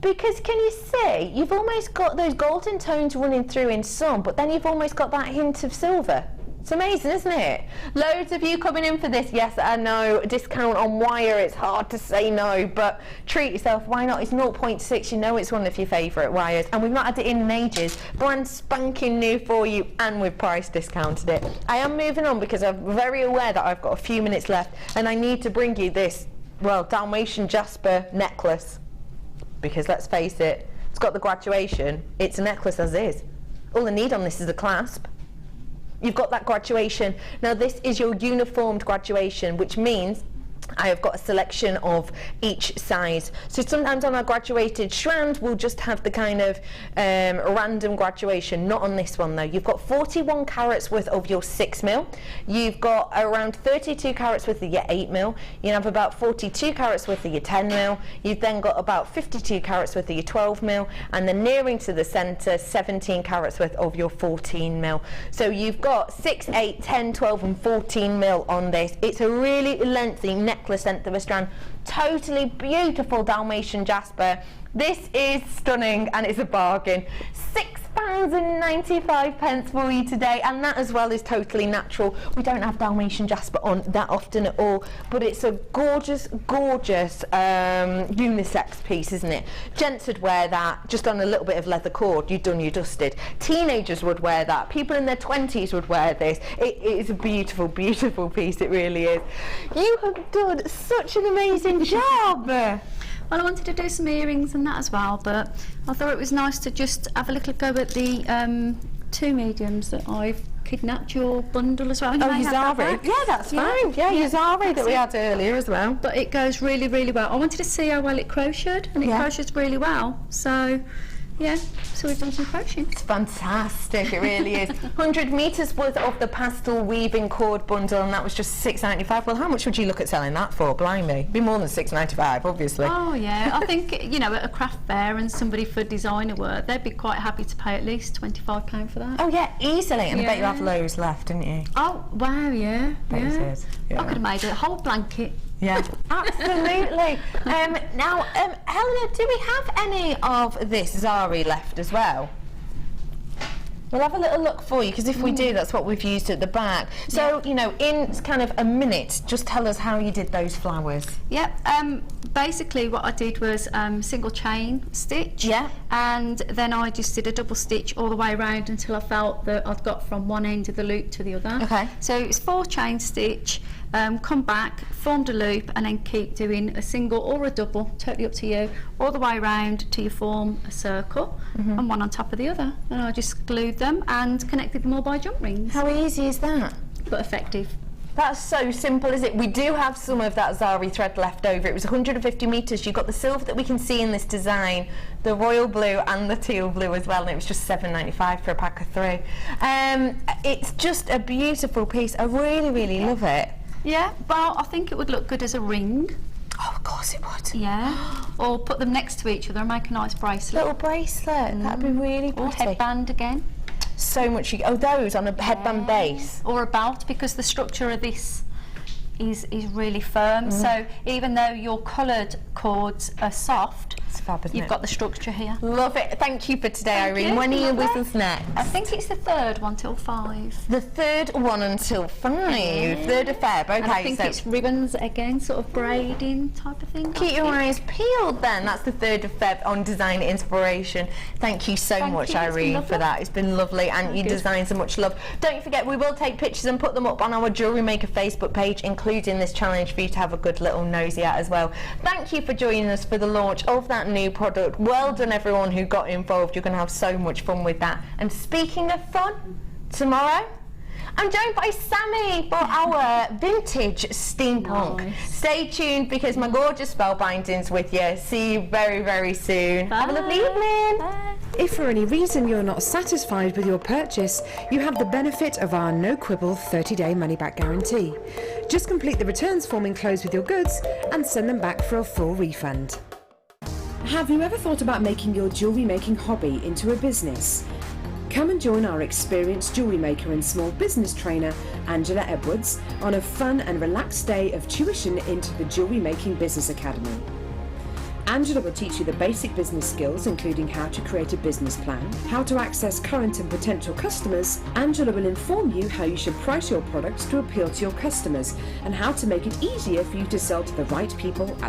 Because can you see, you've almost got those golden tones running through in some, but then you've almost got that hint of silver. It's amazing, isn't it? Loads of you coming in for this. Yes, I know, discount on wire, it's hard to say no, but treat yourself, why not? It's 0.6, you know it's one of your favourite wires, and we've not had it in ages. Brand spanking new for you, and we've price discounted it. I am moving on because I'm very aware that I've got a few minutes left, and I need to bring you this, well, Dalmatian Jasper necklace, because let's face it, it's got the graduation, it's a necklace as is. All I need on this is a clasp. You've got that graduation. Now this is your uniformed graduation, which means I have got a selection of each size. So sometimes on our graduated strand we'll just have the kind of random graduation. Not on this one though. You've got 41 carats worth of your 6mm. You've got around 32 carats worth of your 8mm. You have about 42 carats worth of your 10mm. You've then got about 52 carats worth of your 12mm, and then nearing to the centre 17 carats worth of your 14mm. So you've got 6, 8, 10, 12 and 14mm on this. It's a really lengthy necklace length of a strand. Totally beautiful Dalmatian Jasper. This is stunning and it's a bargain. £6.95 for you today, and that as well is totally natural. We don't have Dalmatian Jasper on that often at all, but it's a gorgeous, gorgeous unisex piece, isn't it? Gents would wear that just on a little bit of leather cord. You're done, you're dusted. Teenagers would wear that. People in their 20s would wear this. It is a beautiful, beautiful piece. It really is. You have done such an amazing job. Well, I wanted to do some earrings and that as well, but I thought it was nice to just have a little go at the 2 mediums that I've kidnapped your bundle as well. Oh, your Zari? Yeah, that's fine. Yeah, your Zari that we had earlier as well. But it goes really, really well. I wanted to see how well it crocheted, and it crochets really well. So, yeah, so we've done some crocheting. It's fantastic, it really is. 100 metres worth of the pastel weaving cord bundle, and that was just £6.95. Well, how much would you look at selling that for? Blimey, be more than £6.95, obviously. Oh yeah, I think, you know, at a craft fair and somebody for designer work, they'd be quite happy to pay at least £25 for that. Oh yeah, easily, and I bet you have loads left, didn't you? Oh wow, yeah. Yeah. I could have made a whole blanket. Yeah, absolutely. Now, Helena, do we have any of this Zari left as well? We'll have a little look for you, because if we do, that's what we've used at the back. So, you know, in kind of a minute, just tell us how you did those flowers. Yep. Basically, what I did was single chain stitch. Yeah. And then I just did a double stitch all the way around until I felt that I'd got from one end of the loop to the other. Okay. So it's 4 chain stitch. Come back, formed a loop, and then keep doing a single or a double, totally up to you, all the way around till you form a circle, and one on top of the other. And I just glued them and connected them all by jump rings. How easy is that? But effective. That's so simple, is it? We do have some of that Zari thread left over. It was 150 metres. You've got the silver that we can see in this design, the royal blue and the teal blue as well, and it was just £7.95 for a pack of 3. It's just a beautiful piece. I really, really love it. Yeah, well, I think it would look good as a ring. Oh, of course it would. Yeah, or put them next to each other and make a nice bracelet. Little bracelet, that'd be really pretty. Or headband again. So much, oh, those on a headband base. Or a belt, because the structure of this is really firm. So even though your coloured cords are soft, it's fab, isn't you've it? got the structure here. Love it. Thank you for today, Irene. When are you with us next? I think it's the 3rd one till 5. The 3rd one until 5. 3rd of Feb. Okay, and I think it's ribbons again, sort of braiding type of thing. Keep your eyes peeled then. That's the 3rd of Feb on Design Inspiration. Thank you so much, Irene, for that. It's been lovely, and your designs are much loved. Don't forget, we will take pictures and put them up on our Jewellery Maker Facebook page, including this challenge for you to have a good little nosy at as well. Thank you for joining us for the launch of that new product. Well done everyone who got involved. You're going to have so much fun with that. And speaking of fun, tomorrow I'm joined by Sammy for our vintage steampunk. Nice. Stay tuned, because my gorgeous spellbinding's with you. See you very, very soon. Bye. Have a lovely evening. Bye. If for any reason you're not satisfied with your purchase, you have the benefit of our no quibble 30-day money-back guarantee. Just complete the returns form enclosed with your goods and send them back for a full refund. Have you ever thought about making your jewellery making hobby into a business? Come and join our experienced jewellery maker and small business trainer, Angela Edwards, on a fun and relaxed day of tuition into the Jewellery Making Business Academy. Angela will teach you the basic business skills, including how to create a business plan, how to access current and potential customers. Angela will inform you how you should price your products to appeal to your customers, and how to make it easier for you to sell to the right people at